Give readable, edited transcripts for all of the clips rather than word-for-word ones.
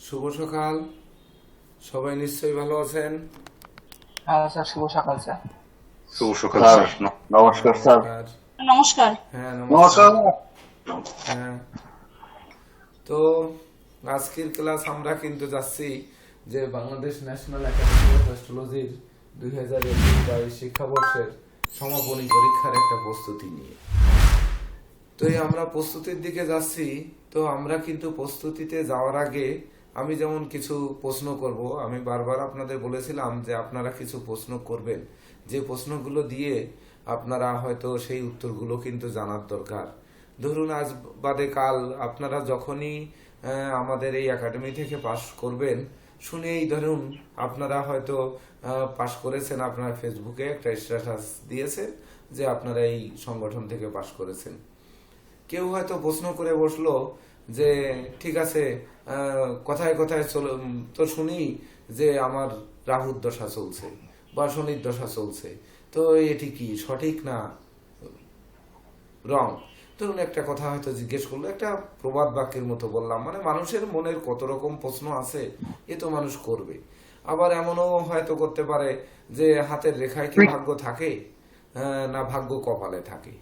শুভ সকাল। সবাই নিশ্চয়ই ভালো আছেন। হ্যাঁ স্যার, শুভ সকাল স্যার। শুভ সকাল স্যার, স্যার। নমস্কার স্যার। নমস্কার। নমস্কার। হ্যাঁ, নমস্কার। নমস্কার। হ্যাঁ, তো আজকের ক্লাস আমরা কিন্তু যাচ্ছি যে বাংলাদেশ ন্যাশনাল একাডেমি অফ অ্যাস্ট্রোলজির 2021-22 শিক্ষাবর্ষের সমাপনী পরীক্ষার একটা প্রস্তুতি নিয়ে। তো এই আমরা প্রস্তুতির দিকে যাচ্ছি। তো আমরা কিন্তু প্রস্তুতিতে যাওয়ার আগে আমি যেমন কিছু প্রশ্ন করব, আমি বারবার আপনাদের বলেছিলাম যে আপনারা কিছু প্রশ্ন করবেন, যে প্রশ্নগুলো দিয়ে আপনারা হয়তো সেই উত্তরগুলো কিন্তু জানার দরকার। ধরুন আজ বাদে কাল আপনারা যখনই আমাদের এই একাডেমি থেকে পাশ করবেন, শুনেই ধরুন আপনারা হয়তো পাশ করেছেন, আপনার ফেসবুকে একটা স্ট্যাটাস দিয়েছেন যে আপনারা এই সংগঠন থেকে পাশ করেছেন। কেউ হয়তো প্রশ্ন করে বসলো যে ঠিক আছে, কথায় কথায় তো শুনি যে আমার রাহুর দশা চলছে বা শনির দশা চলছে, তো এটি কি সঠিক না রং? ধরুন একটা কথা হয়তো জিজ্ঞেস করলো, একটা প্রবাদ বাক্যের মতো বললাম, মানে মানুষের মনের কত রকম প্রশ্ন আছে, এ তো মানুষ করবে। আবার এমনও হয়তো করতে পারে যে হাতের রেখায় কি ভাগ্য থাকে, না ভাগ্য কপালে থাকে।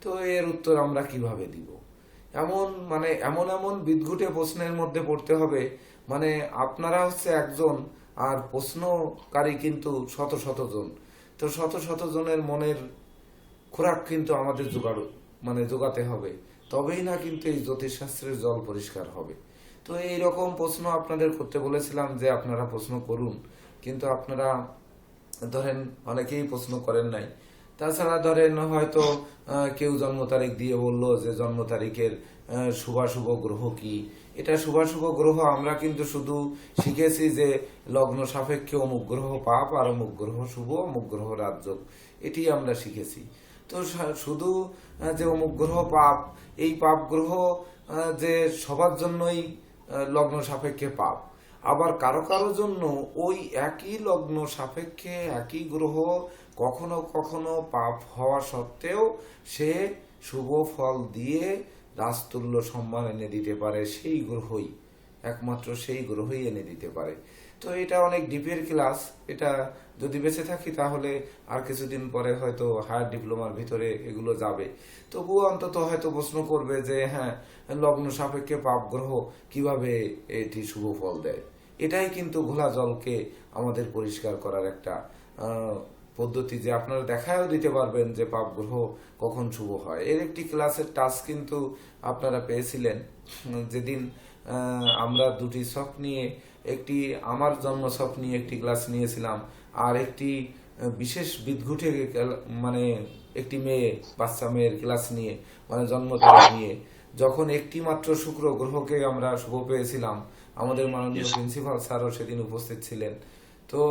তো এর উত্তর আমরা কিভাবে দিব? এমন মানে এমন এমন বিদঘুটে প্রশ্নের মধ্যে পড়তে হবে, মানে আপনারা হচ্ছে একজন আর প্রশ্নকারী কিন্তু শত শত জন। তো শত শত জনের মনের খোরাক কিন্তু আমাদের জোগাতে হবে, তবেই না কিন্তু এই জ্যোতিষশাস্ত্রের জল পরিষ্কার হবে। তো এই রকম প্রশ্ন আপনাদের করতে বলেছিলাম যে আপনারা প্রশ্ন করুন, কিন্তু আপনারা ধরেন অনেকেই প্রশ্ন করেন নাই। তাছাড়া ধরেন হয়তো কেউ জন্ম তারিখ দিয়ে বললো যে জন্ম তারিখের শুভাশুভ গ্রহ কি। এটা শুভাশুভ গ্রহ আমরা কিন্তু শুধু শিখেছি যে লগ্ন সাপেক্ষে অমুক গ্রহ পাপ আর অমুক গ্রহ শুভ, অমুক গ্রহ রাজযোগ, এটি আমরা শিখেছি। তো শুধু যে অমুক গ্রহ পাপ, এই পাপ গ্রহ যে সবার জন্যই লগ্ন সাপেক্ষে পাপ, আবার কারো কারো জন্য ওই একই লগ্ন সাপেক্ষে একই গ্রহ কখনো কখনো পাপ হওয়া সত্ত্বেও সে শুভ ফল দিয়ে রাজতুল্য সম্মান এনে দিতে পারে, সেই গ্রহই, একমাত্র সেই গ্রহই এনে দিতে পারে। তো এটা অনেক ডিপের ক্লাস। এটা যদি বেঁচে থাকি তাহলে আর কিছুদিন পরে হয়তো হায়ার ডিপ্লোমার ভিতরে এগুলো যাবে। তবুও অন্তত হয়তো প্রশ্ন করবে যে হ্যাঁ, লগ্ন সাপেক্ষে পাপ গ্রহ কিভাবে এটি শুভ ফল দেয়। এটাই কিন্তু ঘোলা জলকে আমাদের পরিষ্কার করার একটা পদ্ধতি, যে আপনারা দেখাও দিতে পারবেন যে পাপ গ্রহ কখন শুভ হয়। এর একটি ক্লাসের টাস্ক কিন্তু আপনারা পেয়েছিলেন যেদিন আমরা দুটি ছক নিয়ে, একটি আমার জন্ম ছক নিয়ে একটি ক্লাস নিয়েছিলাম, আর একটি বিশেষ বিদঘুটে মানে একটি বাচ্চা মেয়ের ক্লাস নিয়ে, মানে জন্ম তারিখ নিয়ে। যখন একটি মাত্র শুক্র গ্রহকে আমরা শুভ পেয়েছিলাম, আমাদের মাননীয় প্রিন্সিপাল স্যারও সেদিন উপস্থিত ছিলেন। তো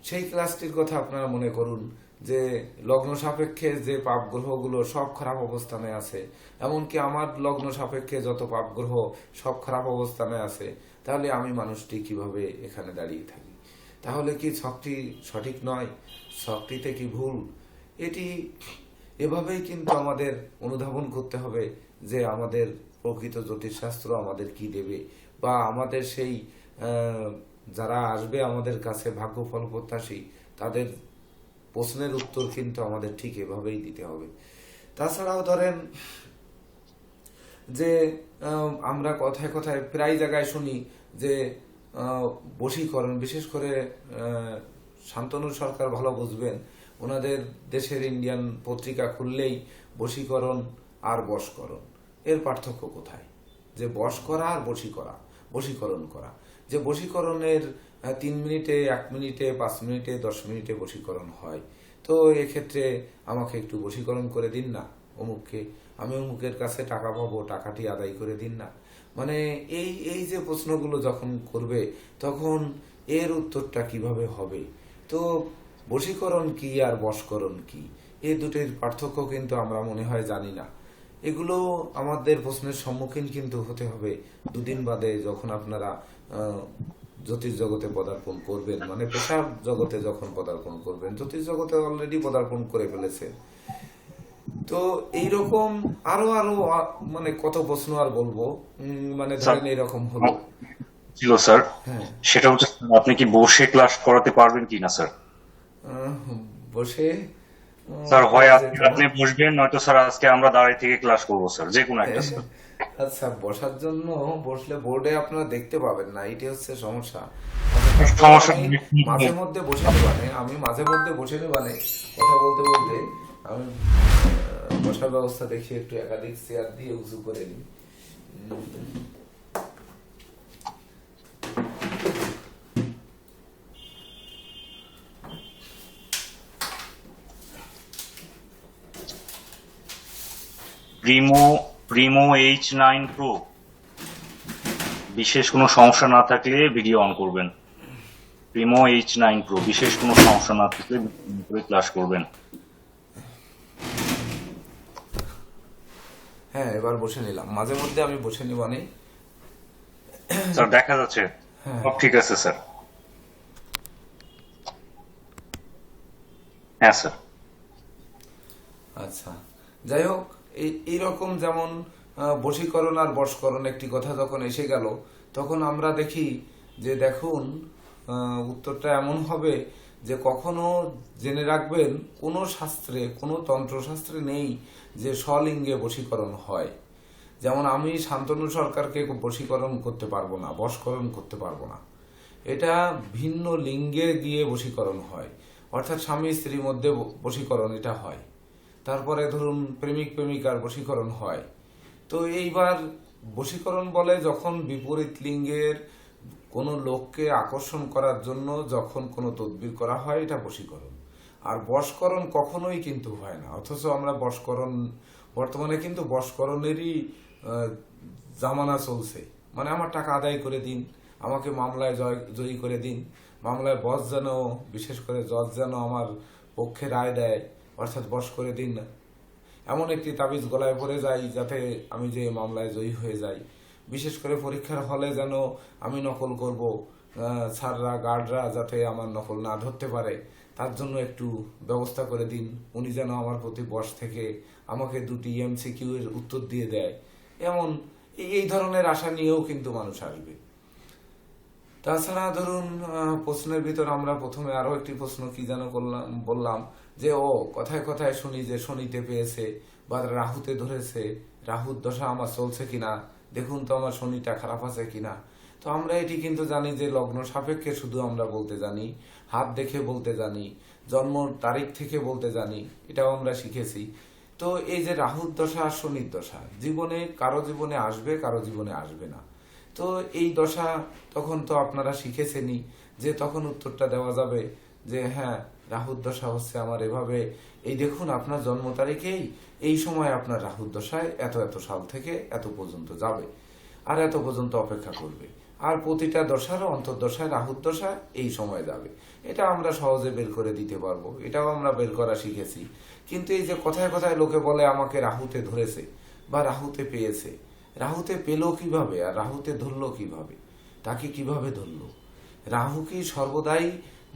সেই ক্লাসটির কথা আপনারা মনে করুন যে লগ্ন সাপেক্ষে যে পাপ গ্রহগুলো সব খারাপ অবস্থানে আছে, এমনকি আমার লগ্ন সাপেক্ষে যত পাপ গ্রহ সব খারাপ অবস্থানে আছে, তাহলে আমি মানুষটি কিভাবে এখানে দাঁড়িয়ে থাকি? তাহলে কি ছকটি সঠিক নয়? ছকটিতে কি ভুল? এটি এভাবেই কিন্তু আমাদের অনুধাবন করতে হবে যে আমাদের প্রকৃত জ্যোতিষশাস্ত্র আমাদের কি দেবে, বা আমাদের সেই যারা আসবে আমাদের কাছে ভাগ্যফল প্রত্যাশী, তাদের প্রশ্নের উত্তর কিন্তু আমাদের ঠিক এভাবেই দিতে হবে। তাছাড়াও ধরেন যে আমরা কথায় কথায় প্রায় জায়গায় শুনি যে বশীকরণ, বিশেষ করে শান্তনু সরকার ভালো বুঝবেন, ওনাদের দেশের ইন্ডিয়ান পত্রিকা খুললেই বশীকরণ আর বশকরণ, এর পার্থক্য কোথায়? যে বশ করা আর বশীকরণ করা। যে বশীকরণের 3 মিনিটে, 1 মিনিটে, 5 মিনিটে, 10 মিনিটে বশীকরণ হয়। তো এক্ষেত্রে আমাকে একটু বশীকরণ করে দিন না অমুককে, আমি অমুকের কাছে টাকা পাবো, টাকাটি আদায় করে দিন না। মানে এই এই যে প্রশ্নগুলো যখন করবে, তখন এর উত্তরটা কিভাবে হবে? তো বশীকরণ কি আর বশকরণ কি, এই দুটির পার্থক্য কিন্তু আমরা মনে হয় জানি না। এগুলো আমাদের প্রশ্নের সম্মুখীন কিন্তু হতে হবে 2 দিন বাদে, যখন আপনারা জ্যোতিষ জগতে পদার্পণ করবেন, মানে পেশার জগতে যখন পদার্পণ করবেন। জ্যোতিষ জগতে অলরেডি পদার্পণ করে ফেলেছে। তো এইরকম আরো আরো মানে কত প্রশ্ন আর বলবো, মানে স্যার, ধরেন এইরকম হলো। ছিল স্যার, হ্যাঁ। সেটা হচ্ছে আপনি কি বসে ক্লাস করাতে পারবেন কিনা স্যার? আহ, বসে স্যার হয় করা আপনি যেত। আপনি বসবেন, নয়তো স্যার আজকে আমরা দাঁড়িয়ে থেকে ক্লাস করবো স্যার, যে কোনো একটা স্যার। আচ্ছা, বসার জন্য বসলে বোর্ডে আপনারা দেখতে পাবেন না, এটি হচ্ছে সমস্যা। আচ্ছা, তারপরে সমস্যা আমি নেই। মাঝে মধ্যে বসে নেবানে, কথা বলতে বলতে আমি বসার ব্যবস্থা দেখি একটু একাধিক চেয়ার দিয়ে উঁচু করে নিই। প্রিমো প্রিমো H9 Pro, বিশেষ কোনো সমস্যা না থাকলে ভিডিও অন করবেন। প্রিমো H9 Pro, বিশেষ কোনো সমস্যা না থাকলে ক্লাস করবেন। হ্যাঁ, এবার বসে নিলাম, মাঝে মধ্যে আমি বসে নিবানে। স্যার দেখা যাচ্ছে হ্যাঁ। সব ঠিক আছে স্যার। হ্যাঁ স্যার। আচ্ছা, যাই হোক, এইরকম যেমন বশীকরণ আর বশকরণ একটি কথা যখন এসে গেল, তখন আমরা দেখি যে দেখুন, উত্তরটা এমন হবে যে কখনো জেনে রাখবেন কোনো শাস্ত্রে, কোনো তন্ত্রশাস্ত্রে নেই যে স্বলিঙ্গে বশীকরণ হয়। যেমন আমি শান্তনু সরকারকে বশীকরণ করতে পারবো না, বশকরণ করতে পারবো না। এটা ভিন্ন লিঙ্গে গিয়ে বশীকরণ হয়, অর্থাৎ স্বামী স্ত্রীর মধ্যে বশীকরণ এটা হয়। তারপরে ধরুন প্রেমিক প্রেমিকার বশীকরণ হয়। তো এইবার বশীকরণ বলে যখন বিপরীত লিঙ্গের কোনো লোককে আকর্ষণ করার জন্য যখন কোনো তদবির করা হয়, এটা বশীকরণ। আর বশকরণ কখনোই কিন্তু হয় না, অথচ আমরা বশকরণ, বর্তমানে কিন্তু বশকরণেরই জামানা চলছে। মানে আমার টাকা আদায় করে দিন, আমাকে মামলায় জয়ী করে দিন, মামলায় বস যেন, বিশেষ করে জজ যেন আমার পক্ষে রায় দেয়, অর্থাৎ বশ করে দিন না, এমন একটি তাবিজ গলায় পড়ে যাই যাতে আমি যে মামলায় জয়ী হয়ে যাই। বিশেষ করে পরীক্ষার হলে যেন আমি নকল করব, স্যাররা গার্ডরা যাতে আমার নকল না ধরতে পারে, তার জন্য একটু ব্যবস্থা করে দিন। উনি যেন আমার প্রতি বশ থেকে আমাকে দুটি এমসিকিউ এর উত্তর দিয়ে দেয়। এমন এই ধরনের আশা নিয়েও কিন্তু মানুষ আসবে। তাছাড়া ধরুন, প্রশ্নের ভিতর আমরা প্রথমে আরো একটি প্রশ্ন কি যেন বললাম যে কথায় কথায় শুনি যে শনিতে পেয়েছে বা রাহুতে ধরেছে, রাহুর দশা আমার চলছে কিনা, দেখুন তো আমার শনিটা খারাপ আছে কিনা। তো আমরা এটি কিন্তু জানি যে লগ্ন সাপেক্ষে শুধু আমরা বলতে জানি, হাত দেখে বলতে জানি, জন্ম তারিখ থেকে বলতে জানি, এটাও আমরা শিখেছি। তো এই যে রাহুর দশা আর শনির দশা জীবনে কারো জীবনে আসবে, কারো জীবনে আসবে না। তো এই দশা তখন তো আপনারা শিখেছেনই, যে তখন উত্তরটা দেওয়া যাবে যে হ্যাঁ, রাহুর দশা হচ্ছে আমার এভাবে, এই দেখুন আপনার জন্ম তারিখেই এই সময় আপনার রাহুর দশায় এত এত সাল থেকে এত পর্যন্ত যাবে, আর এত পর্যন্ত অপেক্ষা করবে, আর প্রতিটা দশারও অন্তর্দশায় রাহুর দশা এই সময় যাবে। এটা আমরা সহজে বের করে দিতে পারবো, এটাও আমরা বের করা শিখেছি। কিন্তু এই যে কথায় কথায় লোকে বলে আমাকে রাহুতে ধরেছে বা রাহুতে পেয়েছে, রাহুতে পেল কিভাবে আর রাহুতে ধরলো কিভাবে, তাকে কিভাবে ধরলো? রাহু কি সর্বদাই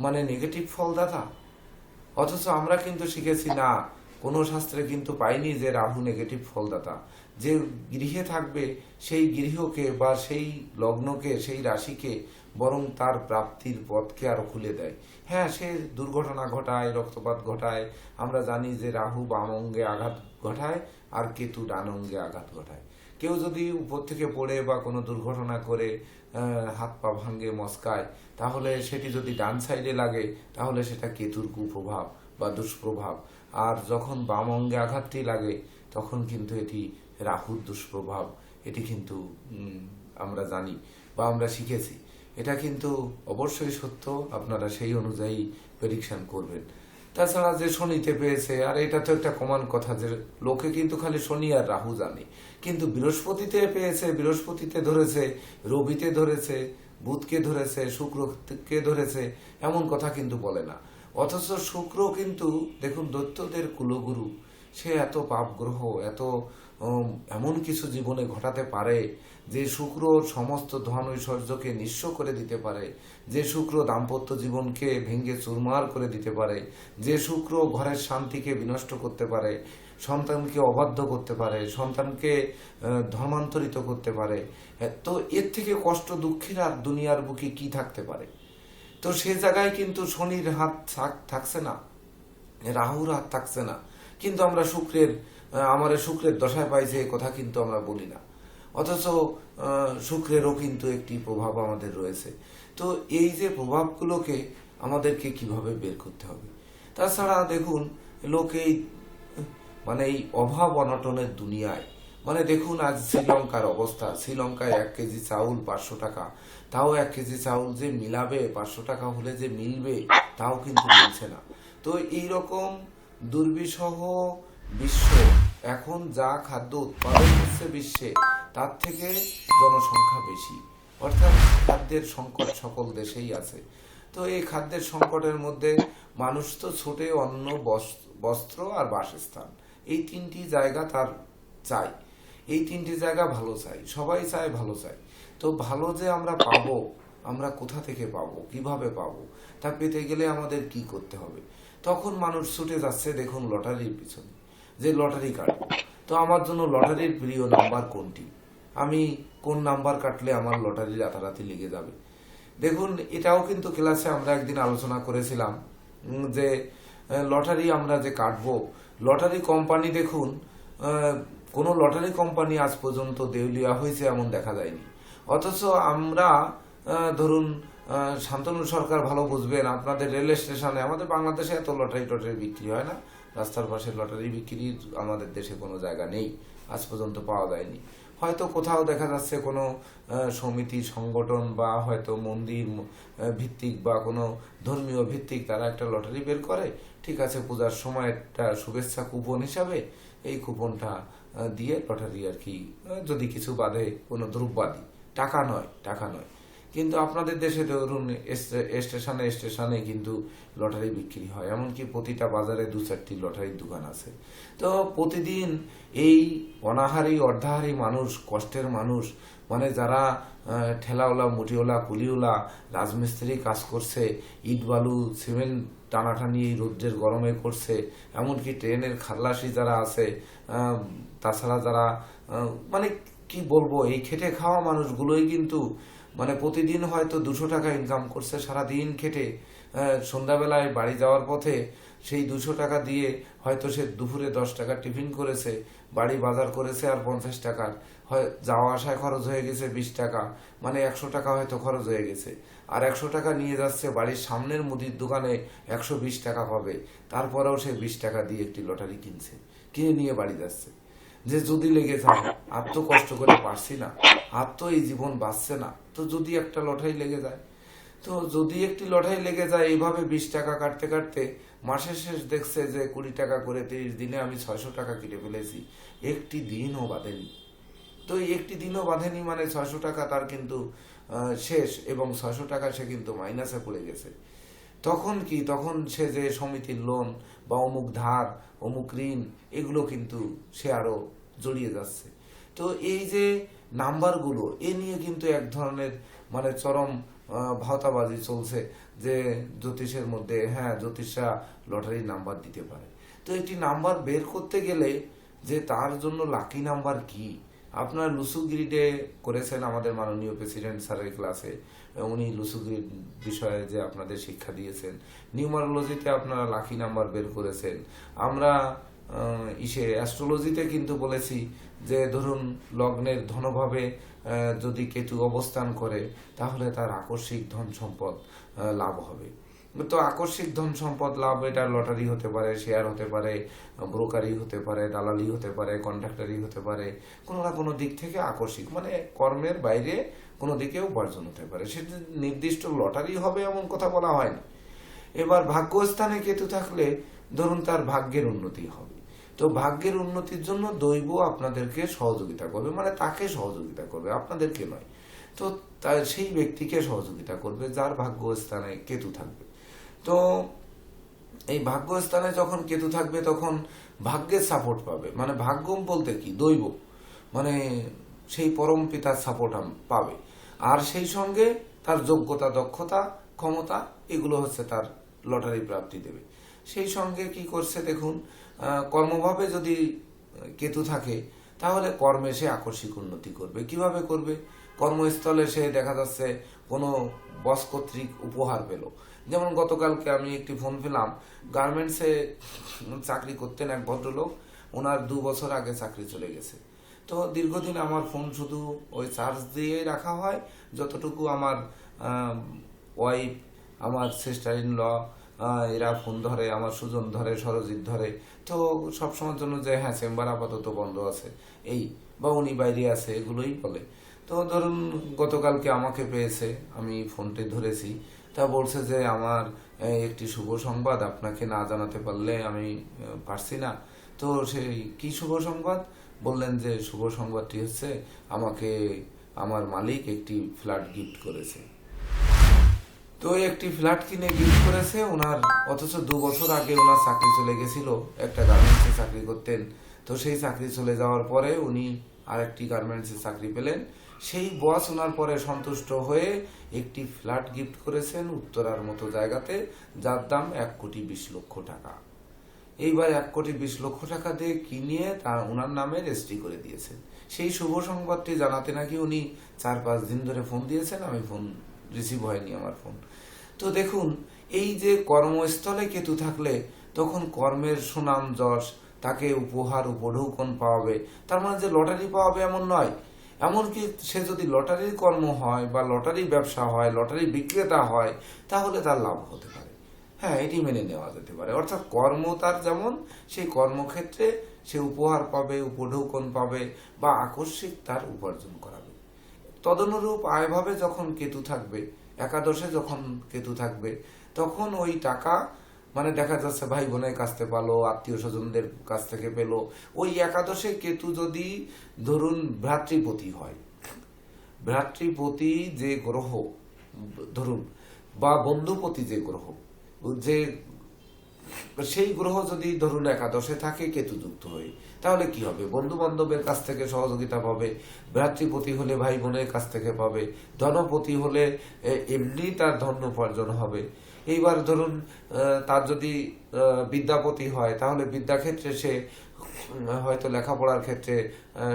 মানে নেগেটিভ ফলদাতা? অথচ আমরা কিন্তু শিখেছি না, কোনো শাস্ত্রে কিন্তু পাইনি যে রাহু নেগেটিভ ফলদাতা। যে গৃহে থাকবে সেই গৃহকে বা সেই লগ্নকে, সেই রাশিকে বরং তার প্রাপ্তির পথকে আরো খুলে দেয়। হ্যাঁ, সে দুর্ঘটনা ঘটায়, রক্তপাত ঘটায়। আমরা জানি যে রাহু বাম অঙ্গে আঘাত ঘটায় আর কেতু ডান অঙ্গে আঘাত ঘটায়। কেউ যদি উপর থেকে পড়ে বা কোনো দুর্ঘটনা করে হাত পা ভাঙ্গে, মস্কায়, তাহলে সেটি যদি ডান সাইডে লাগে তাহলে সেটা কেতুর কুপ্রভাব বা দুষ্প্রভাব। আর যখন বাম অঙ্গে আঘাতটি লাগে তখন কিন্তু এটি রাহুর দুষ্প্রভাব। এটি কিন্তু আমরা জানি বা আমরা শিখেছি। এটা কিন্তু অবশ্যই সত্য, আপনারা সেই অনুযায়ী প্রেডিকশন করবেন। তাছাড়া যে শনিতে পেয়েছে, আর এটা তো একটা কমন কথা যে লোকে কিন্তু খালি শনি আর রাহু জানে, কিন্তু বৃহস্পতিতে পেয়েছে, বৃহস্পতিতে ধরেছে, রবিতে ধরেছে, বুধকে ধরেছে, শুক্রকে ধরেছে, এমন কথা কিন্তু বলে না। অথচ শুক্র কিন্তু দেখুন দৈত্যদের কুলগুরু, সে এত পাপ গ্রহ, এত এমন কিছু জীবনে ঘটাতে পারে যে শুক্র সমস্ত ধন ঐশ্বর্যকে নিঃস্ব করে দিতে পারে, যে শুক্র দাম্পত্য জীবনকে ভেঙে চুরমার করে দিতে পারে, যে শুক্র ঘরের শান্তিকে বিনষ্ট করতে পারে। সন্তানকে অবাধ্য করতে পারে, সন্তানকে ধর্মান্তরিত করতে পারে। তো এর থেকে কষ্ট দুঃখের আর দুনিয়ার বুকে কি থাকতে পারে? তো সে জায়গায় কিন্তু শনির হাত থাকছে না, রাহুর হাত থাকছে না, কিন্তু আমরা আমার শুক্রের দশায় পাইছে এ কথা কিন্তু আমরা বলি না। অথচ শুক্রেরও কিন্তু একটি প্রভাব আমাদের রয়েছে। তো এই যে প্রভাবগুলোকে আমাদেরকে কিভাবে বের করতে হবে। তাছাড়া দেখুন, লোকেই এই অভাব অনটনের দুনিয়ায়, দেখুন আজ শ্রীলঙ্কার অবস্থা। শ্রীলঙ্কায় 1 কেজি চাউল 500 টাকা, তাও 1 কেজি চাউল যে মিলাবে, 500 টাকা হলে যে মিলবে, তাও কিন্তু মিলছে না। তো এইরকম দুর্বিষহ বিশ্ব, এখন যা খাদ্য উৎপাদন হচ্ছে বিশ্বে, তার থেকে জনসংখ্যা বেশি, অর্থাৎ খাদ্যের সংকট সকল দেশেই আছে। তো এই খাদ্যের সংকটের মধ্যে মানুষ তো ছোটে অন্ন, বস্ত্র আর বাসস্থান, এই 3টি জায়গা তার চাই। এই 3টি জায়গা ভালো চাই, সবাই চায় ভালো চাই। তো ভালো যে আমরা পাবো, আমরা কোথা থেকে পাবো, কিভাবে পাবো, তা পেতে গেলে আমাদের কি করতে হবে? তখন মানুষ ছুটে যাচ্ছে দেখুন লটারির পিছনে, যে লটারি কাটবো। তো আমার জন্য লটারির প্রিয় নাম্বার কোনটি, আমি কোন নাম্বার কাটলে আমার লটারি রাতারাতি লেগে যাবে। দেখুন, এটাও কিন্তু ক্লাসে আমরা একদিন আলোচনা করেছিলাম যে লটারি আমরা যে কাটবো, লটারি কোম্পানি দেখুন, কোনো লটারি কোম্পানি আজ পর্যন্ত দেউলিয়া হয়েছে এমন দেখা যায়নি। অথচ আমরা ধরুন, শান্তনু সরকার ভালো বুঝবেন, আপনাদের রেল স্টেশনে, আমাদের বাংলাদেশে এত লটারি টটারি বিক্রি হয় না, রাস্তার পাশে লটারি বিক্রির আমাদের দেশে কোনো জায়গা নেই, আজ পর্যন্ত পাওয়া যায়নি। হয়তো কোথাও দেখা যাচ্ছে কোনো সমিতি, সংগঠন বা হয়তো মন্দির ভিত্তিক বা কোনো ধর্মীয় ভিত্তিক তারা একটা লটারি বের করে, ঠিক আছে, পূজার সময় একটা শুভেচ্ছা কুপন হিসাবে এই কুপনটা দিয়ে লটারি আর কি, যদি কিছু বাদে কোনো দ্রব্যাদি, টাকা নয়। কিন্তু আপনাদের দেশে ধরুন স্টেশনে স্টেশনে কিন্তু লটারি বিক্রি হয়, এমনকি প্রতিটা বাজারে 2-4টি লটারির দোকান আছে। তো প্রতিদিন এই অনাহারী অর্ধাহারী মানুষ, কষ্টের মানুষ, যারা ঠেলাওয়ালা, মুটিওয়ালা, কুলিওয়ালা, রাজমিস্ত্রি কাজ করছে, ইট বালু সিমেন্ট টানাটানি এই রৌদ্রের গরমে করছে, এমনকি ট্রেনের খালাসি যারা আছে, তাছাড়া যারা কি বলবো, এই খেটে খাওয়া মানুষগুলোই কিন্তু প্রতিদিন হয়তো 200 টাকা ইনকাম করছে সারাদিন খেটে। সন্ধ্যাবেলায় বাড়ি যাওয়ার পথে সেই 200 টাকা দিয়ে হয়তো সে দুপুরে 10 টাকা টিফিন করেছে, বাড়ি বাজার করেছে আর 50 টাকার, যাওয়া আসায় খরচ হয়ে গেছে 20 টাকা, 100 টাকা হয়তো খরচ হয়ে গেছে। আর 100 টাকা নিয়ে যাচ্ছে বাড়ির সামনের মুদির দোকানে, 120 টাকা পাবে, তারপরেও সে 20 টাকা দিয়ে একটি লটারি কিনে নিয়ে বাড়ি যাচ্ছে, যে যদি লেগে যায়, আর তো কষ্ট করে পারছি না, আর তো এই জীবন বাঁচছে না, তো যদি একটা লটারি লেগে যায়। তো যদি একটি লটারি লেগে যায়, এইভাবে 20 টাকা কাটতে কাটতে মাসের শেষ দেখছে যে 20 টাকা করে 30 দিনে আমি 600 টাকা কেটে ফেলেছি, একটি দিনও বাঁধেনি। তো একটি দিনও বাঁধেনি 600 টাকা তার কিন্তু শেষ, এবং 600 টাকা সে কিন্তু মাইনাসে পড়ে গেছে। তখন কি, তখন সে যে সমিতির লোন বা অমুক ধার, অমুক ঋণ, এগুলো কিন্তু সে আরো জড়িয়ে যাচ্ছে। তো এই যে নাম্বারগুলো, এ নিয়ে কিন্তু এক ধরনের চরম ভাওতাবাজি চলছে, যে জ্যোতিষের মধ্যে, হ্যাঁ, জ্যোতিষরা লটারির নাম্বার দিতে পারে। তো একটি নাম্বার বের করতে গেলে যে তার জন্য লাকি নাম্বার কি, আপনার লুসু গ্রিডে করেছেন আমাদের মাননীয় প্রেসিডেন্ট স্যারের ক্লাসে, উনি লুসু গ্রিড বিষয়ে যে আপনাদের শিক্ষা দিয়েছেন। নিউমারোলজিতে আপনারা লাকি নাম্বার বের করেছেন। আমরা অ্যাস্ট্রোলজিতে কিন্তু বলেছি যে ধরুন লগ্নের ধনভাবে যদি কেতু অবস্থান করে, তাহলে তার আকস্মিক ধন সম্পদ লাভ হবে। তো আকস্মিক ধন সম্পদ লাভ, এটা লটারি হতে পারে, শেয়ার হতে পারে, ব্রোকারি হতে পারে, দালালি হতে পারে, কন্ট্রাক্টারি হতে পারে, কোনো না কোনো দিক থেকে আকস্মিক, কর্মের বাইরে কোনো দিকে উপার্জন হতে পারে। সেটা নির্দিষ্ট লটারি হবে এমন কথা বলা হয়নি। এবার ভাগ্যস্থানে কেতু থাকলে ধরুন তার ভাগ্যের উন্নতি হবে। তো ভাগ্যের উন্নতির জন্য দৈব আপনাদেরকে সহযোগিতা করবে, তাকে সহযোগিতা করবে, আপনাদেরকে নয়। তো সেই ব্যক্তিকে সহযোগিতা করবে যার ভাগ্যস্থানে কেতু থাকবে। তো এই ভাগ্যস্থানে যখন কেতু থাকবে, তখন ভাগ্যের সাপোর্ট পাবে। ভাগ্য বলতে কি, দৈব, সেই পরম পিতার সাপোর্ট পাবে। আর সেই সঙ্গে তার যোগ্যতা, দক্ষতা, ক্ষমতা, এগুলো হচ্ছে তার লটারি প্রাপ্তি দেবে। সেই সঙ্গে কি করছে দেখুন, কর্মভাবে যদি কেতু থাকে তাহলে কর্মে সে আকস্মিক উন্নতি করবে। কিভাবে করবে? কর্মস্থলে সে দেখা যাচ্ছে কোনো বস কর্তৃক উপহার পেল। যেমন গতকালকে আমি একটি ফোন পেলাম, গার্মেন্টসে চাকরি করতেন এক ভদ্রলোক, ওনার 2 বছর আগে চাকরি চলে গেছে। তো দীর্ঘদিন আমার ফোন শুধু ওই চার্জ দিয়ে রাখা হয়, যতটুকু আমার ওয়াইফ, আমার সিস্টার ইন ল এরা ফোন ধরে, আমার সুজন ধরে, সরজিৎ ধরে। তো সবসময়ের জন্য যে হ্যাঁ চেম্বার আপাতত বন্ধ আছে এই, বা উনি বাইরে আছে, এগুলোই বলে। তো ধরুন গতকালকে আমাকে পেয়েছে, আমি ফোনটি ধরেছি, তা বলছে যে আমার একটি শুভ সংবাদ আপনাকে না জানাতে পারলে আমি পারছি না। তো সেই কি শুভ সংবাদ? বললেন যে শুভ সংবাদটি হচ্ছে আমাকে আমার মালিক একটি ফ্ল্যাট গিফট করেছে। তো একটি ফ্ল্যাট কিনে গিফট করেছে ওনার, অথচ 2 বছর আগে ওনার চাকরি চলে গেছিল, একটা গার্মেন্টসে চাকরি করতেন। তো সেই চাকরি চলে যাওয়ার পরে উনি আরেকটি গার্মেন্টসে চাকরি পেলেন। সেই বস ওনার পরে সন্তুষ্ট হয়ে একটি ফ্ল্যাট গিফট করেছেন উত্তরার মতো জায়গাতে, যার দাম 1,20,00,000 টাকা। এইবার 1,20,00,000 টাকা দিয়ে কিনিয়ে তা ওনার নামে রেজিস্ট্রি করে দিয়েছেন। সেই শুভ সংবাদটি জানাতে নাকি উনি 4-5 দিন ধরে ফোন দিয়েছেন, আমি ফোন রিসিভ হয়নি আমার ফোন। তো দেখুন, এই যে কর্মস্থলে কেতু থাকলে তখন কর্মের সুনাম যশ, তাকে উপহার উপঢৌকন পাওয়াবে। তার মানে যে লটারি পাওয়াবে এমন নয়, এমনকি সে যদি লটারির কর্ম হয় বা লটারি ব্যবসা হয়, লটারি বিক্রেতা হয়, তাহলে তার লাভ হতে পারে। হ্যাঁ, এটি মেনে নেওয়া যেতে পারে। অর্থাৎ কর্ম তার যেমন, সেই কর্মক্ষেত্রে সে উপহার পাবে, উপঢৌকন পাবে, বা আকস্মিক তার উপার্জন করাবে। তদনুরূপ আয়ভাবে যখন কেতু থাকবে, একাদশে যখন কেতু থাকবে, তখন ওই টাকা মানে দেখা যাচ্ছে ভাই বোনের কাছ থেকে পেলো, আত্মীয় স্বজনদের কাছ থেকে পেলো। ওই একাদশে কেতু যদি ধরুন ভ্রাতৃপতি হয়, ভ্রাতৃপতি যে গ্রহ ধরুন, বা বন্ধুপতি যে গ্রহ, যে সেই গ্রহ যদি ধরুন একাদশে থাকে কেতু যুক্ত হয়ে, তাহলে কি হবে? বন্ধু বান্ধবের কাছ থেকে সহযোগিতা পাবে, ভ্রাতৃপতি হলে ভাই বোনের কাছ থেকে পাবে, ধনপতি হলে এমনি তার ধন উপার্জন হবে। এইবার ধরুন তার যদি বিদ্যাপতি হয়, তাহলে বিদ্যাক্ষেত্রে সে হয়তো লেখাপড়ার ক্ষেত্রে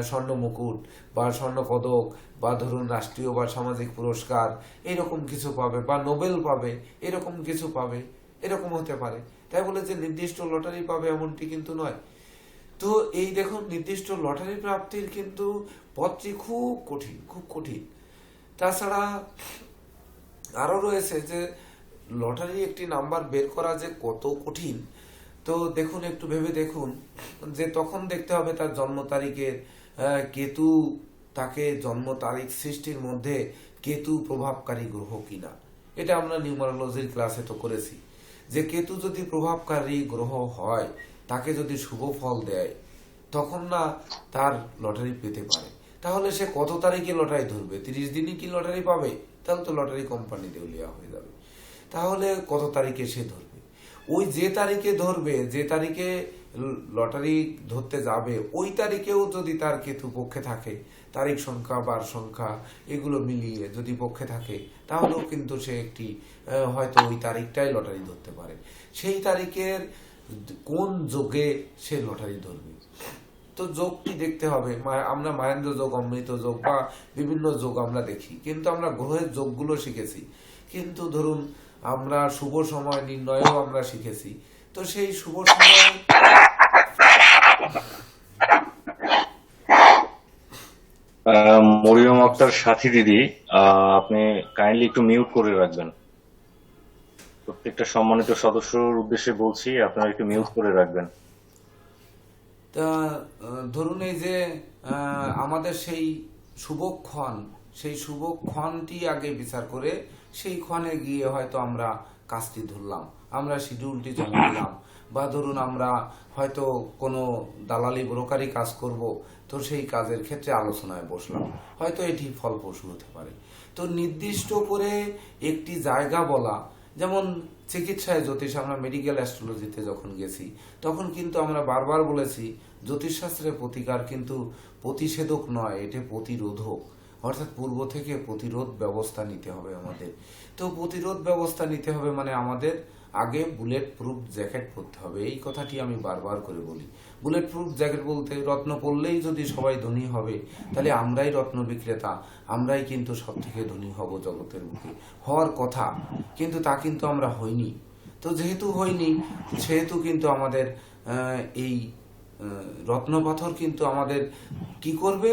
স্বর্ণ মুকুট বা স্বর্ণ পদক বা ধরুন রাষ্ট্রীয় বা সামাজিক পুরস্কার এরকম কিছু পাবে, বা নোবেল পাবে, এরকম কিছু পাবে, এরকম হতে পারে। তাই বলে যে নির্দিষ্ট লটারি পাবে এমনটি কিন্তু নয়। তো এই দেখুন, নির্দিষ্ট লটারি প্রাপ্তির কিন্তু পথটি খুব কঠিন, খুব কঠিন। তাছাড়া আরো রয়েছে যে লটারি একটি নাম্বার বের করা যে কত কঠিন। তো দেখুন, একটু ভেবে দেখুন যে তখন দেখতে হবে তার জন্ম তারিখের কেতু, তাকে জন্ম তারিখ সৃষ্টির মধ্যে কেতু প্রভাবকারী গ্রহ কিনা। এটা আমরা নিউমারোলজির ক্লাসে তো করেছি যে কেতু যদি প্রভাবকারী গ্রহ হয়, তাকে যদি শুভ ফল দেয়, তখন না তার লটারি পেতে পারে। তাহলে সে কত তারিখে লটারি ধরবে? 30 দিনই কি লটারি পাবে? তাহলে তো লটারি কোম্পানি দেউলিয়া হয়ে যাবে। তাহলে কত তারিখে সে ধরবে? ওই যে তারিখে ধরবে, যে তারিখে লটারি ধরতে যাবে, ওই তারিখেও যদি তার কেতু পক্ষে থাকে, তারিখ সংখ্যা, বার সংখ্যা এগুলো মিলিয়ে যদি পক্ষে থাকে, তাহলেও কিন্তু সে একটি হয়তো ওই তারিখটাই লটারি ধরতে পারে। সেই তারিখের কোন যোগে সে লটারি ধরবে, তো যোগটি দেখতে হবে। আমরা মাহেন্দ্র যোগ, অমৃত যোগ বা বিভিন্ন যোগ আমরা দেখি, কিন্তু আমরা গ্রহের যোগগুলো শিখেছি, কিন্তু ধরুন আমরা শুভ সময় নির্ণয়ও আমরা শিখেছি। তো সেই শুভ সময় মরিয়ম আক্তার সাথী দিদি, আপনি কাইন্ডলি একটু মিউট করে রাখবেন। প্রত্যেকটা সম্মানিত সদস্যর উদ্দেশ্যে বলছি, আপনারা একটু মিউট করে রাখবেন। তা ধরুন এই যে আমাদের সেই শুভক্ষণ, সেই শুভক্ষণটি আগে বিচার করে সেই ক্ষণে গিয়ে হয়তো আমরা কাজটি ধরলাম, আমরা শিডিউলটি জমা দিলাম, বা ধরুন আমরা হয়তো কোনো দালালি ব্রোকারি কাজ করব, তো সেই কাজের ক্ষেত্রে আলোচনায় বসলাম, হয়তো এটি ফলপ্রসূ হতে পারে। তো নির্দিষ্ট করে একটি জায়গা বলা, যেমন চিকিৎসায় জ্যোতিষ, আমরা মেডিকেল অ্যাস্ট্রোলজিতে যখন গেছি তখন কিন্তু আমরা বারবার বলেছি জ্যোতিষশাস্ত্রের প্রতিকার কিন্তু প্রতিষেধক নয়, এটা প্রতিরোধক। অর্থাৎ পূর্ব থেকে প্রতিরোধ ব্যবস্থা নিতে হবে আমাদের। তো প্রতিরোধ ব্যবস্থা নিতে হবে মানে আমাদের আগে বুলেট প্রুফ জ্যাকেট পরতে হবে। এই কথাটি আমি বারবার করে বলি। বুলেট প্রুফ জ্যাকেট বলতে রত্ন পরলেই যদি সবাই ধনী হবে, তাহলে আমরাই রত্ন বিক্রেতা, আমরাই কিন্তু সব থেকে ধনী হব জগতের বুকে, হওয়ার কথা, কিন্তু তা কিন্তু আমরা হইনি। তো যেহেতু হইনি, সেহেতু কিন্তু আমাদের এই রত্ন পাথর কিন্তু আমাদের কি করবে,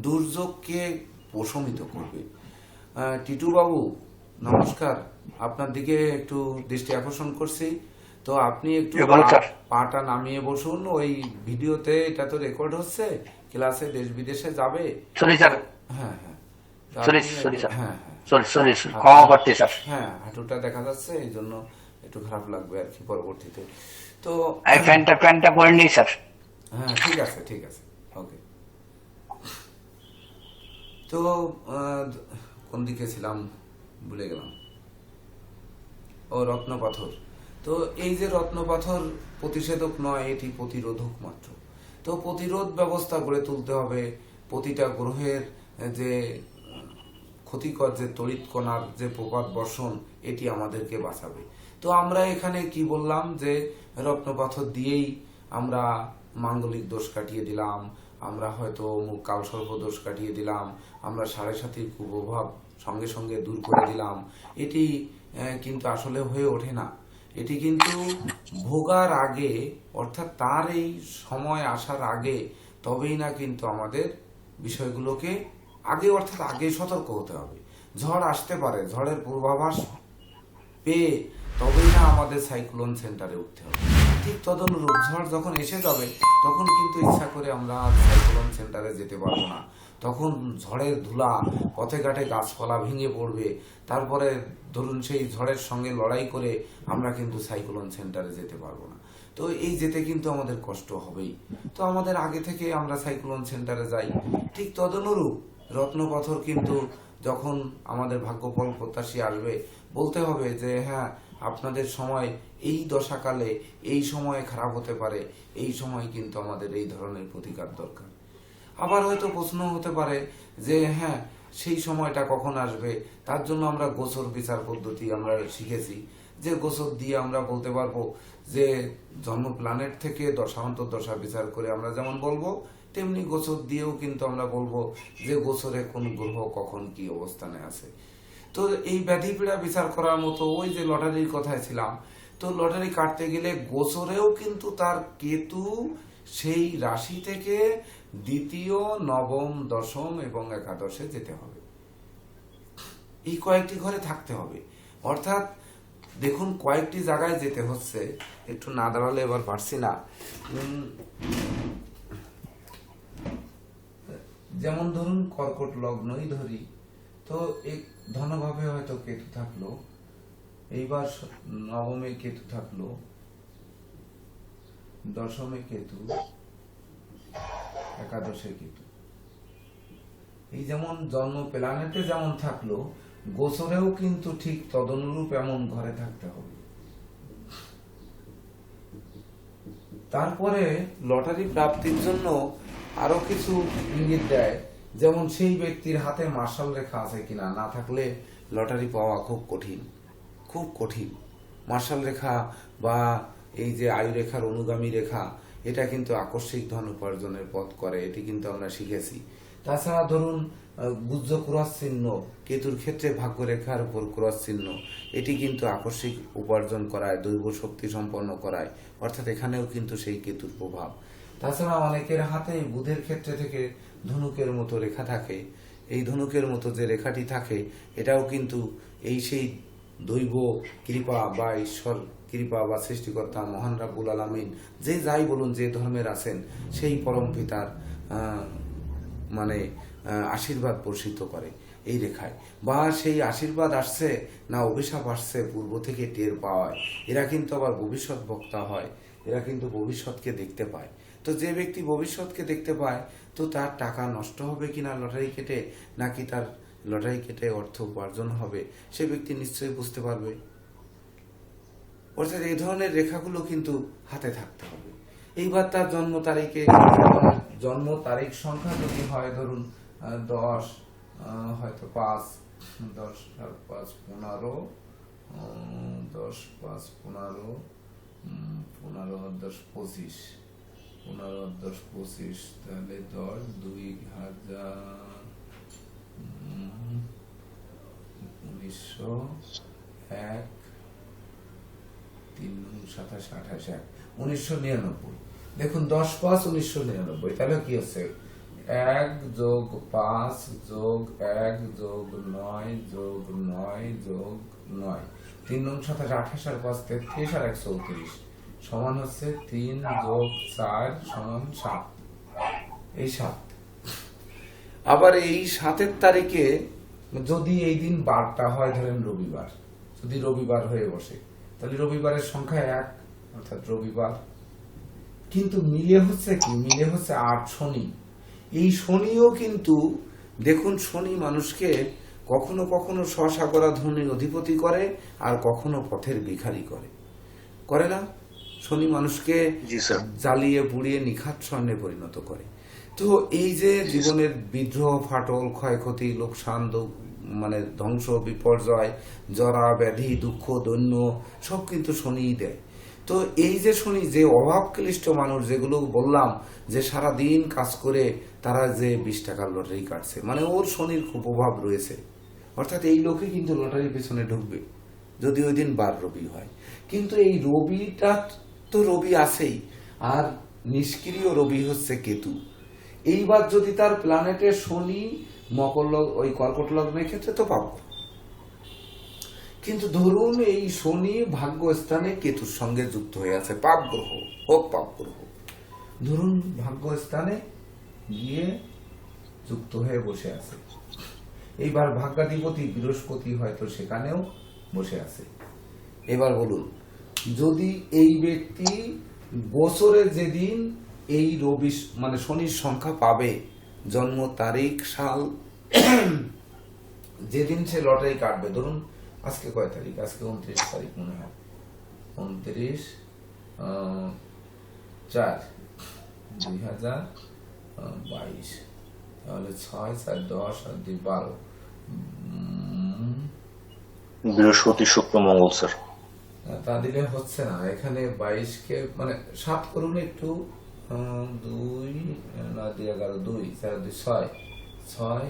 দুর্যোগকে প্রশমিত করবে। টিটু বাবু নমস্কার, আপনার দিকে একটু দৃষ্টি আকর্ষণ করছি। তো আপনি একটু পাটা নামিয়ে বসুন, ওই ভিডিওতে এটা তো রেকর্ড হচ্ছে, ক্লাসে দেশ বিদেশে যাবে। হ্যাঁ হ্যাঁ তা আপনি- হ্যাঁ হ্যাঁ হাঁটুটা দেখা যাচ্ছে, এই জন্য একটু খারাপ লাগবে আর কি পরবর্তীতে। তো হ্যাঁ ঠিক আছে ঠিক আছে, ওকে। তো কোন দিকে ছিলাম ভুলে গেলাম। ও রত্ন পাথর। তো এই যে রত্ন পাথর প্রতিষেধক নয়, এটি প্রতিরোধক মাত্র। তো প্রতিরোধ ব্যবস্থা গড়ে তুলতে হবে। প্রতিটা গ্রহের যে ক্ষতিকর যে তড়িৎ কণার যে প্রপাত বর্ষণ, এটি আমাদেরকে বাঁচাবে। তো আমরা এখানে কি বললাম যে রত্ন পাথর দিয়েই আমরা মাঙ্গলিক দোষ কাটিয়ে দিলাম, আমরা হয়তো কালসর্প দোষ কাটিয়ে দিলাম, আমরা সাড়ে সাতির কুপ্রভাব সঙ্গে সঙ্গে দূর করে দিলাম। এটি কিন্তু আসলে হয়ে ওঠে না। এটি কিন্তু ভোগার আগে, অর্থাৎ তার এই সময় আসার আগে, তবেই না কিন্তু আমাদের বিষয়গুলোকে আগে, অর্থাৎ আগে সতর্ক হতে হবে। ঝড় আসতে পারে, ঝড়ের পূর্বাভাস পেয়ে তবেই না আমাদের সাইক্লোন সেন্টারে উঠতে হবে। ঠিক তদনুরূপ ঝড় যখন এসে যাবে, তখন কিন্তু ইচ্ছা করে আমরা সাইক্লোন সেন্টারে যেতে পারবো না। তখন ঝড়ের ধুলা, পথে ঘাটে গাছপালা ভেঙে পড়বে, তারপরে ধরুন সেই ঝড়ের সঙ্গে লড়াই করে আমরা কিন্তু সাইক্লোন সেন্টারে যেতে পারবো না। তো এই যেতে কিন্তু আমাদের কষ্ট হবেই। তো আমাদের আগে থেকে আমরা সাইক্লোন সেন্টারে যাই। ঠিক তদনুরূপ রত্নপাথর কিন্তু যখন আমাদের ভাগ্যফল প্রত্যাশী আসবে, বলতে হবে যে হ্যাঁ, আপনাদের সময় এই দশাকালে এই সময় খারাপ হতে পারে, এই সময় কিন্তু আমাদের এই ধরনের প্রতিকার দরকার। আবার হয়তো প্রশ্ন হতে পারে যে হ্যাঁ, সেই সময়টা কখন আসবে। তার জন্য আমরা গোচর বিচার পদ্ধতি আমরা শিখেছি, যে গোচর দিয়ে আমরা বলতে পারবো যে জন্ম প্ল্যানেট থেকে দশান্তর দশা বিচার করে আমরা যেমন বলবো, তেমনি গোচর দিয়েও কিন্তু আমরা বলবো যে গোচরে কোন গ্রহ কখন কি অবস্থানে আছে। তো এই ব্যাধি পীড়া বিচার করার মতো ওই যে লটারির কথায় ছিলাম, তো লটারি কাটতে গেলে গোচরেও কিন্তু তার কেতু সেই রাশি থেকে দ্বিতীয়, নবম, দশম এবং একাদশে যেতে হবে। এই কয়েকটি ঘরে থাকতে হবে। অর্থাৎ দেখুন, কয়েকটি জায়গায় যেতে হচ্ছে, একটু না দাঁড়ালে এবার পারছি না। যেমন ধরুন কর্কট লগ্নই ধরি, তো এক ধনভাবে হয়তো কেতু থাকলো, এইবার নবমে কেতু থাকলো, দশমে কেতু, একাদশে কেতু। এই যেমন জন্ম প্ল্যানেটে যেমন থাকলো, গোচরেও কিন্তু ঠিক তদনুরূপ এমন ঘরে থাকতে হবে। তারপরে লটারি প্রাপ্তির জন্য আরো কিছু ইঙ্গিত দেয়, যেমন সেই ব্যক্তির হাতে মার্শাল রেখা আছে কিনা, না থাকলে লটারি পাওয়া খুব কঠিন, খুব কঠিন। মার্শাল রেখা বা এই যে আয়ু রেখার অনুগামী রেখা, এটা কিন্তু আকস্মিক ধন উপার্জনের পথ করে, এটি কিন্তু আমরা শিখেছি। তাছাড়া ধরুন গুজ্জ ক্রস চিহ্ন, কেতুর ক্ষেত্রে ভাগ্য রেখার উপর ক্রস চিহ্ন, এটি কিন্তু আকস্মিক উপার্জন করায়, দৈব শক্তি সম্পন্ন করায়, অর্থাৎ এখানেও কিন্তু সেই কেতুর প্রভাব। তাছাড়া অনেকের হাতে বুধের ক্ষেত্রে থেকে ধনুকের মতো রেখা থাকে, এই ধনুকের মতো যে রেখাটি থাকে, এটাও কিন্তু এই সেই দৈব কৃপা বা ঈশ্বর কৃপা বা সৃষ্টিকর্তা মহান রাব্বুল আলামিন, যে যাই বলুন, যে ধর্মের আছেন, সেই পরম পিতার মানে আশীর্বাদ বর্ষিত করে এই রেখায়। বা সেই আশীর্বাদ আসছে না অভিশাপ আসছে পূর্ব থেকে টের পাওয়ায়। এরা কিন্তু আবার ভবিষ্যৎ বক্তা হয়, এরা কিন্তু ভবিষ্যৎকে দেখতে পায়। তো যে ব্যক্তি ভবিষ্যৎকে দেখতে পায়, তো তার টাকা নষ্ট হবে কিনা লটারি কেটে, নাকি তার লটারি কেটে অর্থ উপার্জন হবে, সে ব্যক্তি নিশ্চয়ই বুঝতে পারবে। অর্থাৎ এই ধরনের রেখাগুলো কিন্তু হাতে থাকতে হবে। এইবার তার জন্ম তারিখ সংখ্যা যদি হয় ধরুন 10, হয়তো 5, 10 আর 5 15, 10 5 15, 15 আর 10 25, 15 আর 10 25, তাহলে 10 2000, 1901, 3 27 28, 1999। দেখুন 10 5 1999, তাহলে কি হচ্ছে 1 যোগ 5 যোগ 1 যোগ 9 যোগ 9 যোগ 9, 3 27 28 আর 5 33 আর 1 34 সমান হচ্ছে 3 যোগ 4 সমান 7, এই 7। আবার এই 7-এর তারিখে যদি এই দিন বারটা হয়, ধরেন রবিবার, যদি রবিবার হয়ে বসে, তাহলে রবিবারের সংখ্যা 1, অর্থাৎ রবিবার। কিন্তু মিলে হচ্ছে কি, মিলে হচ্ছে 8 শনি। এই শনিও কিন্তু দেখুন, শনি মানুষকে কখনো কখনো স্বসাগরাধনের অধিপতি করে, আর কখনো পথের ভিখারি করে না? শনি মানুষকে জি স্যার। জ্বালিয়ে পুড়িয়ে নিখাত স্বর্ণে পরিণত করে। তো এই যে জীবনের বিদ্রোহ, ফাটল, ক্ষয়ক্ষতি, লোকসান, মানে ধ্বংস, বিপর্যয়, জরা ব্যাধি, দুঃখ, দৈন্য সব কিন্তু শনিই দেয়। তো এই যে শনি, যে অভাব ক্লিষ্ট মানুষ, যেগুলো বললাম যে সারা দিন কাজ করে তারা যে 20 টাকার লটারি কাটছে, মানে ওর শনির খুব অভাব রয়েছে। অর্থাৎ এই লোকে কিন্তু লটারির পেছনে ঢুকবে যদি ওই দিন বার রবি হয়। কিন্তু এই রবিটা তো রবি আছেই, আর নিষ্ক্রিয় রবি হচ্ছে কেতু। এইবার যদি তার প্ল্যানেটের শনি ওই কর্কট লগ্নের ক্ষেত্রে তো পাবো, কিন্তু ধরুন এই শনি ভাগ্য স্থানে কেতুর সঙ্গে যুক্ত হয়ে আছে, পাপ গ্রহ হোক, পাপ গ্রহ ধরুন ভাগ্য স্থানে গিয়ে যুক্ত হয়ে বসে আছে। এইবার ভাগ্যাধিপতি বৃহস্পতি হয়তো সেখানেও বসে আছে। এবার বলুন, যদি এই ব্যক্তি বছরে যেদিন এই রবি মানে শনির সংখ্যা পাবে, জন্ম তারিখ, সাল, যেদিন সে লটারি কাটবে, ধরুন আজকে কয় তারিখ, আজকে 29 তারিখ মনে হয়, 29/4/2022, তাহলে 6 4 10 আর 2 12, বৃহস্পতি, শুক্র, মঙ্গল স্যার। তা দিলে হচ্ছে না। এখানে 22-কে মানে 7 করুন একটু, 2 না 2 11 2 4 2 6 6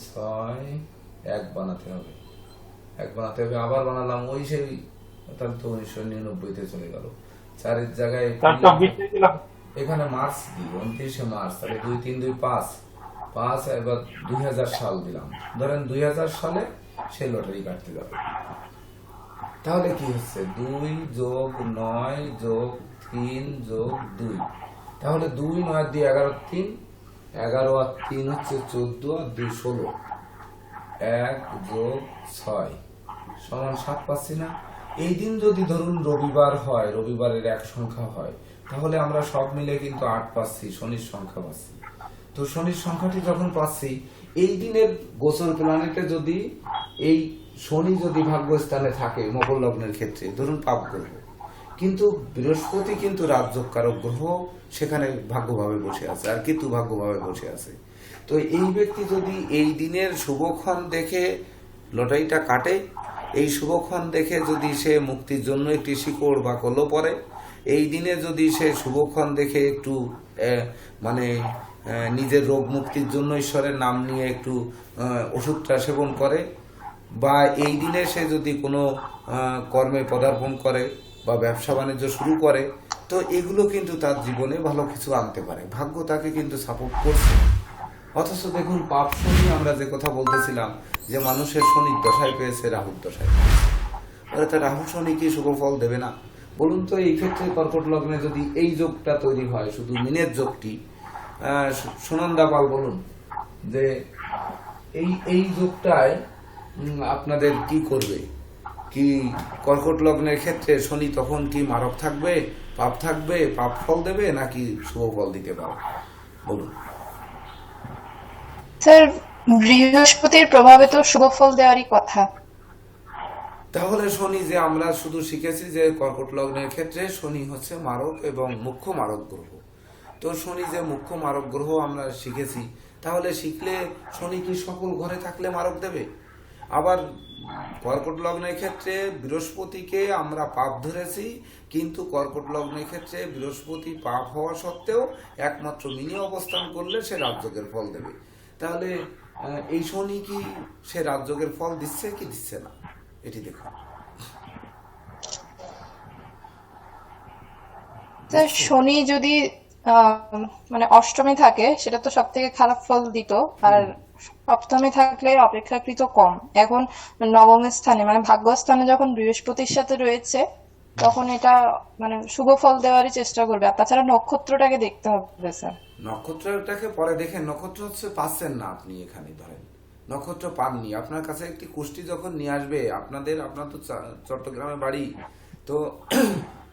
6 1 বানাতে হবে, 1 বানাতে হবে। আবার বানালাম ওই সেই, তাহলে তো 1999-তে চলে গেল। 4-এর জায়গায় এখানে মার্চ দিই, 29শে মার্চ, তাহলে 2 3 2 5 5, এবার 2000 সাল দিলাম। ধরেন 2000 সালে সে লটারি কাটতে যাবে, তাহলে কি হচ্ছে 2 যোগ 9 যোগ 3 যোগ 2, তাহলে 2 9 দিয়ে 11 3, 11 আর 3 হচ্ছে 14 আর 2 16, 1 যোগ 6 সমান 7 পাচ্ছি না। এই দিন যদি ধরুন রবিবার হয়, রবিবারের এক সংখ্যা হয়, তাহলে আমরা সব মিলে কিন্তু 8 পাচ্ছি, শনির সংখ্যা পাচ্ছি। তো শনির সংখ্যাটি যখন পাচ্ছি, এই দিনের গোচর প্ল্যানেটে যদি এই শনি যদি ভাগ্যস্থানে থাকে মকর লগ্নের ক্ষেত্রে, ধরুন পাপ গ্রহ, কিন্তু বৃহস্পতি কিন্তু রাজযোগকারক গ্রহ, সেখানে ভাগ্যভাবে বসে আছে, আর কেতু ভাগ্যভাবে বসে আছে। তো এই ব্যক্তি যদি এই দিনের শুভক্ষণ দেখে লটারিটা কাটে, এই শুভক্ষণ দেখে যদি সে মুক্তির জন্য একটি শিকড় বা কলো পরে, এই দিনে যদি সে শুভক্ষণ দেখে একটু মানে নিজের রোগ মুক্তির জন্য ঈশ্বরের নাম নিয়ে একটু ওষুধটা সেবন করে, বা এই দিনে সে যদি কোনো কর্মে পদার্পণ করে বা ব্যবসা বাণিজ্য শুরু করে, তো এগুলো কিন্তু তার জীবনে ভালো কিছু আনতে পারে। ভাগ্য তাকে কিন্তু সাপোর্ট করছে। অথচ দেখুন পাপ শনি, আমরা যে কথা বলতেছিলাম যে মানুষের শনির দশায় পেয়েছে, রাহুর দশায় পেয়েছে, তা রাহু শনি কি শুভ ফল দেবে না? বলুন তো। এই ক্ষেত্রে কর্কট লগ্নে যদি এই যোগটা তৈরি হয়, শুধু মিনের যোগটি, সুনন্দা পাল বলুন যে এই যোগটায় আপনাদের কি করবে? কি কর্কট লগ্নের ক্ষেত্রে শনি তখন কি মারক থাকবে, পাপ থাকবে, পাপ ফল দেবে, নাকি শুভ ফল দিতে পারে? বলুন। স্যার, বৃহস্পতির প্রভাবে তো শুভ ফল দেওয়ারই কথা। তাহলে শনি, যে আমরা শুধু শিখেছি যে কর্কট লগ্নের ক্ষেত্রে শনি হচ্ছে মারক এবং মুখ্য মারক গ্রহ, তো শনি যে মুখ্য মারক গ্রহ আমরা শিখেছি, তাহলে শিখলে শনি কি সকল ঘরে থাকলে মারক দেবে? আবার কর্কট লগ্নের ক্ষেত্রে বৃহস্পতিকে আমরা পাপ ধরেছি, কিন্তু কর্কট লগ্নের ক্ষেত্রে বৃহস্পতি পাপ হওয়া সত্ত্বেও একমাত্র মিনি অবস্থান করলে সে রাজযোগের ফল দেবে। তাহলে এই শনি কি সে রাজযোগের ফল দিচ্ছে কি দিচ্ছে না, এটি দেখুন। তা শনি যদি মানে অষ্টমী থাকে, সেটা তো সব থেকে খারাপ ফল দিত। আর সপ্তমী থাকলে অপেক্ষাকৃত কম। এখন নবম স্থানে মানে ভাগ্যস্থানে যখন বৃহস্পতির সাথে রয়েছে, তখন এটা মানে শুভ ফল দেওয়ারই চেষ্টা করবে। আর তাছাড়া নক্ষত্রটাকে দেখতে হবে স্যার। নক্ষত্রটাকে পরে দেখেন, নক্ষত্র হচ্ছে পাচ্ছেন না আপনি, এখানে ধরেন নক্ষত্র পাননি, আপনার কাছে একটি কুষ্টি যখন নিয়ে আসবে, আপনার তো চট্টগ্রামে বাড়ি, তো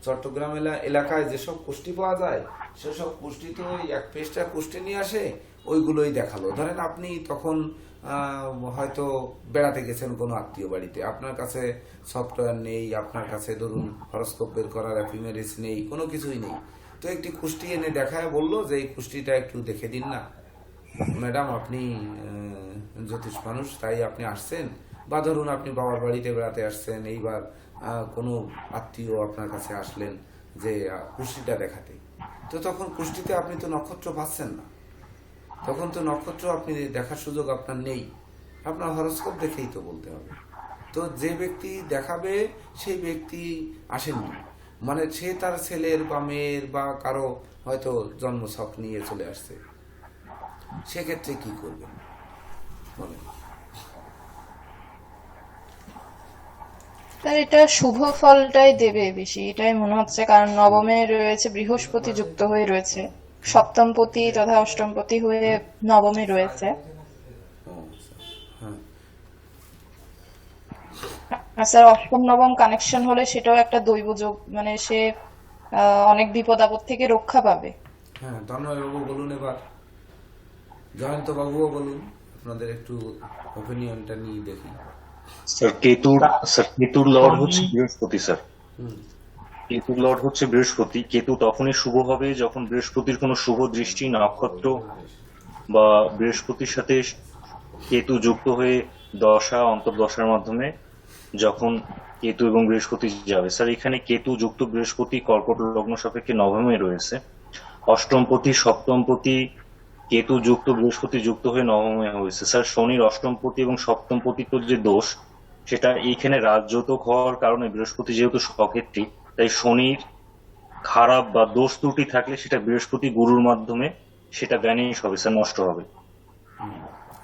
চট্টগ্রাম এলাকায় যেসব কুষ্টি পাওয়া যায় সেসব কুষ্টি তো ওই এক পেজটা কুষ্টি নিয়ে আসে, ওইগুলোই দেখালো। ধরেন আপনি তখন হয়তো বেড়াতে গেছেন কোনো আত্মীয় বাড়িতে, আপনার কাছে সফটওয়্যার নেই, আপনার কাছে ধরুন হরস্কোপ বের করার অ্যাপিমেরিস নেই, কোনো কিছুই নেই, তো একটি কুষ্টি এনে দেখায় বললো যে এই কুষ্টিটা একটু দেখে দিন না ম্যাডাম, আপনি জ্যোতিষ মানুষ তাই আপনি আসছেন, বা ধরুন আপনি বাবার বাড়িতে বেড়াতে আসছেন, এইবার কোনো আত্মীয় আপনার কাছে আসলেন যে কুষ্টিটা দেখাতে, তো তখন কুষ্টিতে আপনি তো নক্ষত্র পাচ্ছেন না, তখন তো নক্ষত্র আপনি দেখার সুযোগ আপনার নেই, আপনার হরস্কোপ দেখেই তো বলতে হবে। তো যে ব্যক্তি দেখাবে সেই ব্যক্তি আসেননি, মানে সে তার ছেলের বা মেয়ের বা কারো হয়তো জন্মছক নিয়ে চলে আসছে, সেক্ষেত্রে কি করবেন বলেন? তার এটা শুভ ফলটাই দেবে বেশি, এটাই মনে হচ্ছে। কারণ নবমে রয়েছে বৃহস্পতি যুক্ত হয়ে রয়েছে, সপ্তমপতি তথা অষ্টমপতি হয়ে নবমে রয়েছে। ও আচ্ছা, হ্যাঁ আর স্যার অষ্টম নবম কানেকশন হলে সেটাও একটা দৈব যোগ, মানে সে অনেক বিপদ আপদ থেকে রক্ষা পাবে। হ্যাঁ, তন্ময়বাবু বলুন, এবার জয়ন্ত বাবুও বলুন, আপনাদের একটু ওপিনিয়নটা নিয়ে দেখি। কেতুর লর্ড হচ্ছে বৃহস্পতি স্যার। হুম, কেতুর লর্ড হচ্ছে বৃহস্পতি। কেতু তখনই শুভ হবে যখন বৃহস্পতির কোনো শুভ দৃষ্টি, নক্ষত্র বা বৃহস্পতির সাথে কেতু যুক্ত হয়ে দশা অন্তর্দশার মাধ্যমে যখন কেতু এবং বৃহস্পতি যাবে। স্যার এখানে কেতু যুক্ত বৃহস্পতি কর্কট লগ্ন সাপেক্ষে নবমে রয়েছে, অষ্টমপতি সপ্তমপতি কেতু যুক্ত বৃহস্পতি যুক্ত হয়ে নবমে হয়েছে। স্যার শনির অষ্টমপতি এবং সপ্তমপতিত্ব যে দোষ, সেটা এইখানে রাজযোতক হওয়ার কারণে বৃহস্পতি যেহেতু স্বক্ষেত্রী, তাই শনির খারাপ বা দোষ ত্রুটি থাকলে সেটা বৃহস্পতি গুরুর মাধ্যমে সেটা ভ্যানিশ হবে স্যার, নষ্ট হবে।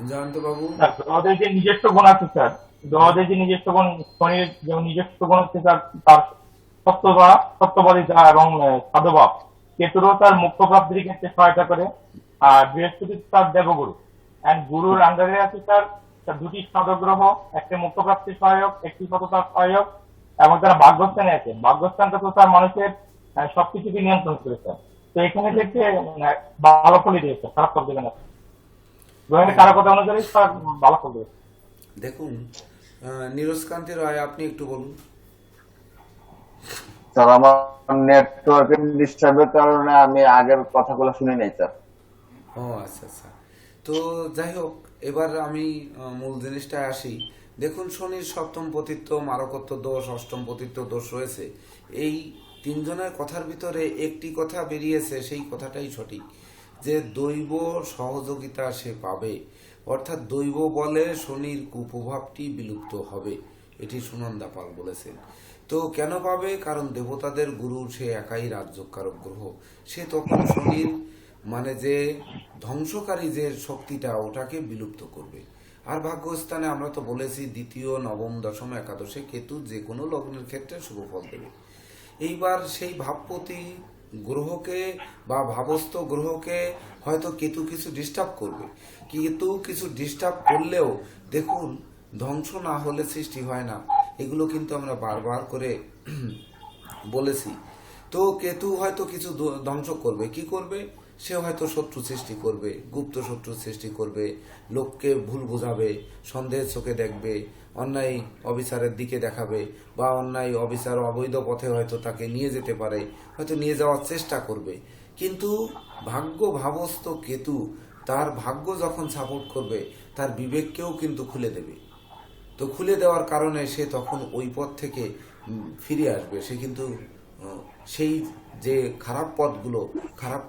জয়ন্ত বাবু। স্যার গ্রহদের যে নিজস্ব গুণ আছে স্যার, গ্রহদের যে নিজস্ব গুণ, শনির যে নিজস্ব গুণ হচ্ছে স্যার তার সত্যবাদিতা এবং সাধুভাব। কেতুরও তার মুখ্য প্রাপ্তির ক্ষেত্রে সহায়তা করে। আর বৃহস্পতি তার দেবগুরু এন্ড গুরুর আন্ডারে আছে স্যার তার দুটি সাধগ্রহ, একটি মুখ্য প্রাপ্তির সহায়ক, একটি সততার সহায়ক, এবং তারা ভাগ্যস্থানে আছে। ভাগ্যস্থানটা তো তার মানুষের সবকিছুকে নিয়ন্ত্রণ করে স্যার। তো এখানে থেকে ভালো ফলই দিয়েছে, খারাপ ফল দেবে না। গ্রহের কারকতা অনুযায়ী তার ভালো ফল দেবে। দেখুন, নীরজকান্তি রায়, আপনি একটু বলুন। স্যার আমার নেটওয়ার্কের ডিস্টার্বের কারণে আমি আগের কথাগুলো শুনে নাই স্যার। ও আচ্ছা আচ্ছা, তো যাই হোক, এবার আমি মূল জিনিসটা আসি। দেখুন, শনির সপ্তম পতিত্ব, মারকত্ব দোষ, অষ্টম পতিত্ব দোষ রয়েছে। এই তিনজনের কথার ভিতরে একটি কথা বেরিয়েছে, সেই কথাটাই সঠিক, যে দৈব সহযোগিতা সে পাবে, অর্থাৎ দৈব বলে শনির কুপ্রভাবটি বিলুপ্ত হবে, এটি সুনন্দা পাল বলেছেন। তো কেন পাবে? কারণ দেবতাদের গুরু সে একাই রাজ্যকারক গ্রহ, সে তখন শনির মানে যে ধ্বংসকারী যে শক্তিটা, ওটাকে বিলুপ্ত করবে। আর ভাগ্যস্থানে আমরা তো বলেছি দ্বিতীয়, নবম, দশম, একাদশে কেতু যে কোনো লগ্নের ক্ষেত্রে শুভ ফল দেবে। এইবার সেই ভাবপতি গ্রহকে বা ভাবস্থ গ্রহকে হয়তো কেতু কিছু ডিস্টার্ব করবে। কেতু কিছু ডিস্টার্ব করলেও দেখুন, ধ্বংস না হলে সৃষ্টি হয় না, এগুলো কিন্তু আমরা বারবার করে বলেছি। তো কেতু হয়তো কিছু ধ্বংস করবে, কি করবে? সে হয়তো শত্রু সৃষ্টি করবে, গুপ্ত শত্রু সৃষ্টি করবে, লোককে ভুল বোঝাবে, সন্দেহের চোখে দেখবে, অন্যায় অবিচারের দিকে দেখাবে, বা অন্যায় অবিচার অবৈধ পথে হয়তো তাকে নিয়ে যেতে পারে, হয়তো নিয়ে যাওয়ার চেষ্টা করবে। কিন্তু ভাগ্য ভাবস্থ কেতু তার ভাগ্য যখন সাপোর্ট করবে তার বিবেককেও কিন্তু খুলে দেবে। তো খুলে দেওয়ার কারণে সে তখন ওই পথ থেকে ফিরে আসবে। সে কিন্তু সেই যে খারাপ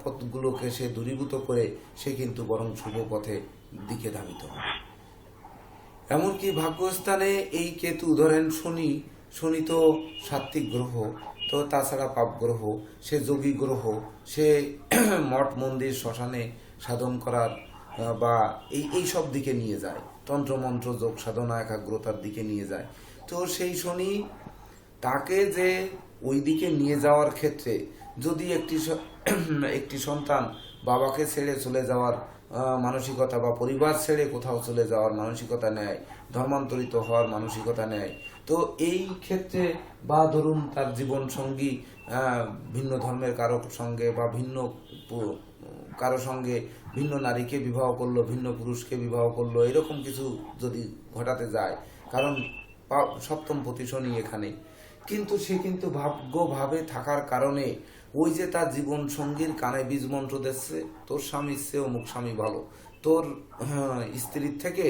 পথগুলোকে সে দূরীভূত করে সে কিন্তু বরং শুভ পথে দিকে ধাবিত হবে। এমনকি ভাগ্যস্থানে এই কেতু, ধরেন শনি তো সাত্ত্বিক গ্রহ, তো তাছাড়া পাপ গ্রহ, সে যোগী গ্রহ, সে মঠ মন্দির শ্মশানে সাধন করার বা এই সব দিকে নিয়ে যায়, তন্ত্রমন্ত্র যোগ সাধনা একাগ্রতার দিকে নিয়ে যায়। তো সেই শনি তাকে যে ওই দিকে নিয়ে যাওয়ার ক্ষেত্রে যদি একটি সন্তান বাবাকে ছেড়ে চলে যাওয়ার মানসিকতা বা পরিবার ছেড়ে কোথাও চলে যাওয়ার মানসিকতা নেয়, ধর্মান্তরিত হওয়ার মানসিকতা নেয়, তো এই ক্ষেত্রে বা ধরুন তার জীবন সঙ্গী ভিন্ন ধর্মের কারো সঙ্গে বা কারো সঙ্গে ভিন্ন নারীকে বিবাহ করলো, ভিন্ন পুরুষকে বিবাহ করলো, এরকম কিছু যদি ঘটাতে যায়, কারণ সপ্তম পতি শনি এখানে, কিন্তু সে কিন্তু ভাগ্যভাবে থাকার কারণে ওই যে তার জীবন সঙ্গীর কানে বীজ মন্ত্র দিচ্ছে, তোর স্বামীর চেয়ে অমুক স্বামী ভালো, তোর স্ত্রীর থেকে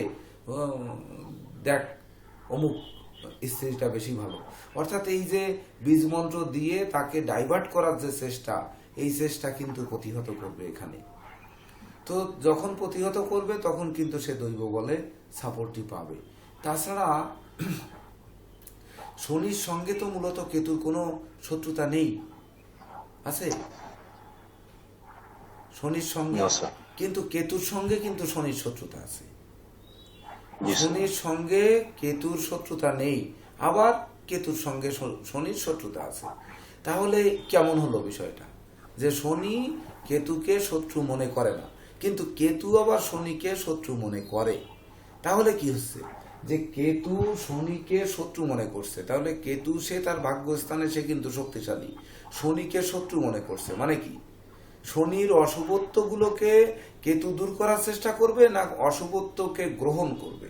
দেখ অমুক স্ত্রীটা বেশি ভালো। অর্থাৎ এই যে বীজ মন্ত্র দিয়ে তাকে ডাইভার্ট করার যে চেষ্টা, এই চেষ্টা কিন্তু প্রতিহত করবে এখানে। তো যখন প্রতিহত করবে তখন কিন্তু সে দৈব বলে সাপোর্টটি পাবে। তাছাড়া শনির সঙ্গে তো মূলত কেতুর কোনো শত্রুতা নেই, আছে শনির সঙ্গে, No, sir. কিন্তু কেতুর সঙ্গে কিন্তু শনির শত্রুতা আছে। জি, স্যার। শনির সঙ্গে কেতুর শত্রুতা নেই, আবার কেতুর সঙ্গে শনির শত্রুতা আছে। তাহলে কেমন হলো বিষয়টা, যে শনি কেতুকে শত্রু মনে করে না, কিন্তু কেতু আবার শনিকে শত্রু মনে করে। তাহলে কি হচ্ছে, যে কেতু শনিকে শত্রু মনে করছে, তাহলে কেতু সে তার ভাগ্যস্থানে সে কিন্তু শক্তিশালী, শনিকে শত্রু মনে করছে, মানে কি শনির অশুভত্বগুলোকে কেতু দূর করার চেষ্টা করবে না অশুভত্বকে গ্রহণ করবে,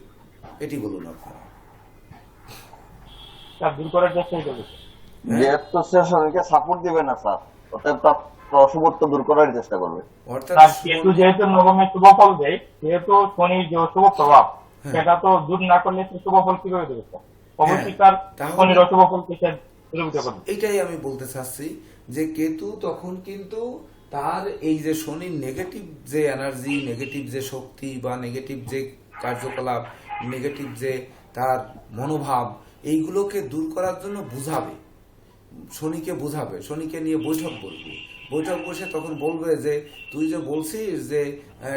এটি বলুন আপনারা। তার দূর করার চেষ্টাই করবে। যেহেতু সে শনিকে সাপোর্ট দিবে না স্যার, অতএব তার অশুভত্ব দূর করার চেষ্টা করবে। অর্থাৎ তার কেতু যেহেতু নবমে শুভ ফল দেয়, সেহেতু শনির যে অশুভ প্রভাব সেটা তো দূর না করলে সে শুভ ফল কিভাবে দেবে স্যার? অবশ্যই তার তাহলে- শনির অশুভ ফলকে সে দূরীভূত করবে। এইটাই আমি বলতে চাচ্ছি, যে কেতু তখন কিন্তু তার এই যে শনির নেগেটিভ যে এনার্জি, নেগেটিভ যে শক্তি বা নেগেটিভ যে কার্যকলাপ, নেগেটিভ যে তার মনোভাব, এইগুলোকে দূর করার জন্য বুঝাবে, শনিকে বুঝাবে, শনিকে নিয়ে বৈঠক বসে তখন বলবে যে তুই যে বলছিস যে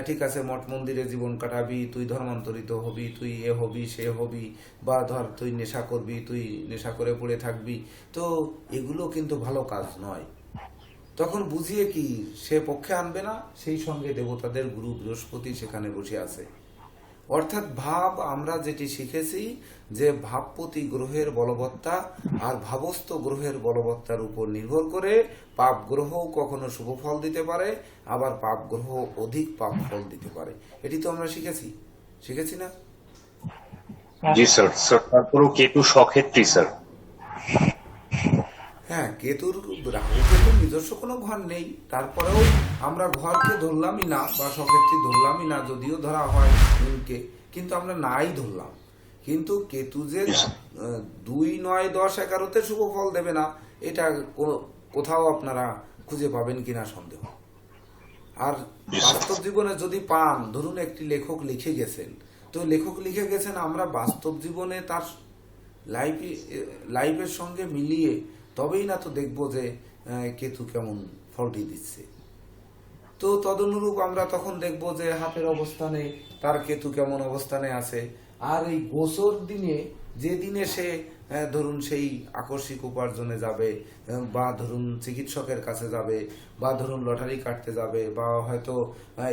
ঠিক আছে মঠ মন্দিরে জীবন কাটাবি, তুই ধর্মান্তরিত হবি, তুই এ হবি সে হবি, বা ধর তুই নেশা করবি, তুই নেশা করে পড়ে থাকবি, তো এগুলো কিন্তু ভালো কাজ নয়। তখন বুঝিয়ে কি সে পক্ষে আনবে না, সেই সঙ্গে দেবতাদের গুরু বৃহস্পতি সেখানে বসে আছে। অর্থাৎ আমরা যেটি শিখেছি যে ভাবপতি গ্রহের বলবত্তা আর ভাবস্থ গ্রহের বলবত্তার উপর নির্ভর করে পাপ গ্রহ কখনো শুভ ফল দিতে পারে, আবার পাপ গ্রহ অধিক পাপ ফল দিতে পারে। এটি তো আমরা শিখেছি না? জি স্যার। স্যার তারপরেও কেতু সক্ষেত্রী স্যার। হ্যাঁ, রাহু কেতুর নিজস্ব কোনো ঘর নেই, তারপরেও আমরা ঘরকে ধরলামই না বা সক্ষেত্রী ধরলামই না, যদিও ধরা হয় মিনকে, কিন্তু আমরা নাই ধরলাম। কিন্তু কেতু যে 2, 9, 10, 11-তে শুভ ফল দেবে না, এটা কোথাও আপনারা খুঁজে পাবেন কিনা সন্দেহ। আর বাস্তব জীবনে যদি পান, ধরুন একটি লেখক লিখে গেছেন, তো লেখক লিখে গেছেন, আমরা বাস্তব জীবনে তার লাইফের সঙ্গে মিলিয়ে তবেই না তো দেখবো যে কেতু কেমন ফলটি দিচ্ছে। তো তদনুরূপ আমরা তখন দেখবো যে হাতের অবস্থানে তার কেতু কেমন অবস্থানে আছে। আর এই গোচর দিনে, যে দিনে সে ধরুন সেই আকস্মিক উপার্জনে যাবে, বা ধরুন চিকিৎসকের কাছে যাবে, বা ধরুন লটারি কাটতে যাবে, বা হয়তো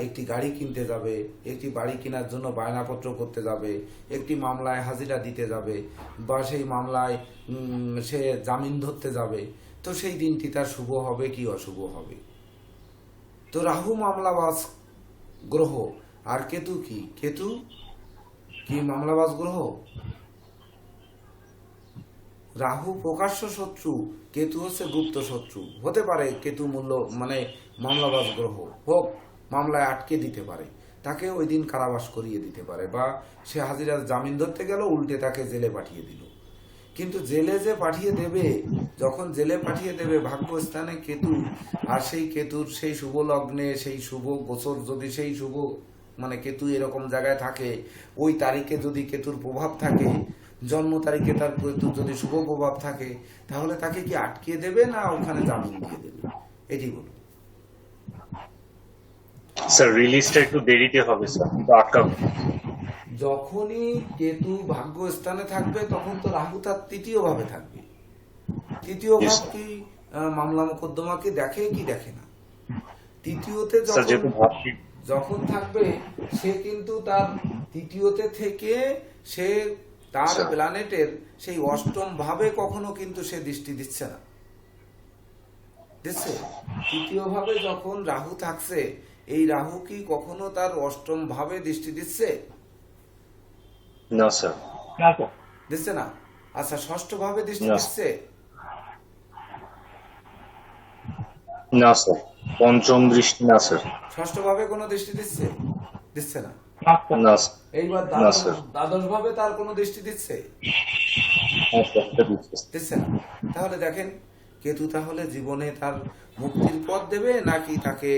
একটি গাড়ি কিনতে যাবে, একটি বাড়ি কেনার জন্য বায়নাপত্র করতে যাবে, একটি মামলায় হাজিরা দিতে যাবে, বা সেই মামলায় সে জামিন ধরতে যাবে, তো সেই দিনটি তার শুভ হবে কি অশুভ হবে। তো রাহু মামলাবাজ গ্রহ, আর কেতু কি মামলাবাজ গ্রহ? রাহু প্রকাশ্য শত্রু, কেতু হচ্ছে গুপ্ত শত্রু। হতে পারে কেতু মামলাবাজ গ্রহ হোক, মামলায় আটকে দিতে পারে। তাকে ওই দিন কারাবাস করিয়ে দিতে পারে, বা সে হাজিরার জামিন ধরতে গেল, উল্টে তাকে জেলে পাঠিয়ে দিল। কিন্তু জেলে যে পাঠিয়ে দেবে, যখন জেলে পাঠিয়ে দেবে ভাগ্যস্থানে কেতু, আর সেই কেতুর সেই শুভ লগ্নে সেই শুভ গোচর যদি সেই শুভ মানে কেতু এরকম জায়গায় থাকে, ওই তারিখে যদি কেতুর প্রভাব থাকে, জন্ম তারিখে তার কেতুর যদি শুভ প্রভাব থাকে, তাহলে তাকে কি আটকিয়ে দেবে না ওখানে জামিন দিয়ে দেবে? এটি বলুন। স্যার রিলিজটা একটু দেরিতে হবে স্যার, কিন্তু আটকাবে। যখনই কেতু ভাগ্যস্থানে থাকবে তখন তো রাহু তার তৃতীয় ভাবে থাকবে। তৃতীয় Yes, ভাব sir. কি মামলা মোকদ্দমাকে দেখে কি দেখে না? তৃতীয়তে স্যার যেহেতু ভাবছি যখন থাকবে, সে কিন্তু তার তৃতীয়তে থেকে সে তার Sir. প্ল্যানেটের সেই অষ্টম ভাবে কখনো কিন্তু সে দৃষ্টি দিচ্ছে না, দিচ্ছে। তৃতীয় ভাবে যখন রাহু থাকছে, এই রাহু কি কখনো তার অষ্টম ভাবে দৃষ্টি দিচ্ছে? না স্যার, না স্যার, দিচ্ছে না। আচ্ছা, ষষ্ঠ ভাবে দৃষ্টি না। দিচ্ছে? না স্যার, পঞ্চম দৃষ্টি না স্যার, ষষ্ঠ ভাবে কোনো দৃষ্টি দিচ্ছে? দিচ্ছে না। না স্যার, না স্যার, এইবার না, স্যার। দ্বাদশ ভাবে তার কোনো দৃষ্টি দিচ্ছে? হ্যাঁ স্যার, এটা দিচ্ছে। দিচ্ছে না। তাহলে দেখেন, কেতু তাহলে জীবনে তার মুক্তির পথ দেবে নাকি তাকে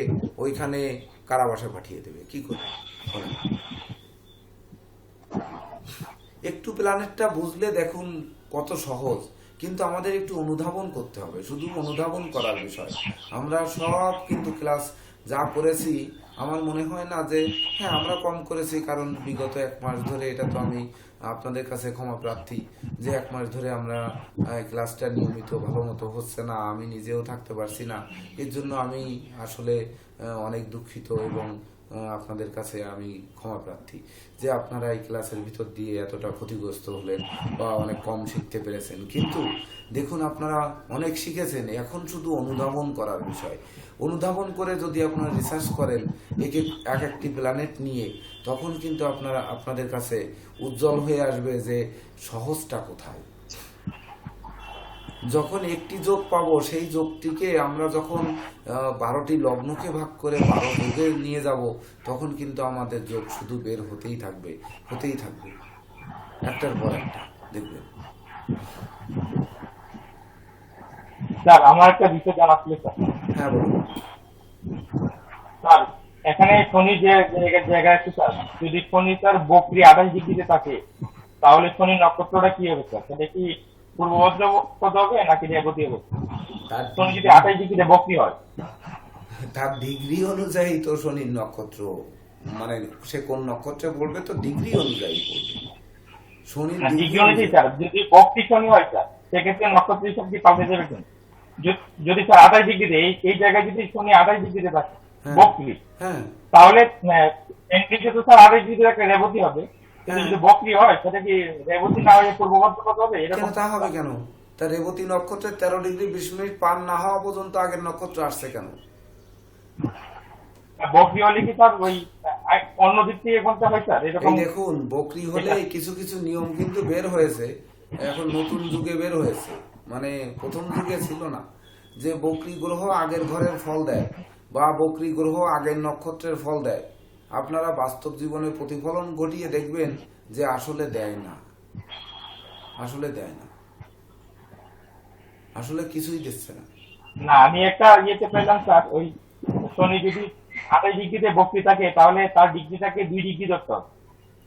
ওইখানে কারাবাসে পাঠিয়ে দেবে? কি করে বলেন? একটু প্ল্যানেটটা বুঝলে দেখুন কত সহজ, কিন্তু আমাদের একটু অনুধাবন করতে হবে, শুধু অনুধাবন করার বিষয়। আমরা সব কিন্তু ক্লাস যা করেছি, আমার মনে হয় না যে হ্যাঁ আমরা কম করেছি, কারণ বিগত 1 মাস ধরে, এটা তো আমি আপনাদের কাছে ক্ষমা প্রার্থী যে 1 মাস ধরে আমরা ক্লাসটা নিয়মিত ভালো মতো হচ্ছে না, আমি নিজেও থাকতে পারছি না। এর জন্য আমি আসলে অনেক দুঃখিত, এবং আপনাদের কাছে আমি ক্ষমা প্রার্থী যে আপনারা এই ক্লাসের ভিতর দিয়ে এতটা ক্ষতিগ্রস্ত হলেন বা অনেক কম শিখতে পেরেছেন। কিন্তু দেখুন, আপনারা অনেক শিখেছেন, এখন শুধু অনুধাবন করার বিষয়। অনুধাবন করে যদি আপনারা রিসার্চ করেন এক একটি প্ল্যানেট নিয়ে, তখন কিন্তু আপনাদের কাছে উজ্জ্বল হয়ে আসবে যে সহজটা কোথায়। যখন একটি যোগ পাবো, সেই যোগটিকে আমরা যখন 12টি লগ্নকে ভাগ করে 12 যোগে নিয়ে যাব, তখন কিন্তু আমাদের যোগ শুধু বের হতেই থাকবে, হতেই থাকবে, একটার পর একটা, দেখবেন। স্যার আমার একটা বিষয় জানার ছিল স্যার। হ্যাঁ বলুন। স্যার এখানে শনি যে জায়গায় আছে স্যার, যদি শনি স্যার বকরি 28 ডিগ্রিতে থাকে, তাহলে শনি নক্ষত্রটা কি হবে স্যার? সেটা কি পূর্ব ভাদ্রপদ হবে নাকি রেবতী হবে? তার শনি যদি 28 ডিগ্রিতে বকরি হয়, তার ডিগ্রি অনুযায়ী তো শনির নক্ষত্র, মানে সে কোন নক্ষত্রে পড়বে তো ডিগ্রি অনুযায়ী পড়বে। শনির ডিগ্রি ডিগ্রি অনুযায়ী স্যার, যদি বকরি শনি হয় স্যার, সেক্ষেত্রে নক্ষত্র হিসাব কি পাল্টে যাবে কেন? যদি স্যার 28 ডিগ্রিতে, এই জায়গায় যদি শনি 28 ডিগ্রিতে থাকে হ্যাঁ। বকরি, হ্যাঁ, তাহলে এমনিতে তো স্যার 28 ডিগ্রিতে একটা রেবতী হবে, কিন্তু যদি বকরি হয় সেটা কি রেবতী না হয়ে পূর্ব ভাদ্রপদ হবে? কেন এরকম তা হবে কেন? তা রেবতী নক্ষত্রের 13 ডিগ্রি 20 মিনিট পার না হওয়া পর্যন্ত আগের নক্ষত্র আসছে কেন? বকরি হলে কি স্যার ওই অন্য দিক থেকে কোনটা হয় স্যার? এই এরকম দেখুন, বকরি হলে কিছু কিছু নিয়ম কিন্তু বের হয়েছে, এখন নতুন যুগে বের হয়েছে, মানে প্রথম যুগে ছিল না, যে বকরি গ্রহ আগের ঘরের ফল দেয় বা বকরি গ্রহ আগের নক্ষত্রের ফল দেয়। আপনারা বাস্তব জীবনে প্রতিফলন ঘটিয়ে দেখবেন যে আসলে দেয় না, আসলে দেয় না, আসলে কিছুই দিচ্ছে না। না, আমি একটা ইয়েতে পেলাম স্যার, ওই শনি যদি 28 ডিগ্রিতে বকরি থাকে, তাহলে তার ডিগ্রিটাকে 2 ডিগ্রি ধরতে হবে।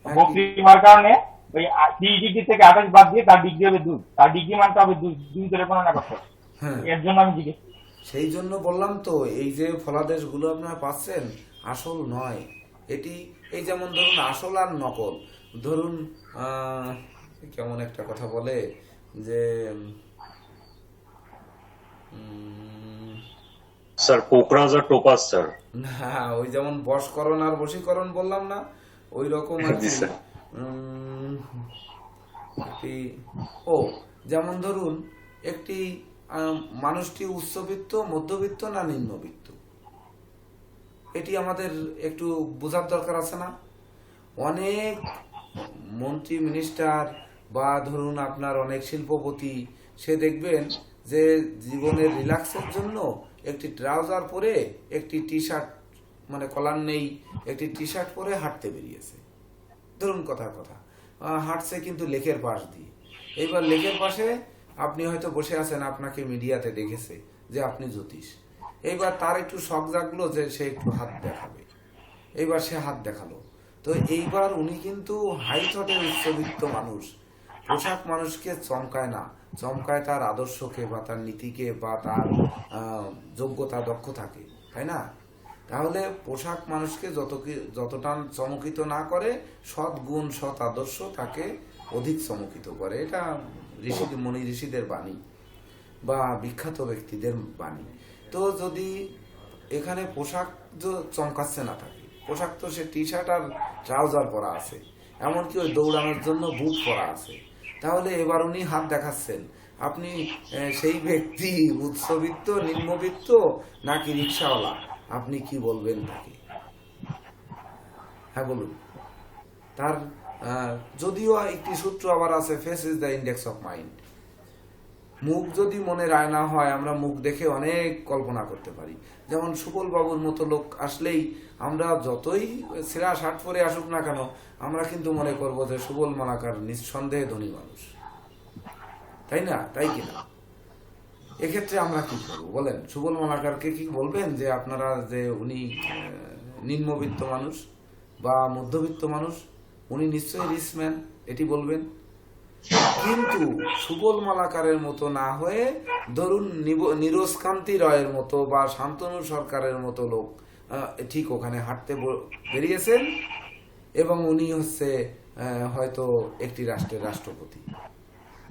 হ্যাঁ, বকরি হওয়ার কারণে ওই 30 ডিগ্রি থেকে 28 বাদ দিয়ে তার ডিগ্রি হবে 2, তার ডিগ্রি মানটা হবে 2 ধরে গণনা করতে হবে। হ্যাঁ, এর জন্য আমি জিজ্ঞেস করি। সেই জন্য বললাম তো, এই যে ফলাদেশগুলো আপনারা পাচ্ছেন আসল নয়। এটি এই যেমন ধরুন আসল আর নকল। ধরুন কেমন একটা কথা বলে যে স্যার পোকরাজ আর টোপাজ স্যার। না, ওই যেমন বশকরণ আর বশীকরণ বললাম না, ওই রকম আর জি কি। স্যার। একটি যেমন ধরুন একটি মানুষটি উচ্চবিত্ত, মধ্যবিত্ত না নিম্নবিত্ত, এটি আমাদের একটু বোঝার দরকার আছে না? অনেক মন্ত্রী মিনিস্টার বা ধরুন আপনার অনেক শিল্পপতি, সে দেখবেন যে জীবনের রিল্যাক্সের জন্য একটি ট্রাউজার পরে একটি টি শার্ট মানে কলার নেই একটি টি শার্ট পরে হাঁটতে বেরিয়েছে, ধরুন কথার কথা, হাঁটছে কিন্তু লেকের পাশ দিয়ে। এইবার লেকের পাশে আপনি হয়তো বসে আছেন, আপনাকে মিডিয়াতে দেখেছে যে আপনি জ্যোতিষ। এইবার তার একটু শখ জাগলো যে সে একটু হাত দেখাবে, এইবার সে হাত দেখালো। তো এইবার উনি কিন্তু হাই থটের উচ্চবিত্ত মানুষ, পোশাক মানুষকে চমকায় না, চমকায় তার আদর্শকে বা তার নীতিকে বা তার যোগ্যতা দক্ষতাকে, তাই না? তাহলে পোশাক মানুষকে যতটা চমকিত না করে, সৎ গুণ সৎ আদর্শ তাকে অধিক চমকিত করে। এটা মনি ঋষিদের বাণী বা বিখ্যাত ব্যক্তিদের বাণী। তো যদি এখানে পোশাক চমকাচ্ছে না থাকে, পোশাক তো সে টি শার্ট আর ট্রাউজার পরা আছে, এমনকি ওই দৌড়ানোর জন্য বুট পরা আছে, তাহলে এবার উনি হাত দেখাচ্ছেন। আপনি সেই ব্যক্তি উচ্চবিত্ত, নিম্নবিত্ত নাকি রিক্সাওয়ালা, আপনি কি বলবেন তাকে? হ্যাঁ বলুন। তার যদিও একটি সূত্র আবার আছে, face is the index of mind. মুখ যদি মনের আয়না হয়, আমরা মুখ দেখে অনেক কল্পনা করতে পারি। যেমন সুবল বাবুর মতো লোক আসলেই আমরা যতই ছেঁড়া শার্ট পরে আসুক না কেন, আমরা কিন্তু মনে করব যে সুবল মালাকার নিঃসন্দেহে ধনী মানুষ, তাই না? তাই কিনা? এক্ষেত্রে আমরা কি করবো বলেন? সুবল মালাকারকে কি বলবেন যে আপনারা যে উনি নিম্নবিত্ত মানুষ বা মধ্যবিত্ত মানুষ, উনি নিশ্চয়ই রিচম্যান, এটি বলবেন? কিন্তু সুবল মালাকারের মতো না হয়ে ধরুন নীরজ কান্তি রয়ের মতো বা শান্তনু সরকারের মতো লোক ঠিক ওখানে হাঁটতে বেরিয়েছেন, এবং উনি হচ্ছে হয়তো একটি রাষ্ট্রের রাষ্ট্রপতি।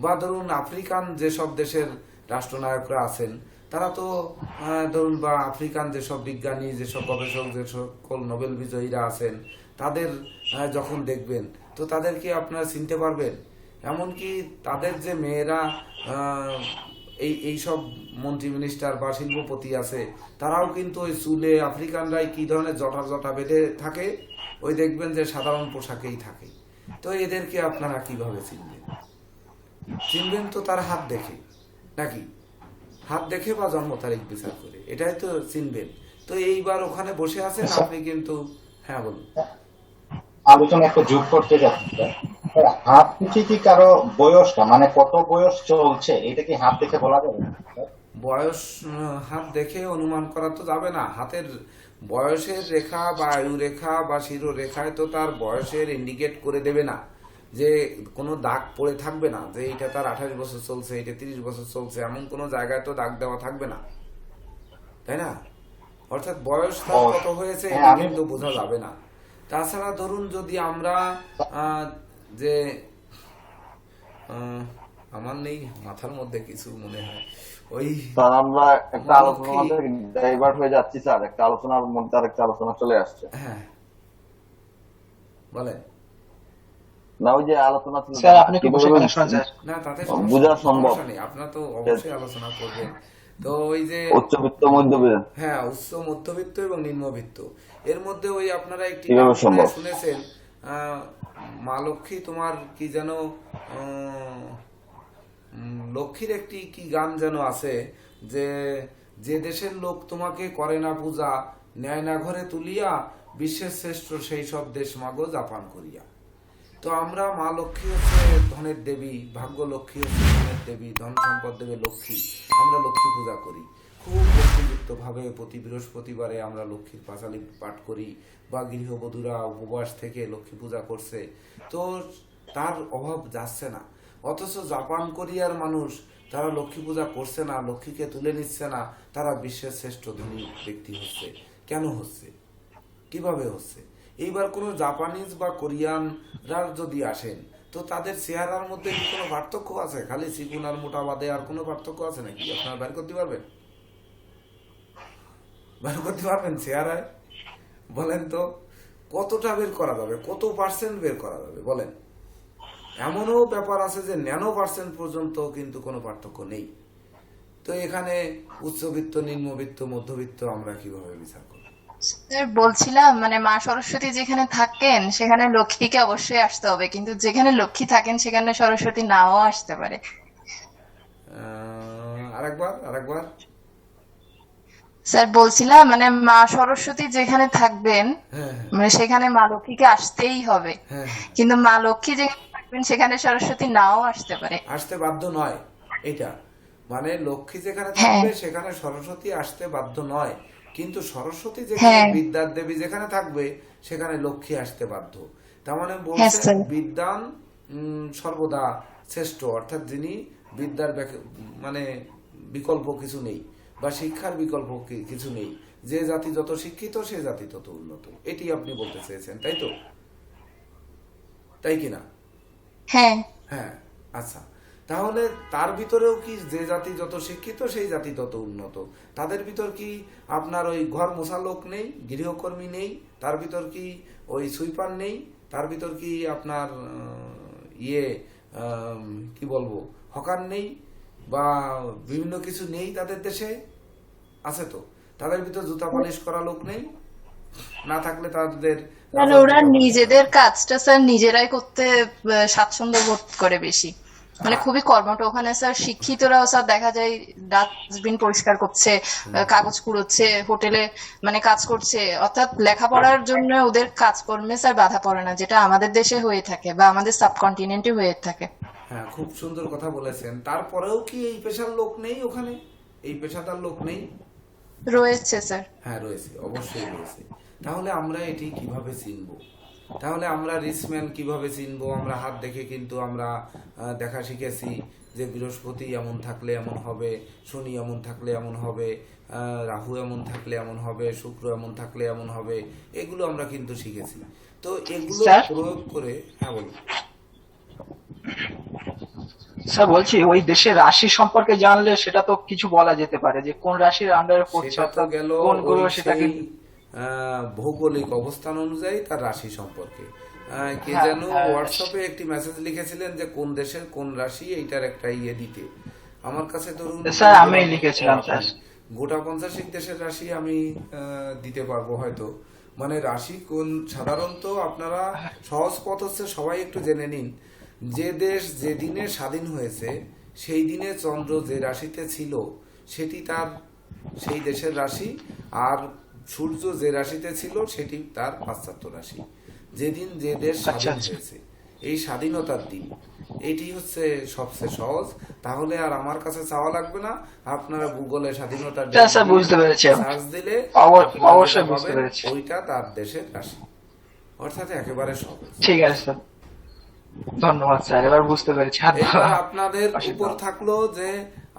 বা ধরুন আফ্রিকান যেসব দেশের রাষ্ট্রনায়করা আছেন, তারা তো ধরুন, বা আফ্রিকান যেসব বিজ্ঞানী, যেসব গবেষক, যে সকল নোবেল বিজয়ীরা আছেন, তাদের যখন দেখবেন তো তাদেরকে আপনারা চিনতে পারবেন। এমনকি তাদের যে মেয়েরা এইসব মন্ত্রী মিনিস্টার বা শিল্পপতি আছে, তারাও কিন্তু ওই চুলে আফ্রিকানরাই কি ধরনের জটা জটা বেঁধে থাকে, ওই দেখবেন যে সাধারণ পোশাকেই থাকে। তো এদেরকে আপনারা কিভাবে চিনবেন? চিনবেন তো তার হাত দেখে, নাকি হাত দেখে বা জন্ম তারিখ বিচার করে, এটাই তো চিনবেন। তো এইবার ওখানে বসে আছেন আপনি কিন্তু, হ্যাঁ বলুন। আলোচনা একটু যোগ করতে যাচ্ছি স্যার। হাত দেখে কি কারো বয়সটা, মানে কত বয়স চলছে, এটা কি হাত দেখে বলা যাবে? বয়স হাত দেখে অনুমান করা তো যাবে না। হাতের বয়সের রেখা বা আয়ু রেখা বা শিরোরেখায় তো তার বয়সের ইন্ডিকেট করে দেবে না, যে কোনো দাগ পড়ে থাকবে না যে এটা তার 28 বছর চলছে, এটা 30 বছর চলছে, এমন কোনো জায়গায় তো দাগ দেওয়া থাকবে না, তাই না? অর্থাৎ বয়স তার কত হয়েছে এটা কিন্তু বোঝা যাবে না। তাছাড়া ধরুন যদি আমরা যে আমার নেই মাথার মধ্যে কিছু, মনে হয় ওই স্যার আমরা একটা আলোচনা ডাইভার্ট হয়ে যাচ্ছি স্যার, একটা আলোচনার মধ্যে আরেকটা আলোচনা চলে আসছে। হ্যাঁ বলেন না, ওই যে আলোচনা ছিল স্যার আপনি কি বসে কথা শুনছেন? না, তাতে বোঝা সম্ভব সমস্যা নেই, আপনারা তো অবশ্যই আলোচনা করবেন। তো ওই যে উচ্চবিত্ত মধ্যবিত্ত, হ্যাঁ, উচ্চ মধ্যবিত্ত এবং নিম্নবিত্ত, এর মধ্যে ওই আপনারা একটি কিভাবে সম্ভব? শুনেছেন, মা লক্ষ্মী তোমার কি যেন লক্ষ্মীর একটি কি গান যেন আছে, যে যে দেশের লোক তোমাকে করে না পূজা, নেয় না ঘরে তুলিয়া, বিশ্বের শ্রেষ্ঠ সেই সব দেশ মাগো জাপান করিয়া। তো আমরা মা লক্ষ্মী হচ্ছে ধনের দেবী, ভাগ্য লক্ষ্মী হচ্ছে ধনের দেবী, ধন সম্পদ দেবে লক্ষ্মী, আমরা লক্ষ্মী পূজা করি খুব ভক্তিযুক্ত ভাবে। প্রতি বৃহস্পতিবারে আমরা লক্ষ্মীর পাঁচালী পাঠ করি, বা গৃহবধূরা উপবাস থেকে লক্ষ্মী পূজা করছে, তো তার অভাব যাচ্ছে না। অথচ জাপান কোরিয়ার মানুষ, তারা লক্ষ্মী পূজা করছে না, লক্ষ্মীকে তুলে নিচ্ছে না, তারা বিশ্বের শ্রেষ্ঠ ধনী ব্যক্তি হচ্ছে। কেন হচ্ছে? কিভাবে হচ্ছে? এইবার কোনো জাপানিজ বা কোরিয়ানরা যদি আসেন, তো তাদের চেহারার মধ্যে কি কোনো পার্থক্য আছে? খালি চিকুন আর মোটা বাদে আর কোনো পার্থক্য আছে নাকি? আপনারা বের করতে পারবেন? বের করতে পারবেন চেহারায়? বলেন তো কতটা বের করা যাবে, কত পার্সেন্ট বের করা যাবে বলেন? এমনও ব্যাপার আছে যে ন্যানো পার্সেন্ট পর্যন্ত কিন্তু কোনো পার্থক্য নেই। তো এখানে উচ্চবিত্ত, নিম্নবিত্ত, মধ্যবিত্ত আমরা কিভাবে বিচার করব? স্যার বলছিলাম, মানে মা সরস্বতী যেখানে থাকেন সেখানে লক্ষ্মীকে অবশ্যই আসতে হবে, কিন্তু যেখানে লক্ষ্মী থাকেন সেখানে সরস্বতী নাও আসতে পারে। আরেকবার স্যার বলছিলাম মানে মা সরস্বতী যেখানে থাকবেন হ্যাঁ মানে সেখানে মা লক্ষ্মীকে আসতেই হবে, হ্যাঁ হ্যাঁ, কিন্তু মা লক্ষ্মী যেখানে থাকবেন সেখানে সরস্বতী নাও আসতে পারে। আসতে বাধ্য নয় এটা, মানে লক্ষ্মী যেখানে হ্যাঁ থাকবে সেখানে সরস্বতী আসতে বাধ্য নয়, কিন্তু সরস্বতী যেখানে, হ্যাঁ বিদ্যার দেবী যেখানে থাকবে সেখানে লক্ষ্মী আসতে বাধ্য। তার মানে হ্যাঁ বলছে স্যার। বিদ্যান সর্বদা শ্রেষ্ঠ, অর্থাৎ যিনি বিদ্যার মানে বিকল্প কিছু নেই, বা শিক্ষার বিকল্প কিছু নেই, যে জাতি যত শিক্ষিত সে জাতি তত উন্নত, এটি আপনি বলতে চেয়েছেন তাই তো, তাই কিনা? হ্যাঁ হ্যাঁ, আচ্ছা, তাহলে তার ভিতরেও কি যে জাতি যত শিক্ষিত সেই জাতি তত উন্নত? তাদের ভিতর কি আপনার ওই ঘর মোছা লোক নেই, গৃহকর্মী নেই, তার ভিতর কি ওই সুইপার নেই, তার ভিতর কি আপনার কি বলবো, হকার নেই, বা বিভিন্ন কিছু নেই তাদের দেশে? আছে তো, তাদের ভিতর জুতা পালিশ করা লোক নেই, না থাকলে তাদের মানে রাজার ওরা জুতা পালিশ করা। নিজেদের কাজটা স্যার নিজেরাই করতে স্বাচ্ছন্দ্য বোধ করে বেশি, মানে খুবই কর্মঠ ওখানে স্যার। শিক্ষিতরাও স্যার দেখা যায় ডাস্টবিন পরিষ্কার করছে, কাগজ কুড়োচ্ছে, হোটেলে মানে কাজ করছে, অর্থাৎ লেখাপড়ার জন্য ওদের কাজকর্মে স্যার বাধা পড়ে না, যেটা আমাদের দেশে হয়ে থাকে বা আমাদের সাবকন্টিনেন্টে হয়ে থাকে। হ্যাঁ, খুব সুন্দর কথা বলেছেন। তারপরেও কি এই পেশার লোক নেই ওখানে, এই পেশাদার লোক নেই? রয়েছে স্যার। হ্যাঁ রয়েছে, অবশ্যই রয়েছে। তাহলে আমরা এটি কিভাবে চিনবো? তাহলে আমরা রিচম্যান কিভাবে চিনবো? আমরা হাত দেখে কিন্তু আমরা দেখা শিখেছি যে বৃহস্পতি এমন থাকলে এমন হবে, শনি এমন থাকলে এমন হবে, রাহু এমন থাকলে এমন হবে, শুক্র এমন থাকলে এমন হবে, এগুলো আমরা কিন্তু শিখেছি। তো এগুলো স্যার প্রয়োগ করে, হ্যাঁ বলুন। স্যার বলছি ওই দেশের রাশি সম্পর্কে জানলে সেটা তো কিছু বলা যেতে পারে যে কোন রাশির আন্ডারে পড়ছে, সেটা তো অর্থাৎ গেল কোন ওই গ্রহ সেটাকে। সেই ভৌগোলিক অবস্থান অনুযায়ী তার রাশি সম্পর্কে। কে হ্যাঁ যেন হ্যাঁ হোয়াটসঅ্যাপে একটি মেসেজ লিখেছিলেন যে কোন দেশের কোন রাশি, এইটার একটা দিতে। আমার কাছে ধরুন স্যার আমি লিখেছিলাম স্যার। গোটা 50 দেশের রাশি আমি দিতে পারবো হয়তো। মানে রাশি কোন, সাধারণত আপনারা সহজ পথ হচ্ছে সবাই একটু জেনে নিন, যে দেশ যে দিনে স্বাধীন হয়েছে সেই দিনে চন্দ্র যে রাশিতে ছিল সেটি তার সেই দেশের রাশি, আর সূর্য যে রাশিতে ছিল সেটি তার পাশ্চাত্য রাশি। যেদিন যে দেশ আচ্ছা স্বাধীন আচ্ছা হয়েছে, এই স্বাধীনতার দিন, এটি হচ্ছে সবচেয়ে সহজ। তাহলে আর আমার কাছে চাওয়া লাগবে না, আপনারা গুগলে স্বাধীনতার দিন স্যার বুঝতে পেরেছি আমি। সার্চ দিলে আপনারা অবশ্যই যেটা বুঝতে পাবেন পেরেছি। ওইটা তার দেশের রাশি, অর্থাৎ একেবারে সহজ। ঠিক আছে স্যার, ধন্যবাদ স্যার, এবার বুঝতে পেরেছি। হাত এবার আপনাদের অসীম উপর ধন্যবাদ। থাকলো যে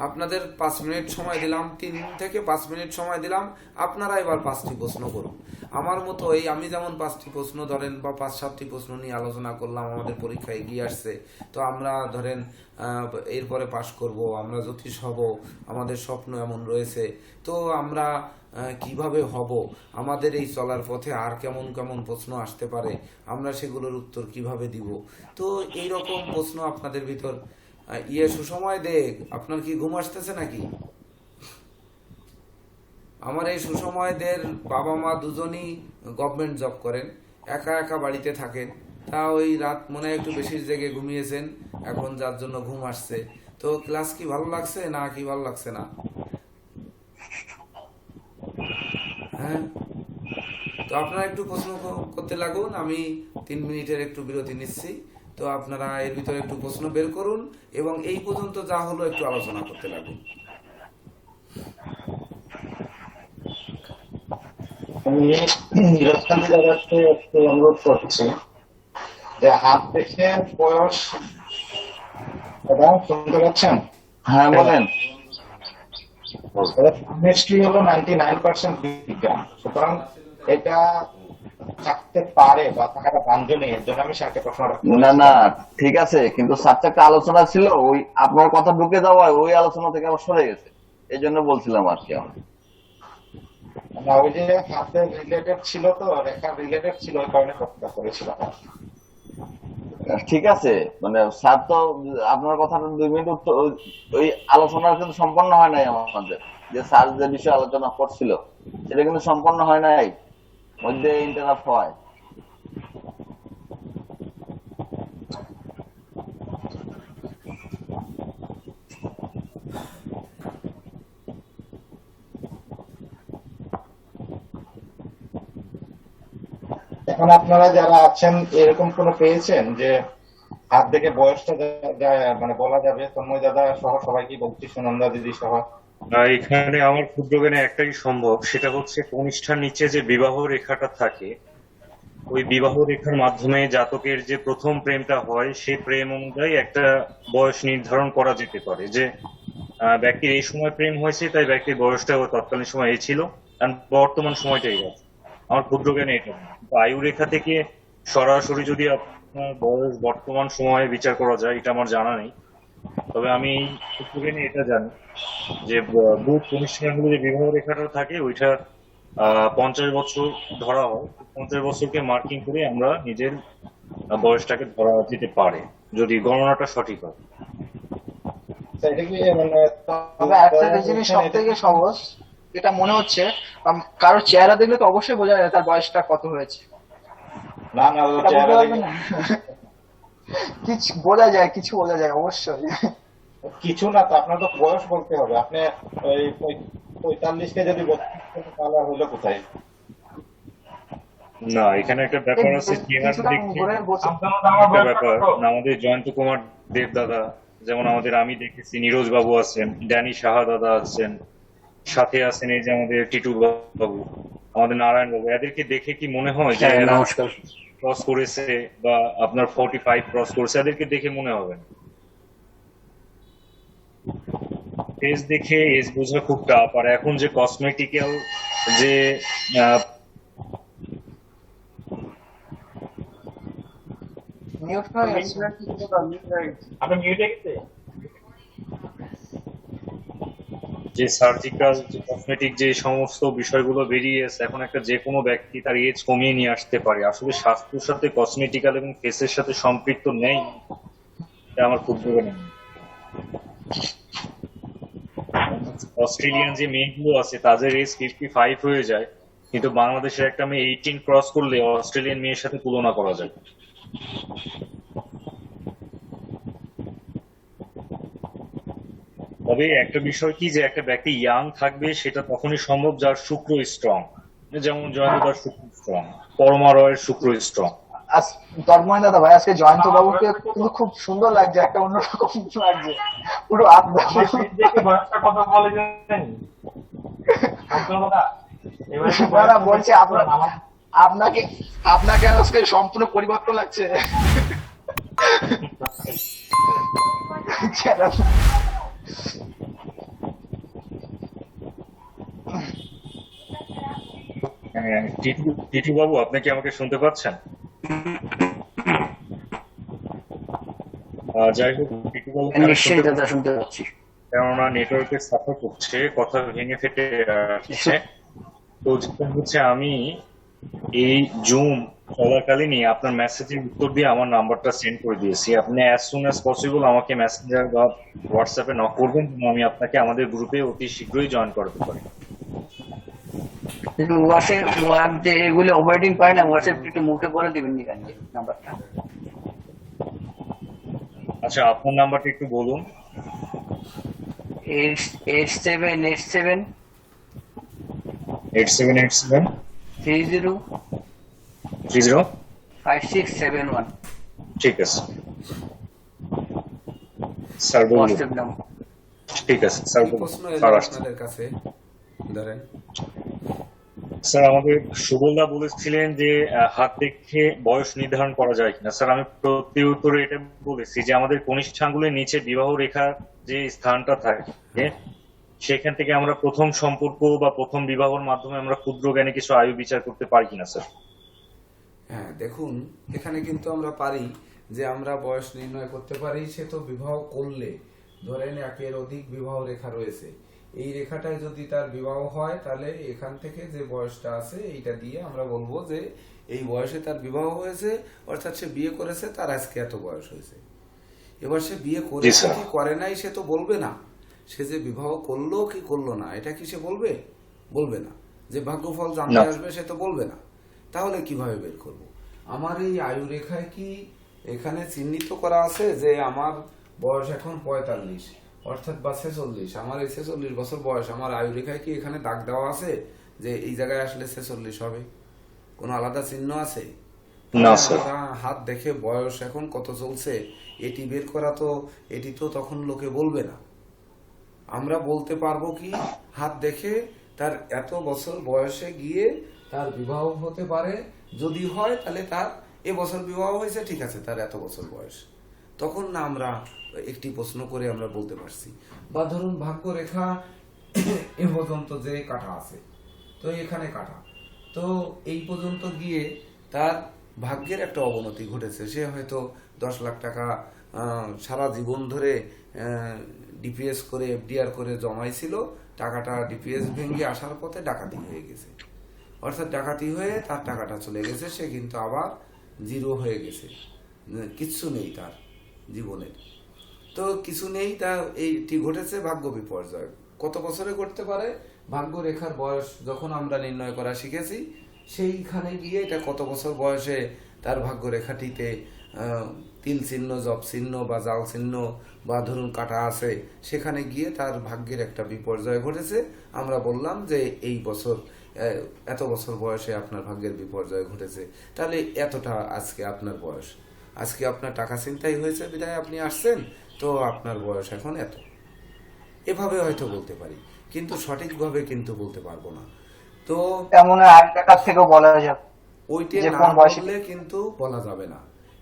আপনাদের 5 মিনিট সময় দিলাম, 3 থেকে 5 মিনিট সময় দিলাম, আপনারা এবার 5টি প্রশ্ন করুন। আমার মতো এই আমি যেমন 5টি প্রশ্ন ধরেন বা 5-7টি প্রশ্ন নিয়ে আলোচনা করলাম, আমাদের পরীক্ষা এগিয়ে আসছে, তো আমরা ধরেন এরপরে পাশ করব, আমরা জ্যোতিষ হব, আমাদের স্বপ্ন এমন রয়েছে, তো আমরা কিভাবে হব, আমাদের এই চলার পথে আর কেমন কেমন প্রশ্ন আসতে পারে, আমরা সেগুলোর উত্তর কিভাবে দিব। তো এই রকম প্রশ্ন আপনাদের ভিতর সুসময় দেখ, আপনার কি ঘুম আসতেছে নাকি? আমার এই সুসময়দের বাবা মা দুজনই গভর্নমেন্ট জব করেন, একা একা বাড়িতে থাকেন, তা ওই রাত মনে হয় একটু বেশি জেগে ঘুমিয়েছেন, এখন যার জন্য ঘুম আসছে। তো ক্লাস কি ভালো লাগছে না কি ভালো লাগছে না? হ্যাঁ, তো আপনারা একটু প্রশ্ন করতে লাগুন, আমি 3 মিনিটের একটু বিরতি নিচ্ছি। তো আপনারা এর ভিতরে একটু প্রশ্ন বের করুন এবং এই পর্যন্ত যা হলো একটু আলোচনা করতে লাগুন। আমি নিরস্থানী দাদাকে একটু অনুরোধ করছি যে হাত দেখে বয়স, দাদা শুনতে পাচ্ছেন? হ্যাঁ বলেন। কেমিস্ট্রি হলো 99% বিজ্ঞান, সুতরাং এটা থাকতে পারে বা থাকাটা বাঞ্ছনীয়, এর জন্য আমি স্যারকে প্রশ্ন রাখতে না না, ঠিক আছে, কিন্তু স্যারটা একটা আলোচনা ছিল, ওই আপনার কথা ঢুকে যাওয়ায় ওই আলোচনা থেকে আবার সরে গেছে, এই জন্য বলছিলাম আর কি। আমি না, ওই যে হাতে রিলেটেড ছিল, তো রেখা রিলেটেড ছিল, ওই কারণে প্রশ্নটা করেছিলাম। ঠিক আছে, মানে স্যার তো আপনার কথাটা 2 মিনিট উত্তর, ওই আলোচনা কিন্তু সম্পন্ন হয় নাই আমাদের, যে স্যার যে বিষয়ে আলোচনা করছিল সেটা কিন্তু সম্পন্ন হয় নাই, মধ্যে ইন্টারাপ্ট হয়। মানে আপনারা যারা আছেন এরকম কোনো পেয়েছেন যে হাত দেখে বয়সটা মানে বলা যাবে? তন্ময় দাদা সহ সবাইকে বলছি, সুনন্দা দিদি সহ। এখানে আমার ক্ষুদ্র জ্ঞানে একটাই সম্ভব, সেটা হচ্ছে কনিষ্ঠার নিচে যে বিবাহ রেখাটা থাকে, ওই বিবাহ রেখার মাধ্যমে জাতকের যে প্রথম প্রেমটা হয় সেই প্রেম অনুযায়ী একটা বয়স নির্ধারণ করা যেতে পারে, যে ব্যক্তির এই সময় প্রেম হয়েছে তাই ব্যক্তির বয়সটা তৎকালীন সময় এই ছিল, আর বর্তমান সময়টাই আছে। আমার ক্ষুদ্র জ্ঞানে এটা না। কিন্তু আয়ু রেখা থেকে সরাসরি যদি আপনার বয়স বর্তমান সময়ে বিচার করা যায় এটা আমার জানা নেই। তবে আমি ক্ষুদ্র জ্ঞানে এটা জানি যে বুধ কনিষ্ঠাগুলো যে বিবাহ রেখাটা থাকে ওইটা 50 বছর ধরা হয়। 50 বছরকে মার্কিং করে আমরা নিজের বয়সটাকে ধরা যেতে পারে যদি গণনাটা সঠিক হয়। তো এটা কি মানে তবে একটা জিনিস সব থেকে সহজ, যেটা মনে হচ্ছে কারোর চেহারা দেখলে তো অবশ্যই বোঝা যায় তার বয়সটা কত হয়েছে। না না, ও এটা চেহারা বলতে পারবে দেখে না? কিছু বোঝা যায়, কিছু বোঝা যায় অবশ্যই। কিছু না, তো আপনার তো বয়স বলতে হবে। আপনি ওই 45কে যদি 32 তাহলে হলো কোথায়? না, এখানে একটা ব্যাপার আছে, চেহারা কিছুটা দেখতে ঘুরে বসে একটা ব্যাপার। আমাদের জয়ন্ত কুমার দেব দাদা, যেমন আমাদের আমি দেখেছি নীরজ বাবু আছেন, ড্যানি সাহা দাদা আছেন, সাথে আছেন এই যে আমাদের টিটু বাবু, আমাদের নারায়ণ বাবু, এদেরকে দেখে কি মনে হয় যে এরা নমস্কার। ক্রস করেছে বা আপনার 45 ক্রস করেছে? এদেরকে দেখে মনে হবে না। ফেস দেখে এজ বোঝা খুব টাফ। আর এখন যে কসমেটিক্যাল যে মিউট হয়ে গেছে। আপনি মিউটে গেছে? যে সার্জিক্যাল যে কসমেটিক যে সমস্ত বিষয়গুলো বেরিয়েছে, এখন একটা যে কোনো ব্যক্তি তার এজ কমিয়ে নিয়ে আসতে পারে। আসলে স্বাস্থ্যের সাথে কসমেটিক্যাল এবং ফেসের সাথে সম্পৃক্ত নেই, এটা আমার খুব ভালো নেই। অস্ট্রেলিয়ান যে মেয়েগুলো আছে তাদের এজ 55 হয়ে যায়, কিন্তু বাংলাদেশের একটা মেয়ে 18 ক্রস করলে অস্ট্রেলিয়ান মেয়ের সাথে তুলনা করা যায়। তবে একটা বিষয় কি, যে একটা ব্যক্তি ইয়াং থাকবে সেটা তখনই সম্ভব যার শুক্র স্ট্রং, যেমন জয়ন্তদার শুক্র স্ট্রং, পরমারয়ের শুক্র স্ট্রং। তন্ময় দাদা ভাই, আজকে জয়ন্ত বাবুকে কিন্তু খুব সুন্দর লাগছে, একটা অন্যরকম লাগছে, পুরো আমার ফেস দেখে বয়সটা কত বলে জানেন? না, বলছি আপনাকে আপনাকে আজকে সম্পূর্ণ পরিবর্তন লাগছে। টিটু বাবু, আপনি কি আমাকে শুনতে পাচ্ছেন? যাই হোক, টিটু বাবু নিশ্চয়ই দাদা শুনতে পাচ্ছি। কেননা নেটওয়ার্কের সাফার করছে, কথা ভেঙে ফেটে আসছে। তো যেটা হচ্ছে, আমি এই জুম চলাকালীনই আপনার মেসেজের উত্তর দিয়ে আমার নাম্বারটা সেন্ড করে দিয়েছি। আপনি অ্যাজ সুন অ্যাজ পসিবল আমাকে মেসেঞ্জার বা হোয়াটসঅ্যাপে নক করবেন, আমি আপনাকে আমাদের গ্রুপে অতি শীঘ্রই জয়েন করাতে পারি। হোয়াটসঅ্যাপ যে এগুলো অপারেটিং পারে না, হোয়াটসঅ্যাপ একটু মুখে করে দিবেন নি নাম্বারটা। আচ্ছা, আপনার নাম্বারটা একটু বলুন। 8787 8787 30 30 5671 ঠিক আছে স্যার, বলুন। WhatsApp number. ঠিক আছে স্যার, কি বলুন। প্রশ্ন এলো স্যার আসছে। আপনাদের কাছে? ধরেন স্যার, আমাদের সুবলদা বলেছিলেন যে হাত দেখে বয়স নির্ধারণ করা যায় কিনা। স্যার, আমি প্রতি উত্তরে এটা বলেছি যে আমাদের কনিষ্ঠাঙ্গুলের নিচে বিবাহ রেখার যে স্থানটা থাকে, সেখান থেকে আমরা প্রথম সম্পর্ক বা প্রথম বিবাহের মাধ্যমে আমরা ক্ষুদ্র জ্ঞানে কিছু আয়ু বিচার করতে পারি কিনা স্যার? হ্যাঁ, দেখুন এখানে কিন্তু আমরা পারি যে আমরা বয়স নির্ণয় করতে পারি। সে তো বিবাহ করলে, ধরেন একের অধিক বিবাহ রেখা রয়েছে, এই রেখাটায় যদি তার বিবাহ হয় তাহলে এখান থেকে যে বয়সটা আছে এইটা দিয়ে আমরা বলবো যে এই বয়সে তার বিবাহ হয়েছে, অর্থাৎ সে বিয়ে করেছে, তার আজকে এত বয়স হয়েছে। এবার সে বিয়ে করেছে কি করে নাই সে তো বলবে না। সে যে বিবাহ করলো কি করলো না এটা কি সে বলবে? বলবে না। যে ভাগ্যফল জানতে আসবে সে তো বলবে না। তাহলে কিভাবে বের করব? আমার এই আয়ু রেখায় কি এখানে চিহ্নিত করা আছে যে আমার বয়স এখন 45 অর্থাৎ বা 46, আমার এই 46 বছর বয়স, আমার আয়ু রেখায় কি এখানে দাগ দেওয়া আছে যে এই জায়গায় আসলে 46 হবে? কোনো আলাদা চিহ্ন আছে? না তাহলে স্যার। আমরা হাত দেখে বয়স এখন কত চলছে এটি বের করা তো, এটি তো তখন লোকে বলবে না। আমরা বলতে পারবো কি, হাত দেখে তার এত বছর বয়সে গিয়ে তার বিবাহ হতে পারে, যদি হয় তাহলে তার এবছর বিবাহ হয়েছে, ঠিক আছে, তার এত বছর বয়স। তখন না আমরা একটি প্রশ্ন করে আমরা বলতে পারছি। বা ধরুন ভাগ্য রেখা এ পর্যন্ত যে কাটা আছে, তো এখানে কাটা, তো এই পর্যন্ত গিয়ে তার ভাগ্যের একটা অবনতি ঘটেছে। সে হয়তো 10 লাখ টাকা সারা জীবন ধরে ডিপিএস করে এফডিআর করে জমাইছিল, টাকাটা ডিপিএস ভেঙে আসার পথে ডাকাতি হয়ে গেছে, অর্থাৎ ডাকাতি হয়ে তার টাকাটা চলে গেছে, সে কিন্তু আবার জিরো হয়ে গেছে, কিচ্ছু নেই তার জীবনের। তো কিছু নেই, তা এইটি ঘটেছে ভাগ্য বিপর্যয়। কত বছরে ঘটতে পারে? ভাগ্য রেখার বয়স যখন আমরা নির্ণয় করা শিখেছি, সেইখানে গিয়ে এটা কত বছর বয়সে তার ভাগ্য রেখাটিতে তিল চিহ্ন, জব চিহ্ন বা জাল চিহ্ন বা ধরুন কাটা আছে, সেখানে গিয়ে তার ভাগ্যের একটা বিপর্যয় ঘটেছে। আমরা বললাম যে এই বছর এত বছর বয়সে আপনার ভাগ্যের বিপর্যয় ঘটেছে, তাহলে এতটা আজকে আপনার বয়স, আজকে আপনার টাকা চিন্তাই হয়েছে বিধায় আপনি আসছেন, তো আপনার বয়স এখন এত। এভাবে হয়তো বলতে পারি, কিন্তু সঠিকভাবে কিন্তু বলতে পারবো না। তো তেমন আগেকার থেকেও বলা যাবে ওইটা যে না কোন বয়সে বললে কিন্তু বলা যাবে না।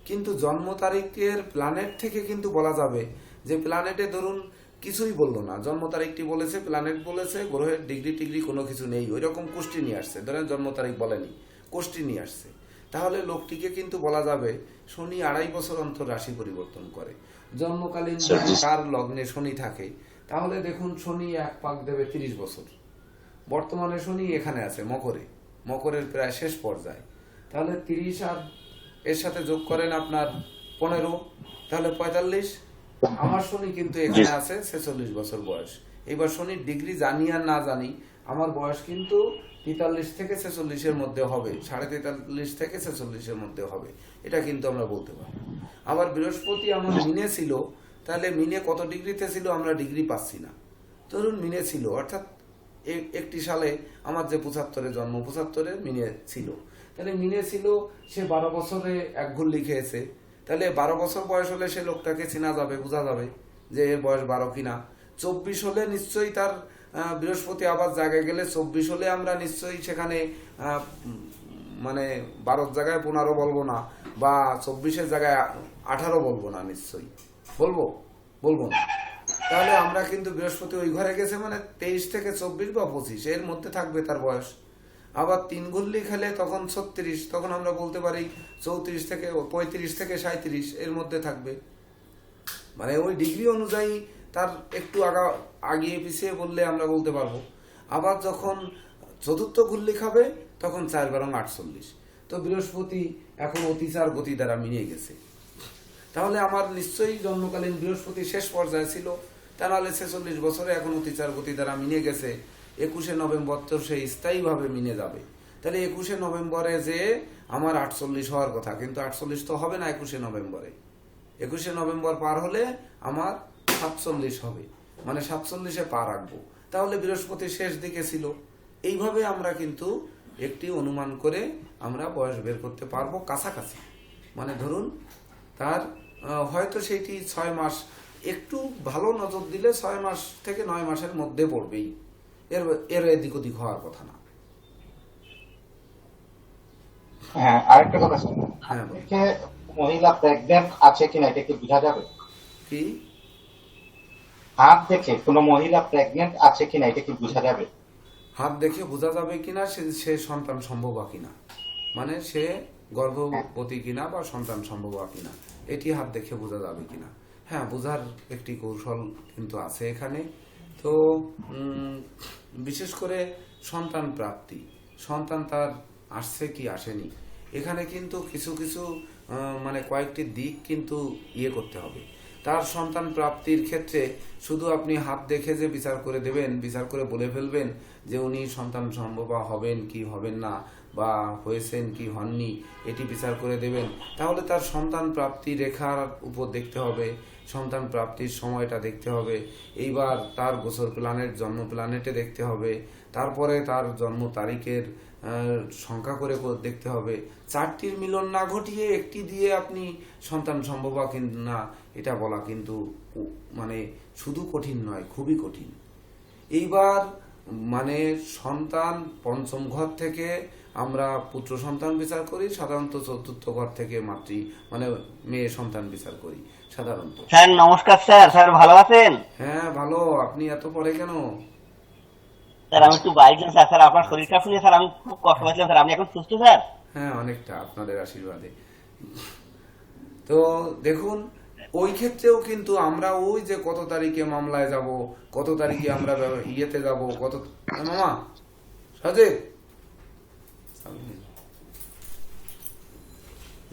কিন্তু জন্ম তারিখের প্ল্যানেট থেকে কিন্তু বলা যাবে, যে প্ল্যানেটে ধরুন কিছুই বললো না, জন্ম তারিখটি বলেছে, প্ল্যানেট বলেছে, গ্রহের ডিগ্রি টিগ্রি কোনো কিছু নেই, ওই রকম কোষ্টি নিয়ে আসছে, ধরেন জন্ম তারিখ বলেনি, কোষ্টি নিয়ে আসছে, তাহলে লোকটিকে কিন্তু বলা যাবে শনি 2.5 বছর অন্তর রাশি পরিবর্তন করে। জন্মকালীন যদি তার লগ্নে শনি থাকে, তাহলে দেখুন শনি এক পাক দেবে 30 বছর। বর্তমানে শনি এখানে আছে মকরে, মকরের প্রায় শেষ পর্যায়ে, তাহলে 30 আর এর সাথে যোগ করেন আপনার 15, তাহলে 45। আমার শনি কিন্তু এখানে আছে 46 বছর বয়স। এবার শনির ডিগ্রি জানি আর না জানি, আমার বয়স কিন্তু 43 থেকে 46-এর মধ্যে হবে, 43.5 থেকে 46-এর মধ্যে হবে, এটা কিন্তু আমরা বলতে পারি। আবার বৃহস্পতি আমার মিনে ছিল, তাহলে মিনে কত ডিগ্রিতে ছিল আমরা ডিগ্রি পাচ্ছি না, ধরুন মিনে ছিল, অর্থাৎ একটি সালে আমার যে 75-এ জন্ম, 75-এ মিনে ছিল, তাহলে মিনে ছিল, সে 12 বছরে এক ঘুল্লি খেয়েছে, তাহলে 12 বছর বয়স হলে সে লোকটাকে চেনা যাবে, বোঝা যাবে যে এর বয়স 12 কিনা। 24 হলে নিশ্চয়ই তার বৃহস্পতি আবার জায়গায় গেলে 24 হলে আমরা নিশ্চয়ই সেখানে মানে 12 জায়গায় 15 বলবো না, বা 24-এর জায়গায় 18 বলবো না, নিশ্চয়ই বলবো না। তাহলে আমরা কিন্তু বৃহস্পতি ওই ঘরে গেছে মানে 23 থেকে 24 বা 25 এর মধ্যে থাকবে তার বয়স। আবার 3 ঘুল্লি খেলে তখন 36, তখন আমরা বলতে পারি 34 থেকে 35 থেকে 37 এর মধ্যে থাকবে, মানে ওই ডিগ্রি অনুযায়ী তার একটু আগিয়ে পিছিয়ে বললে আমরা বলতে পারবো। আবার যখন চতুর্থ ঘুল্লি খাবে তখন 4×48, তো বৃহস্পতি এখন অতিচার গতি দ্বারা মিলিয়ে গেছে, তাহলে আমার নিশ্চয়ই জন্মকালীন বৃহস্পতি শেষ পর্যায়ে ছিল, তাহলে 46 বছরে এখন অতিচার গতি দ্বারা মিলে গেছে। 21শে নভেম্বর তো সে স্থায়ীভাবে মিলে যাবে, তাহলে 21শে নভেম্বরে যে আমার 48 হওয়ার কথা, কিন্তু 48 তো হবে না 21শে নভেম্বরে। 21শে নভেম্বর পার হলে আমার 47 হবে, মানে 47-এ পা রাখবো, তাহলে বৃহস্পতি শেষ দিকে ছিল। এইভাবে আমরা কিন্তু একটি অনুমান করে আমরা বয়স বের করতে পারবো কাছাকাছি, মানে ধরুন তার হয়তো সেইটি 6 মাস, একটু ভালো নজর দিলে 6 মাস থেকে 9 মাসের মধ্যে পড়বেই, এর এদিক ওদিক হওয়ার কথা না। হ্যাঁ, আরেকটা কথা শুনুন, হ্যাঁ, মহিলা প্রেগনেন্ট আছে কিনা এটা কি বোঝা যাবে? কি হাত দেখে কোনো মহিলা প্রেগনেন্ট আছে কিনা এটা কি বোঝা যাবে? হাত দেখে বোঝা যাবে কিনা সে সন্তান সম্ভব কিনা, মানে সে গর্ভবতী কিনা বা সন্তান সম্ভব কিনা, এটি হাত দেখে বোঝা যাবে কিনা। হ্যাঁ, বোঝার একটি কৌশল কিন্তু আছে এখানে। তো বিশেষ করে সন্তান প্রাপ্তি, সন্তান তার আসছে কি আসেনি, এখানে কিন্তু কিছু কিছু মানে কয়েকটি দিক কিন্তু করতে হবে। তার সন্তান প্রাপ্তির ক্ষেত্রে শুধু আপনি হাত দেখে যে বিচার করে দেবেন, বিচার করে বলে ফেলবেন যে উনি সন্তান সম্ভবা হবেন কি হবেন না, বা হয়েছেন কি হননি এটি বিচার করে দেবেন। তাহলে তার সন্তান প্রাপ্তি রেখার উপর দেখতে হবে, সন্তান প্রাপ্তির সময়টা দেখতে হবে, এইবার তার গোচর প্ল্যানেট জন্ম প্ল্যানেটে দেখতে হবে, তারপরে তার জন্ম তারিখের সংখ্যা করে দেখতে হবে। চারটির মিলন না ঘটিয়ে একটি দিয়ে আপনি সন্তান সম্ভব না এটা বলা কিন্তু মানে শুধু কঠিন নয়, খুবই কঠিন। এইবার মানে সন্তান পঞ্চম ঘর থেকে আমরা পুত্র সন্তান বিচার করি, সাধারণত চতুর্থ ঘর থেকে মানে মেয়ে সন্তান বিচার করি সাধারণত। স্যার নমস্কার স্যার, স্যার ভালো আছেন? হ্যাঁ ভালো, আপনি এত পরে কেন? স্যার আমি একটু বাইরে ছিলাম স্যার, স্যার আপনার শরীরটা শুনে স্যার আমি খুব কষ্ট পাচ্ছিলাম স্যার, আপনি এখন সুস্থ স্যার? হ্যাঁ অনেকটা, আপনাদের আশীর্বাদে। তো দেখুন ওই ক্ষেত্রেও কিন্তু আমরা ওই যে কত তারিখে মামলায় যাব, কত তারিখে আমরা ইয়েতে যাব, কত মামা সাজে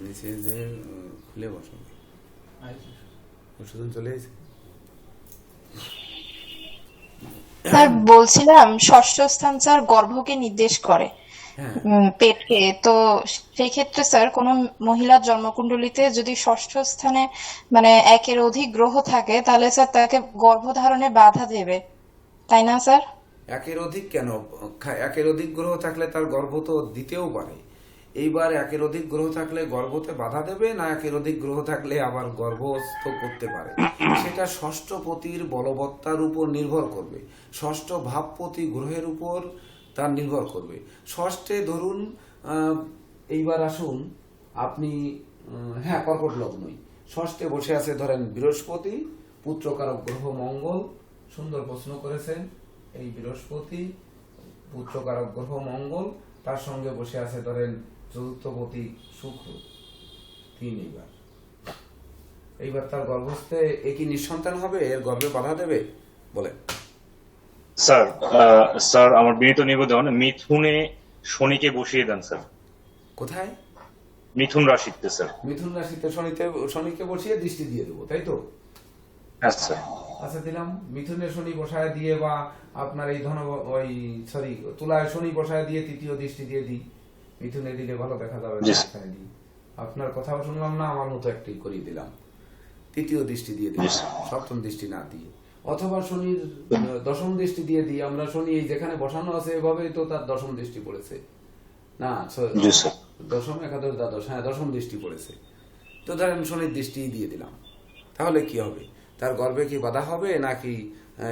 নিচে যে খুলে বসো, ওষুধ চলে এসেছে। স্যার বলছিলাম ষষ্ঠ স্থান স্যার গর্ভকে নির্দেশ করে, হ্যাঁ পেটকে। তো সেই ক্ষেত্রে স্যার কোনো মহিলার জন্মকুণ্ডলিতে যদি ষষ্ঠ স্থানে মানে একের অধিক গ্রহ থাকে তাহলে স্যার তাকে গর্ভধারণে বাধা দেবে, তাই না স্যার? একের অধিক কেন? একের অধিক গ্রহ থাকলে তার গর্ভ তো দিতেও পারে। এইবার একের অধিক গ্রহ থাকলে গর্ভতে বাধা দেবে না একের অধিক গ্রহ থাকলে আবার গর্ভস্থ করতে পারে, সেটা ষষ্ঠপতির বলবত্তার উপর নির্ভর করবে, ষষ্ঠ ভাবপতি গ্রহের উপর তার নির্ভর করবে। ষষ্ঠে ধরুন এইবার আসুন আপনি হ্যাঁ কর্কট লগ্নই, ষষ্ঠে বসে আছে ধরেন বৃহস্পতি, পুত্রকারক গ্রহ মঙ্গল। সুন্দর প্রশ্ন করেছেন, এই বৃহস্পতি পুত্রকারক গ্রহ মঙ্গল, তার সঙ্গে বসে আছে ধরেন চতুর্থপতি শুক্র, 3। এইবার তার গর্ভস্থে একই নিঃসন্তান হবে, এর গর্ভে বাধা দেবে বলে? স্যার স্যার আমার বিনীত নিবেদন, মিথুনে শনিকে বসিয়ে দেন স্যার। কোথায়? মিথুন রাশিতে স্যার। মিথুন রাশিতে শনিকে বসিয়ে দৃষ্টি দিয়ে দেবো, তাই তো? হ্যাঁ স্যার। আচ্ছা দিলাম। মিথুনে শনি বসায় দিয়ে বা আপনার এই তুলায় শনি বসায় দিয়ে তৃতীয় দৃষ্টি দিয়ে দিই। মিথুনে দিলে ভালো দেখা যাবে না, এখানে দিই। আপনার কথাও শুনলাম না, আমার মতো একটি করিয়ে দিলাম, তৃতীয় দৃষ্টি দিয়ে দিলাম, সপ্তম দৃষ্টি না দিয়ে। অথবা শনির দশম দৃষ্টি দিয়ে দিই আমরা। শনি যেখানে বসানো আছে এভাবেই তো তার দশম দৃষ্টি পড়েছে না, দশম একাদশ দ্বাদশ, হ্যাঁ দশম দৃষ্টি পড়েছে। তো ধরেন শনির দৃষ্টি দিয়ে দিলাম, তাহলে কি হবে? তার গর্ভে কি বাধা হবে নাকি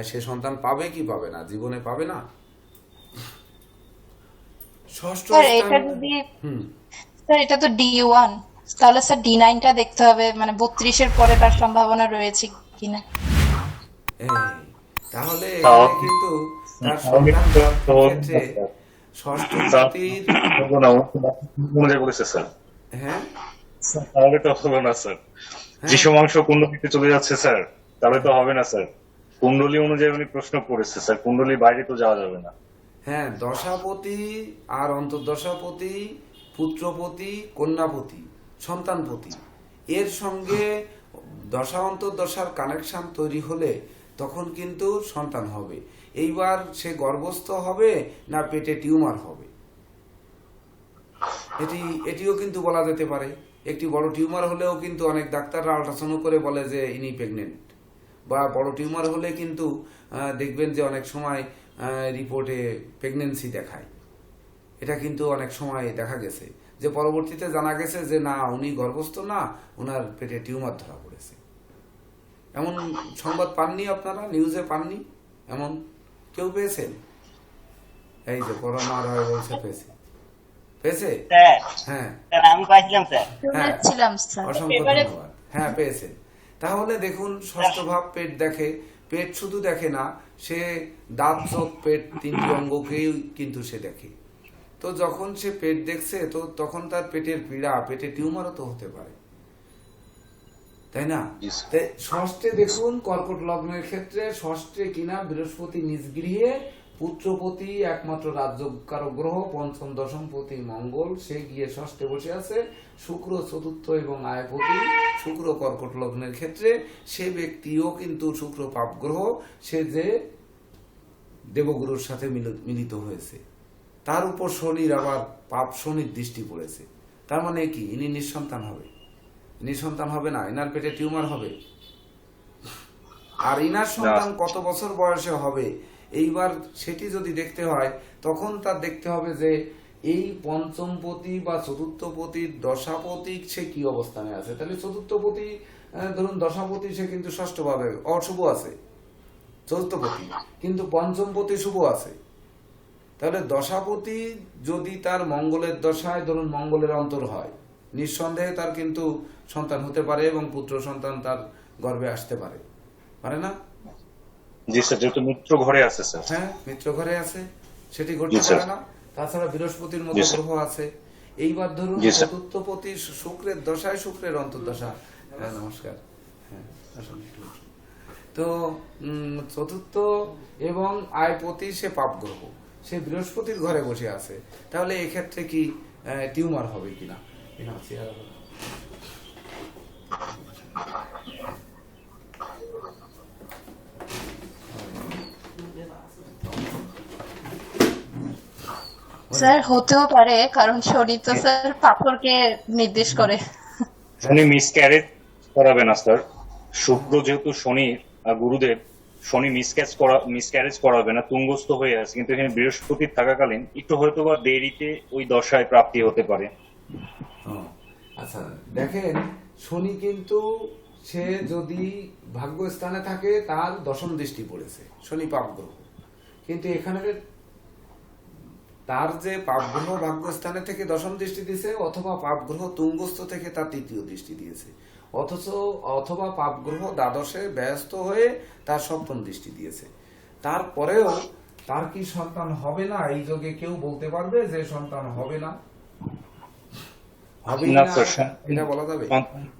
সে সন্তান পাবে কি পাবে না? জীবনে পাবে না। ষষ্ঠ স্যার এটা যদি স্যার এটা তো D1, তাহলে স্যার D9টা দেখতে হবে, মানে 32-এর পরে তার সম্ভাবনা রয়েছে কিনা। তাহলে এখানে কিন্তু তার সন্তান ক্ষেত্রে ষষ্ঠ পতির বলেছে স্যার। হ্যাঁ তাহলে তো হলো না স্যার, যিশুমাংস কুণ্ডলিতে চলে যাচ্ছে স্যার, তাহলে তো হবে না স্যার। কুণ্ডলী অনুযায়ী উনি প্রশ্ন করেছে স্যার, কুণ্ডলীর বাইরে তো যাওয়া যাবে না। হ্যাঁ দশাপতি আর অন্তর্দশাপতি, পুত্রপতি, কন্যাপতি, সন্তানপতি, এর সঙ্গে দশা অন্তর্দশার কানেকশন তৈরি হলে তখন কিন্তু সন্তান হবে। এইবার সে গর্ভস্থ হবে না পেটে টিউমার হবে, এটিও কিন্তু বলা যেতে পারে। একটি বড় টিউমার হলেও কিন্তু অনেক ডাক্তাররা আল্ট্রাসাউন্ড করে বলে যে ইনি প্রেগনেন্ট, বা বড় টিউমার হলে কিন্তু দেখবেন যে অনেক সময় রিপোর্টে প্রেগনেন্সি দেখায়। এটা কিন্তু অনেক সময় দেখা গেছে যে পরবর্তীতে জানা গেছে যে না উনি গর্ভস্থ না, ওনার পেটে টিউমার ধরা পড়েছে। এমন সংবাদ পাননি আপনারা? নিউজে পাননি? এমন কেউ পেয়েছেন? এই যে করোনা বলছে পেয়েছে। হ্যাঁ আমি পাইছিলাম স্যার, অসংখ্য ধন্যবাদ। হ্যাঁ পেয়েছেন। তাহলে দেখুন ষষ্ঠ ভাব পেট দেখে, পেট শুধু দেখে না, সে দাঁত চোখ পেট 3টি অঙ্গকেই কিন্তু সে দেখে। তো যখন সে পেট দেখছে তো তখন তার পেটের পীড়া, পেটে টিউমারও তো হতে পারে, তাই না? ষষ্ঠে দেখুন কর্কট লগ্নের ক্ষেত্রে ষষ্ঠে কিনা বৃহস্পতি নিজ গৃহে, পুত্রপতি একমাত্র রাজ্যকারক গ্রহ, পঞ্চম দশমপতি মঙ্গল, সে গিয়ে ষষ্ঠে বসে আছে। শুক্র চতুর্থ এবং আয়পতি, শুক্র কর্কট লগ্নের ক্ষেত্রে সে ব্যক্তিও কিন্তু শুক্র পাপ গ্রহ, সে যে দেবগুরুর সাথে মিলিত হয়েছে, তার উপর শনির আবার পাপ শনির দৃষ্টি পড়েছে। তার মানে কি ইনি নিঃসন্তান হবে? নিঃসন্তান হবে না, ইনার পেটে টিউমার হবে। আর ইনার সন্তান কত বছর বয়সে হবে এইবার সেটি যদি দেখতে হয়, তখন তার দেখতে হবে যে এই পঞ্চমপতি বা চতুর্থপতির দশাপতি সে কি অবস্থানে আছে। তাহলে চতুর্থপতি ধরুন দশাপতি সে কিন্তু ষষ্ঠভাবে অশুভ আছে, চতুর্থপতি কিন্তু পঞ্চমপতি শুভ আছে। তাহলে দশাপতি যদি তার মঙ্গলের দশায় ধরুন মঙ্গলের অন্তর হয়, নিঃসন্দেহে তার কিন্তু সন্তান হতে পারে এবং পুত্র সন্তান তার গর্ভে আসতে পারে, পারে না? জি স্যার, যেহেতু মিত্র ঘরে আছে স্যার। হ্যাঁ, মিত্র ঘরে আছে, সেটি ঘটতে পারে না। তাছাড়া বৃহস্পতির মতো গ্রহ আছে। এইবার ধরুন চতুর্থপতি শুক্রের দশায়, শুক্রের অন্তর্দশা। হ্যাঁ, নমস্কার। হ্যাঁ, আসুন। তো চতুর্থ এবং আয়পতি সে পাপ গ্রহ, সে বৃহস্পতির ঘরে বসে আছে। তাহলে এক্ষেত্রে কি টিউমার হবে কিনা? স্যার হতেও পারে, কারণ শনি তো স্যার পাথরকে নির্দেশ করে। শনি মিসক্যারেজ করাবে না স্যার। শুক্র যেহেতু শনি গুরুদেব, শনি মিসক্যারেজ করাবে না, তুঙ্গস্থ হয়ে আছে। কিন্তু এখানে বৃহস্পতি থাকাকালীন একটু হয়তো বা দেরিতে ওই দশায় প্রাপ্তি হতে পারে। আচ্ছা, দেখেন শনি কিন্তু সে যদি ভাগ্যস্থানে থাকে তার দশম দৃষ্টি পড়েছে, শনি পাপ গ্রহ। কিন্তু এখানে তার যে পাপ গ্রহ ভাগ্যস্থানে থেকে দশম দৃষ্টি দিয়েছে, অথবা পাপ গ্রহ তুঙ্গস্থ থেকে তার তৃতীয় দৃষ্টি দিয়েছে, অথবা পাপ গ্রহ দ্বাদশে ব্যস্ত হয়ে তার সপ্তম দৃষ্টি দিয়েছে। তারপরেও তার কি সন্তান হবে না? এই যোগে কেউ বলতে পারবে যে সন্তান হবে না? হবে না এটা বলা যাবে?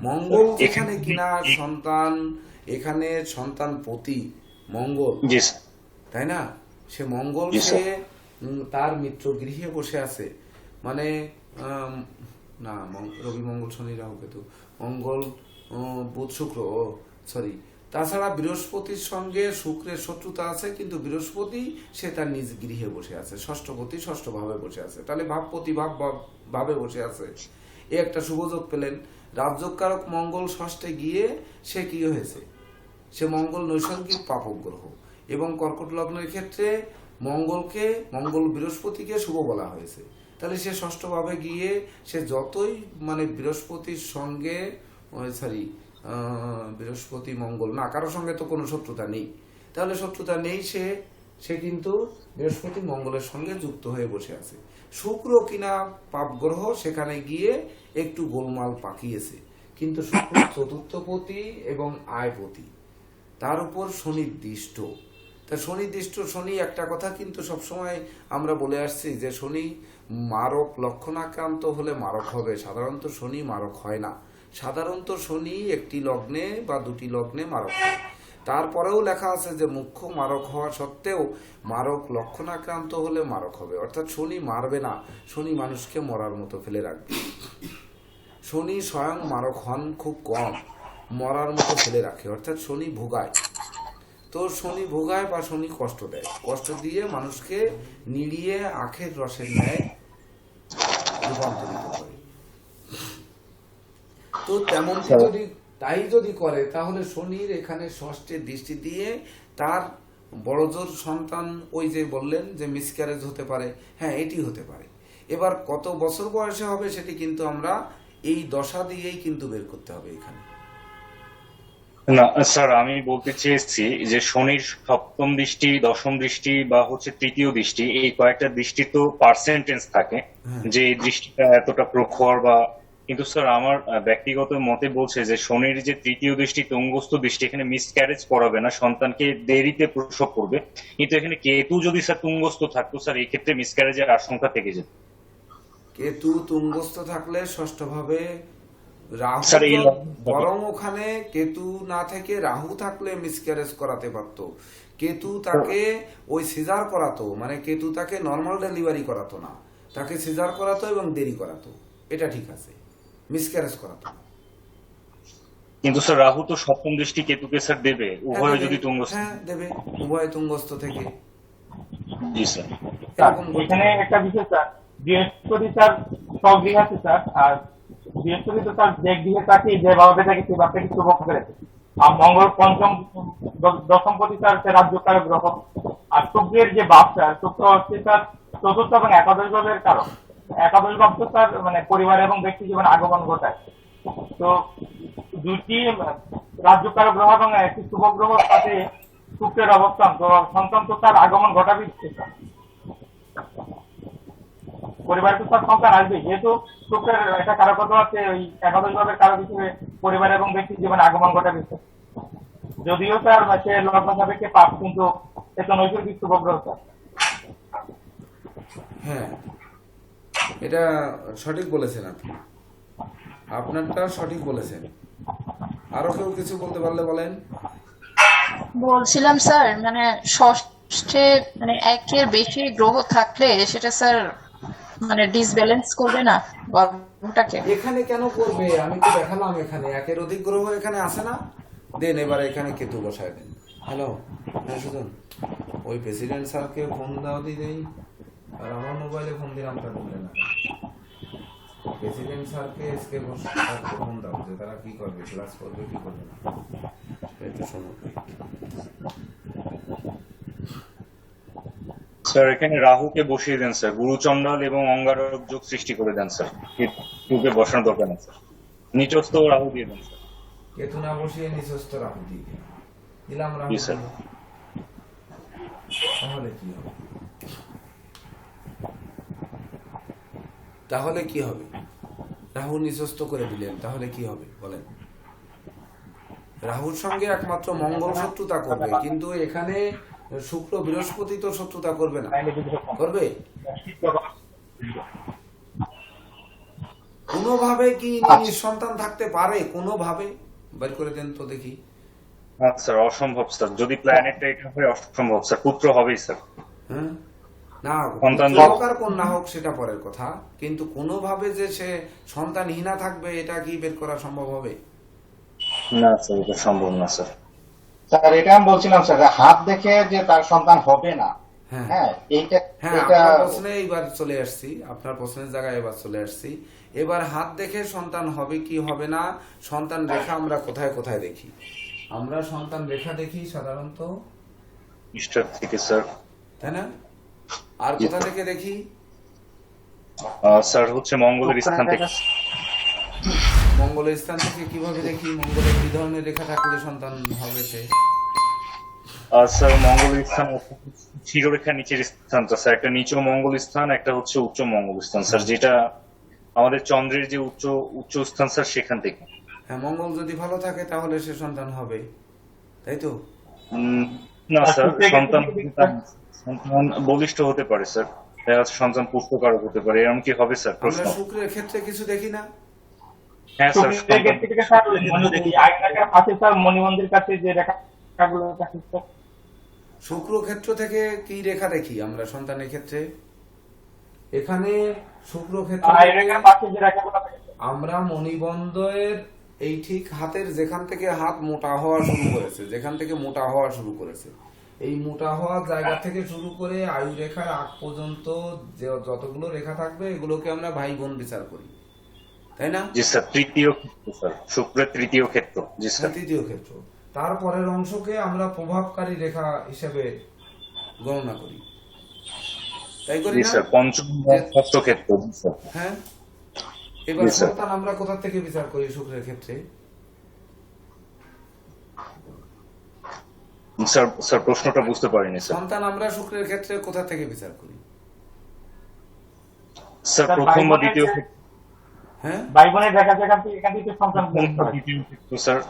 মঙ্গল যেখানে কিনা সন্তান, এখানে সন্তান পতি মঙ্গল, তাই না? সে মঙ্গল সে তার মিত্র গৃহে বসে আছে, মানে না রবি মঙ্গল শনি রাহু কেতু, মঙ্গল বুধ শুক্র, সরি। তাছাড়া বৃহস্পতির সঙ্গে শুক্রের শত্রুতা আছে, কিন্তু বৃহস্পতি সে তার নিজ গৃহে বসে আছে, ষষ্ঠপতি ষষ্ঠ ভাবে বসে আছে। তাহলে ভাবপতি ভাবে বসে আছে, এ একটা শুভযোগ পেলেন। রাজযোগকারক মঙ্গল ষষ্ঠে গিয়ে সে কি হয়েছে? সে মঙ্গল নৈসর্গিক পাপক গ্রহ, এবং কর্কট লগ্নের ক্ষেত্রে মঙ্গল বৃহস্পতিকে শুভ বলা হয়েছে। তাহলে সে ষষ্ঠ ভাবে গিয়ে সে যতই মানে বৃহস্পতির সঙ্গে বৃহস্পতি মঙ্গল না, কারোর সঙ্গে তো কোনো শত্রুতা নেই, তাহলে শত্রুতা নেই, সে কিন্তু বৃহস্পতি মঙ্গলের সঙ্গে যুক্ত হয়ে বসে আছে। শুক্র কিনা পাপ গ্রহ, সেখানে গিয়ে একটু গোলমাল পাকিয়েছে, কিন্তু শুক্র চতুর্থপতি এবং আয়পতি, তার উপর শনির্দিষ্ট। তা শনির্দিষ্ট শনি একটা কথা কিন্তু সবসময় আমরা বলে আসছি যে শনি মারক লক্ষণাক্রান্ত হলে মারক হবে, সাধারণত শনি মারক হয় না। সাধারণত শনি একটি লগ্নে বা দুটি লগ্নে মারক হয়। তারপরেও লেখা আছে যে মুখ্য মারক হওয়া সত্ত্বেও মারক লক্ষণাক্রান্ত হলে মারক হবে, অর্থাৎ শনি মারবে না, শনি মানুষকে মরার মতো ফেলে রাখবে। শনি স্বয়ং মারক হন খুব কম, মরার মতো ফেলে রাখে, অর্থাৎ শনি ভোগায়। তো শনি ভোগায় বা শনি কষ্ট দেয়, কষ্ট দিয়ে মানুষকে নিড়িয়ে আখের রসের ন্যায় রূপান্তরিত করে। তো তেমন তাই যদি করে, তাহলে শনির এখানে ষষ্ঠের দৃষ্টি দিয়ে তার বড়জোর সন্তান, ওই যে বললেন যে মিসক্যারেজ হতে পারে, হ্যাঁ এটি হতে পারে। এবার কত বছর বয়সে হবে সেটি কিন্তু আমরা এই দশা দিয়েই কিন্তু বের করতে হবে এখানে। না স্যার, আমি বলতে চেয়েছি যে শনির সপ্তম দৃষ্টি, দশম দৃষ্টি বা হচ্ছে তৃতীয় দৃষ্টি, এই কয়েকটা দৃষ্টি তো পার্সেন্টেজ থাকে যে এই দৃষ্টিটা এতটা প্রখর বা, কিন্তু স্যার আমার ব্যক্তিগত মতে বলছে যে শনির যে তৃতীয় দৃষ্টি তুঙ্গস্থ দৃষ্টি, এখানে মিসক্যারেজ করাবে না, সন্তানকে দেরিতে প্রসব করবে। কিন্তু এখানে কেতু যদি স্যার তুঙ্গস্থ থাকতো স্যার, এই ক্ষেত্রে মিসক্যারেজের আশঙ্কা থেকে যেত। কেতু তুঙ্গস্থ থাকলে ষষ্ঠ ভাবে রাহু, বরং ওখানে কেতু না থেকে রাহু থাকলে মিসক্যারেজ করাতে পারতো। কেতু তাকে ওই সিজার করাতো, মানে কেতু তাকে নর্মাল ডেলিভারি করাতো না, তাকে সিজার করাতো এবং দেরি করাতো, এটা ঠিক আছে, মিসক্যারেজ করাতো না। কিন্তু স্যার রাহু তো সপ্তম দৃষ্টি কেতুকে স্যার দেবে, উভয় যদি তুঙ্গস্থ, হ্যাঁ দেবে, উভয় তুঙ্গস্থ থেকে। জি স্যার। স্যার এরকম এখানে একটা বিষয় স্যার, বৃহস্পতি স্যার স্বগৃহ আছে স্যার, আর বৃহস্পতি তো স্যার যে গৃহে থাকে যেভাবে থাকে সেই ভাবটাকে শুভ করে, আর মঙ্গল পঞ্চম দশমপতি স্যার সে রাজ্যকারক গ্রহ, আর শুক্রের যে ভাব স্যার, শুক্র হচ্ছে স্যার চতুর্থ এবং একাদশ ভাবের কারণ। একাদশ ভাব তো স্যার মানে পরিবার এবং ব্যক্তি জীবনে আগমন ঘটায়। তো দুটি রাজ্যকারক গ্রহ এবং একটি শুভ গ্রহ সাথে শুক্রের অবস্থান, তো সন্তান তো তার আগমন ঘটাবে স্যার, পরিবারে তো তার সন্তান আসবে, যেহেতু শুক্রের একটা কারকত্ব আছে ওই একাদশ ভাবের কারক হিসেবে পরিবার এবং ব্যক্তি জীবনে আগমন ঘটাবে স্যার। যদিও স্যার সে লগ্ন সাপেক্ষে পাপ, কিন্তু সে তো নৈসর্গিক শুভ গ্রহ স্যার। হ্যাঁ, এটা সঠিক বলেছেন আপনি, আপনারটা সঠিক বলেছেন। আরো কেউ কিছু বলতে পারলে বলেন। বলছিলাম স্যার মানে ষষ্ঠে মানে একের বেশি গ্রহ থাকলে সেটা স্যার মানে ডিসব্যালেন্স করবে না গল্পটাকে? এখানে কেন করবে? আমি তো দেখালাম এখানে একের অধিক গ্রহ এখানে আছে না। দেন এবার এখানে কেতু বসায় দেন। হ্যালো, হ্যাঁ সুজন, ওই প্রেসিডেন্ট স্যারকে ফোন দাও দিই, আর আমার মোবাইলে ফোন দিলাম তা করলে না। প্রেসিডেন্ট স্যারকে এসকে ফোন দাও যে তারা কি করবে, ক্লাস করবে কি করবে না, একটু শোনো। স্যার এখানে রাহুকে বসিয়ে দেন স্যার, গুরুচন্ডাল এবং অঙ্গারক যোগ সৃষ্টি করে দেন স্যার। কেতুকে বসানোর দরকার নেই স্যার, নিচস্থ রাহু দিয়ে দেন স্যার। কেতু না বসিয়ে নিচস্থ রাহু দিয়ে দিলাম রাহু। জি স্যার। তাহলে কি হবে? তাহলে কি হবে? রাহু নিচস্থ করে দিলেন, তাহলে কি হবে বলেন? রাহুর সঙ্গে একমাত্র মঙ্গল শত্রুতা করবে, কিন্তু এখানে শুক্র বৃহস্পতি তো শত্রুতা করবে না, করবে? কোনোভাবে কি নিঃসন্তান থাকতে পারে? কোনোভাবে বের করে দেন তো দেখি। স্যার অসম্ভব স্যার, যদি প্ল্যানেটটা এটা হয় অসম্ভব স্যার, পুত্র হবেই স্যার। হ্যাঁ, না সন্তান হোক আর কন্যা হোক সেটা পরের কথা, কিন্তু কোনোভাবে যে সে সন্তানহীনা থাকবে এটা কি বের করা সম্ভব হবে? না স্যার, এটা সম্ভব না স্যার। স্যার এটা আমি বলছিলাম স্যার, যে হাত দেখে যে তার সন্তান হবে না, হ্যাঁ হ্যাঁ এইটা হ্যাঁ, এটা আপনার প্রশ্নে এইবার চলে আসছি, আপনার প্রশ্নের জায়গায় এবার চলে আসছি। এবার হাত দেখে সন্তান হবে কি হবে না, সন্তান রেখা আমরা কোথায় কোথায় দেখি? আমরা সন্তান রেখা দেখি সাধারণত ইস্টার থেকে স্যার। তাই না? আর কোথা থেকে দেখি? স্যার হচ্ছে মঙ্গলের স্থান থেকে। মঙ্গলের স্থান থেকে কিভাবে দেখি? মঙ্গলের কি ধরনের রেখা থাকলে সন্তান হবে সে? স্যার মঙ্গলের স্থান শিরোরেখার নিচের স্থানটা স্যার, একটা নিচু মঙ্গল স্থান, একটা হচ্ছে উচ্চ মঙ্গল স্থান স্যার, যেটা আমাদের চন্দ্রের যে উচ্চ স্থান স্যার, সেখান থেকে। হ্যাঁ, মঙ্গল যদি ভালো থাকে তাহলে সে সন্তান হবে, তাই তো? না স্যার, সন্তান বলিষ্ঠ হতে পারে স্যার, সন্তান পুষ্টকারক হতে পারে, এরকম কি হবে স্যার? আমরা প্রশ্ন। শুক্রের ক্ষেত্রে কিছু দেখি না? হ্যাঁ স্যার, শুক্রের ক্ষেত্রে থেকে স্যার দেখি আয়নাকার পাশে স্যার মণিমন্দির কাছে যে রেখাগুলো থাকে স্যার। শুক্র ক্ষেত্র থেকে কি রেখা দেখি আমরা সন্তানের ক্ষেত্রে? এখানে শুক্র ক্ষেত্র আয়নাকার পাশে যে রেখাগুলো থাকে আমরা মণিবন্ধের এই ঠিক হাতের যেখান থেকে হাত মোটা হওয়া শুরু করেছে, যেখান থেকে মোটা হওয়া শুরু করেছে, এই মোটা হওয়ার জায়গা থেকে শুরু করে আয়ু রেখার আগ পর্যন্ত যে যতগুলো রেখা থাকবে এগুলোকে আমরা ভাই বোন বিচার করি, তাই না? জি স্যার, তৃতীয় ক্ষেত্র স্যার, শুক্রের তৃতীয় ক্ষেত্র। জি স্যার। তৃতীয় ক্ষেত্র। তারপরের অংশকে আমরা প্রভাবকারী রেখা হিসেবে গণনা করি, তাই করি জি না? স্যার, পঞ্চম ষষ্ঠ ক্ষেত্র। জি স্যার। হ্যাঁ, এবার জি স্যার। সন্তান আমরা কোথা থেকে বিচার করি শুক্রের ক্ষেত্রে? স্যার স্যার প্রশ্নটা বুঝতে পারিনি স্যার। সন্তান আমরা শুক্রের ক্ষেত্রে কোথা থেকে বিচার করি? স্যার প্রথম বা দ্বিতীয় ক্ষেত্র। হ্যাঁ, ভাই বোনের রেখা যেখান থেকে এখান থেকে সন্তান দ্বিতীয় ক্ষেত্র স্যার।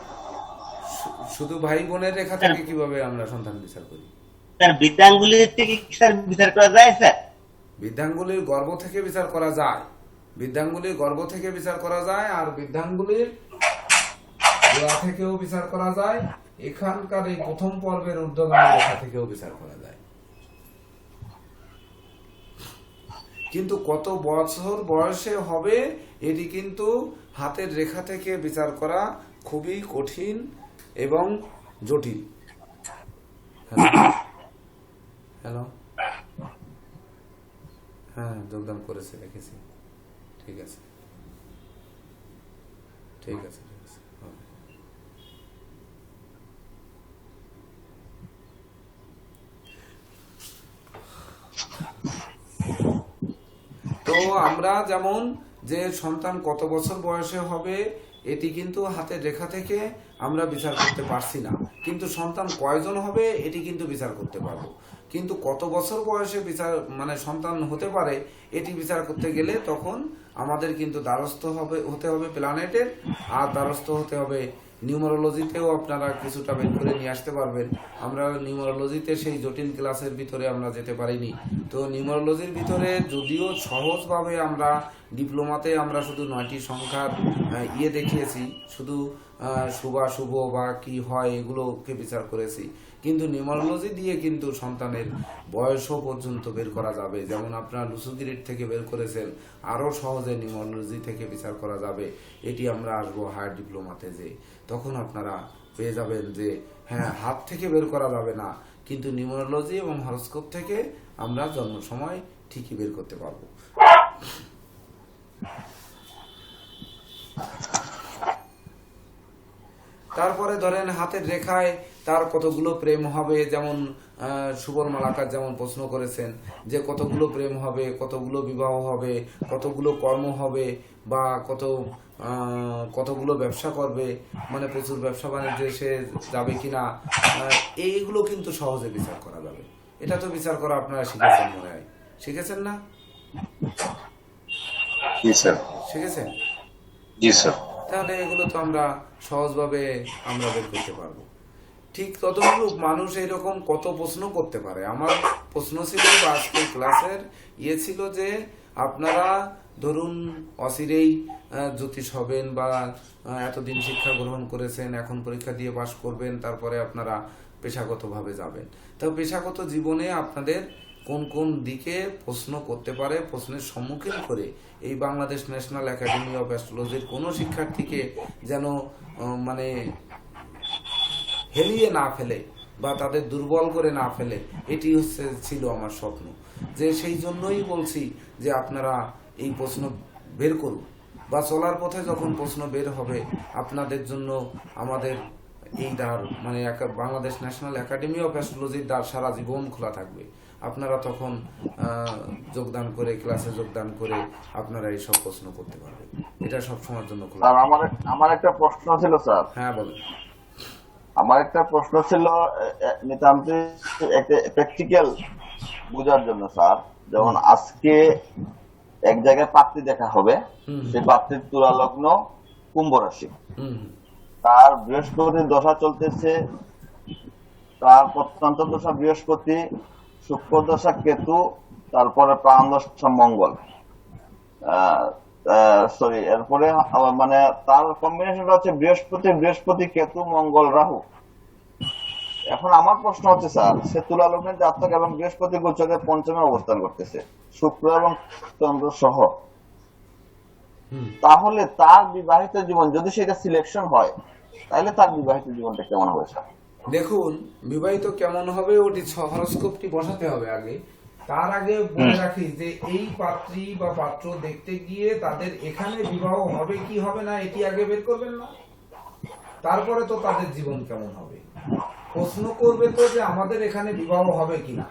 শুধু ভাই বোনের রেখা থেকে কিভাবে আমরা সন্তান বিচার করি? স্যার বৃদ্ধাঙ্গুলির থেকে কি স্যার বিচার করা যায় স্যার? বৃদ্ধাঙ্গুলির গর্ভ থেকে বিচার করা যায়, বৃদ্ধাঙ্গুলির গর্ভ থেকে বিচার করা যায়, আর বৃদ্ধাঙ্গুলির গোড়া থেকেও বিচার করা যায়, এখানকার এই প্রথম পর্বের ঊর্ধ্বগামী রেখা থেকেও বিচার করা যায়। কিন্তু কত বছর বয়সে হবে এটি কিন্তু হাতের রেখা থেকে বিচার করা খুবই কঠিন এবং জটিল। হ্যালো, হ্যাঁ যোগদান করেছে, দেখেছি। ঠিক আছে, ঠিক আছে, ঠিক আছে, হবে। তো আমরা যেমন যে সন্তান কত বছর বয়সে হবে এটি কিন্তু হাতের রেখা থেকে আমরা বিচার করতে পারছি না, কিন্তু সন্তান কয়জন হবে এটি কিন্তু বিচার করতে পারবো। কিন্তু কত বছর বয়সে বিচার মানে সন্তান হতে পারে এটি বিচার করতে গেলে তখন আমাদের কিন্তু দ্বারস্থ হতে হবে প্ল্যানেটের, আর দ্বারস্থ হতে হবে নিউমারোলজিতেও। আপনারা কিছুটা বের করে নিয়ে আসতে পারবেন। আমরা নিউমারোলজিতে সেই জটিল ক্লাসের ভিতরে আমরা যেতে পারিনি। তো নিউমারোলজির ভিতরে যদিও সহজভাবে আমরা ডিপ্লোমাতে আমরা শুধু 9টি সংখ্যার দেখিয়েছি, শুধু শুভ বা কি হয় এগুলোকে বিচার করেছি, কিন্তু নিউমারোলজি দিয়ে কিন্তু সন্তানের বয়সও পর্যন্ত বের করা যাবে। যেমন আপনারা লুসুগিরিট থেকে বের করেছেন, আরও সহজে নিউমারোলজি থেকে বিচার করা যাবে। এটি আমরা আসবো হায়ার ডিপ্লোমাতে, যে তখন আপনারা পেয়ে যাবেন যে হ্যাঁ হাত থেকে বের করা যাবে না, কিন্তু নিউমারোলজি এবং হরোস্কোপ থেকে আমরা জন্ম সময় ঠিকই বের করতে পারবো। তারপরে ধরেন হাতের রেখায় তার কতগুলো প্রেম হবে, যেমন সুবল মালাকার যেমন প্রশ্ন করেছেন যে কতগুলো প্রেম হবে, কতগুলো বিবাহ হবে, কতগুলো কর্ম হবে, বা কতগুলো ব্যবসা করবে, মানে প্রচুর ব্যবসা বাণিজ্যে সে যাবে কিনা, এইগুলো কিন্তু সহজে বিচার করা যাবে। এটা তো বিচার করা আপনারা শিখেছেন মনে হয়, শিখেছেন না? জি স্যার। শিখেছেন? জি স্যার। তাহলে এগুলো তো আমরা সহজভাবে আমরা বের করতে পারবো। ঠিক ততটুকু মানুষ এইরকম কত প্রশ্ন করতে পারে। আমার প্রশ্ন ছিল বা আজকের ক্লাসের ছিল যে আপনারা ধরুন অচিরেই জ্যোতিষ হবেন বা এতদিন শিক্ষা গ্রহণ করেছেন, এখন পরীক্ষা দিয়ে পাশ করবেন, তারপরে আপনারা পেশাগতভাবে যাবেন। তো পেশাগত জীবনে আপনাদের কোন কোন দিকে প্রশ্ন করতে পারে, প্রশ্নের সম্মুখীন করে এই বাংলাদেশ ন্যাশনাল একাডেমি অফ অ্যাস্ট্রোলজির কোনো শিক্ষার্থীকে যেন মানে হেলিয়ে না ফেলে বা তাদের দুর্বল করে না ফেলে, এটি ছিল আমার স্বপ্ন। যে সেই জন্যই বলছি যে আপনারা এই প্রশ্ন বের করুন, বা চলার পথে যখন প্রশ্ন বের হবে আপনাদের জন্য আমাদের এই দ্বার মানে বাংলাদেশ ন্যাশনাল একাডেমি অফ অ্যাস্ট্রোলজির দ্বার সারা জীবন খোলা থাকবে। আপনারা তখন যোগদান করে, ক্লাসে যোগদান করে আপনারা এইসব প্রশ্ন করতে পারবেন। এটা সব সময়ের জন্য খোলা। স্যার আমার একটা প্রশ্ন ছিল স্যার। হ্যাঁ বলেন। আমার একটা প্রশ্ন ছিল নিতান্তই একটা প্র্যাকটিক্যাল বোঝার জন্য স্যার। যেমন আজকে এক জায়গায় পাত্রী দেখা হবে, সেই পাত্রীর তুলা লগ্ন কুম্ভ রাশি, তার বৃহস্পতির দশা চলতেছে, তার প্রত্যন্ত দশা বৃহস্পতি, শুক্র দশা কেতু, তারপরে প্রাণ দশা মঙ্গল, সরি এরপরে মানে তার কম্বিনেশনটা হচ্ছে বৃহস্পতি কেতু মঙ্গল রাহু। এখন আমার প্রশ্ন হচ্ছে স্যার, সে তুলা লগ্নের জাতক এবং বৃহস্পতি গোচরে পঞ্চমে অবস্থান করতেছে শুক্র এবং চন্দ্র সহ, তাহলে তার বিবাহিত জীবন যদি সেটা সিলেকশন হয় তাহলে তার বিবাহিত জীবনটা কেমন হবে স্যার? দেখুন বিবাহিত কেমন হবে ওটি হরোস্কোপটি বসাতে হবে আগে। তার আগে বলে রাখি যে এই পাত্রী বা পাত্র দেখতে গিয়ে তাদের এখানে বিবাহ হবে কি হবে না এটি আগে বের করবেন না, তারপরে তো তাদের জীবন কেমন হবে। প্রশ্ন করবে তো যে আমাদের এখানে বিবাহ হবে কিনা,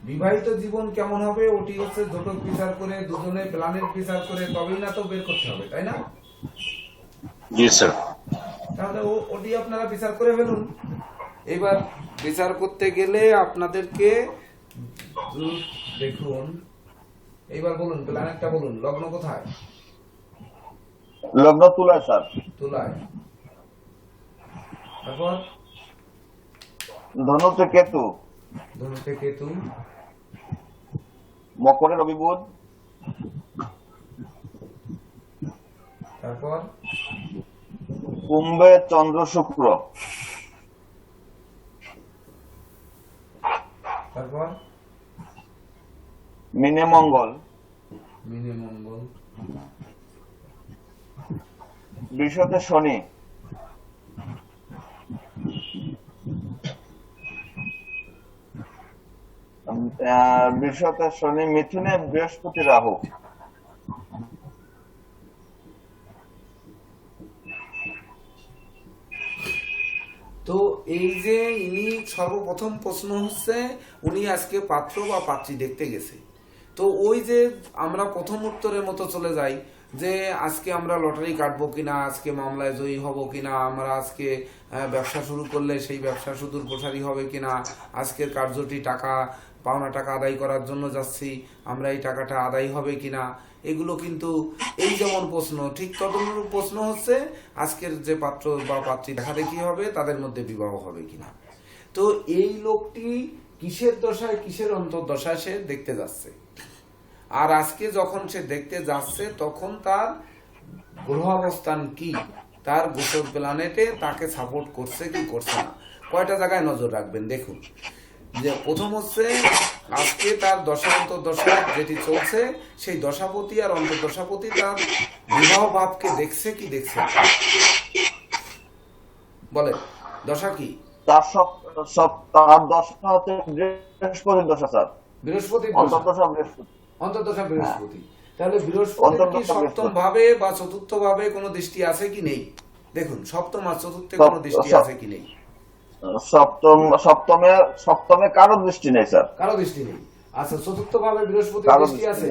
বিবাহিত জীবন কেমন হবে ওটি হচ্ছে জটক বিচার করে, দুজনে প্ল্যানেট বিচার করে তবেই না তো বের করতে হবে, তাই না? জি স্যার। তাহলে ওটি আপনারা বিচার করে ফেলুন। এবার বিচার করতে গেলে আপনাদেরকে দেখুন, এইবার বলুন প্ল্যানেটটা বলুন, লগ্ন কোথায়? লগ্ন তুলায় স্যার। তুলায়। তারপর ধনুতে কেতু, ধনুতে কেতু, মকরে রবি বুধ, তারপর কুম্ভে চন্দ্র শুক্র, তারপর মিনে মঙ্গল, মিনে মঙ্গল, বৃষতে শনি, বৃষতে শনি, মিথুনে বৃহস্পতি, রাহু। তো এই যে ইনি সর্বপ্রথম প্রশ্ন হচ্ছে উনি আজকে পাত্র বা পাত্রী দেখতে গেছে। তো ওই যে আমরা প্রথম উত্তরের মতো চলে যাই যে আজকে আমরা লটারি কাটবো কিনা, আজকে মামলায় জয়ী হব কিনা, আমরা আজকে ব্যবসা শুরু করলে সেই ব্যবসা সুদূর প্রসারী হবে কিনা, আজকের কার্যটি টাকা পাওনা টাকা আদায় করার জন্য যাচ্ছি, আমরা এই টাকাটা আদায় হবে কিনা, এগুলো কিন্তু এই যেমন প্রশ্ন ঠিক তদনুরূপ প্রশ্ন হচ্ছে আজকের যে পাত্র বা পাত্রী দেখা দেখি হবে তাদের মধ্যে বিবাহ হবে কিনা। তো এই লোকটি কিসের দশায় কিসের অন্তর্দশায় সে দেখতে যাচ্ছে, আর আজকে যখন সে দেখতে যাচ্ছে তখন তার গ্রহ অবস্থান কি, তার গোচর প্ল্যানেটে তাকে সাপোর্ট করছে কি করছে না, কয়টা জায়গায় নজর রাখবেন দেখুন। যে প্রথম হচ্ছে আজকে তার দশা অন্তর্দশা যেটি চলছে সেই দশাপতি আর অন্তর্দশাপতি তার বিবাহ ভাবকে দেখছে কি দেখছে না। বলে দশা কি? তার তার দশা হচ্ছে বৃহস্পতির দশা স্যার। বৃহস্পতির অন্তর্দশা বৃহস্পতি। অন্তর্দশা বৃহস্পতি। তাহলে বৃহস্পতির কি সপ্তম ভাবে বা চতুর্থ ভাবে কোনো দৃষ্টি আছে কি নেই? দেখুন সপ্তম আর চতুর্থে কোনো দৃষ্টি আছে কি নেই? সপ্তমে কারো দৃষ্টি নেই স্যার। কারো দৃষ্টি নেই। আচ্ছা চতুর্থ ভাবে বৃহস্পতির দৃষ্টি আছে?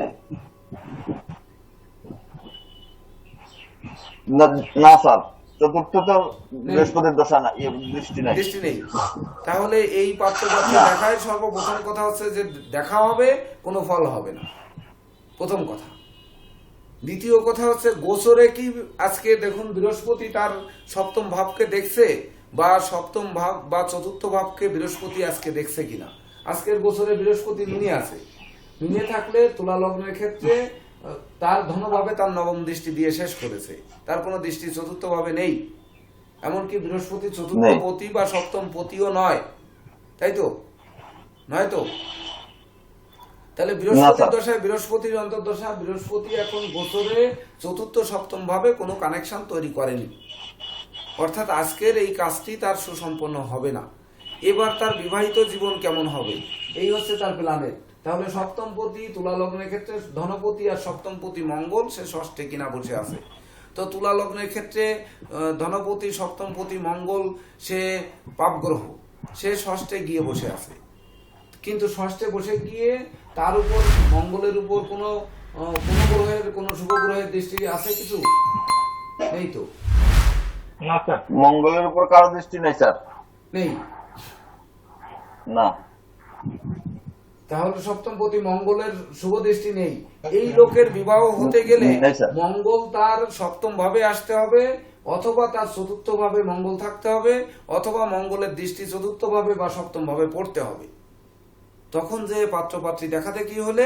না স্যার, চতুর্থ তো বৃহস্পতির দশা না, দৃষ্টি নাই। দৃষ্টি নেই। তাহলে এই পাত্র দেখায় সর্বপ্রথম কথা হচ্ছে যে দেখা হবে কোনো ফল হবে না, প্রথম কথা। দ্বিতীয় কথা হচ্ছে গোচরে কি আজকে দেখুন বৃহস্পতি তার সপ্তম ভাবকে দেখছে বা সপ্তম ভাব বা চতুর্থ ভাবকে বৃহস্পতি আজকে দেখছে কিনা। আজকের গোচরে বৃহস্পতি মিনে আছে, মিনে থাকলে তুলা লগ্নের ক্ষেত্রে তার ধনভাবে তার নবম দৃষ্টি দিয়ে শেষ করেছে, তার কোনো দৃষ্টি চতুর্থ ভাবে নেই। এমনকি বৃহস্পতি চতুর্থ পতি বা সপ্তম পতিও নয়, তাই তো? নয় তো? তাহলে বৃহস্পতির দশায় বৃহস্পতির অন্তর্দশা, বৃহস্পতি এখন গোচরে চতুর্থ সপ্তম ভাবে কোনো কানেকশন তৈরি করেনি, অর্থাৎ আজকের এই কাজটি তার সুসম্পন্ন হবে না। এবার তার বিবাহিত জীবন কেমন হবে এই হচ্ছে তার প্ল্যানেট। তাহলে সপ্তম পতি তুলা লগ্নের ক্ষেত্রে ধনপতি আর সপ্তম পতি মঙ্গল সে ষষ্ঠে কিনা বসে আছে। তো তুলা লগ্নের ক্ষেত্রে ধনপতি সপ্তম পতি মঙ্গল সে পাপগ্রহ, সে ষষ্ঠে গিয়ে বসে আছে। কিন্তু ষষ্ঠে বসে গিয়ে তার উপর মঙ্গলের উপর কোনো গ্রহের কোনো শুভ গ্রহের দৃষ্টি আছে কিছু নেই তো? না স্যার, মঙ্গলের উপর কারো দৃষ্টি নেই স্যার, নেই না। তাহলে সপ্তম পতি মঙ্গলের শুভ দৃষ্টি নেই। এই লোকের বিবাহ হতে গেলে মঙ্গল তার সপ্তম ভাবে আসতে হবে, অথবা তার চতুর্থ ভাবে মঙ্গল থাকতে হবে, অথবা মঙ্গলের দৃষ্টি চতুর্থ ভাবে বা সপ্তম ভাবে পড়তে হবে। তখন যে পাত্রপাত্রী দেখা দেখি হলে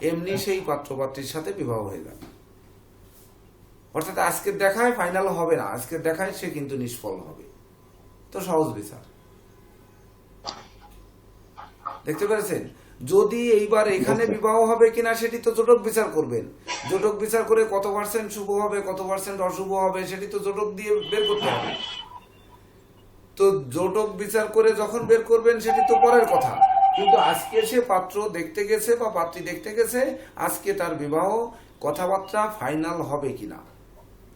এমনি সেই পাত্রপাত্রীর সাথে বিবাহ হয়ে যাবে। অর্থাৎ আজকের দেখায় ফাইনাল হবে না, আজকের দেখায় সে কিন্তু নিষ্ফল হবে। তো সহজ বিচার দেখতে পেরেছেন। যদি এইবার এখানে বিবাহ হবে কিনা সেটি তো জোটক বিচার করবেন। জোটক বিচার করে কত পার্সেন্ট শুভ হবে কত পার্সেন্ট অশুভ হবে সেটি তো জোটক দিয়ে বের করতে হবে। তো জোটক বিচার করে যখন বের করবেন সেটি তো পরের কথা, কিন্তু আজকে সে পাত্র দেখতে গেছে বা পাত্রী দেখতে গেছে, আজকে তার বিবাহ কথাবার্তা ফাইনাল হবে কিনা।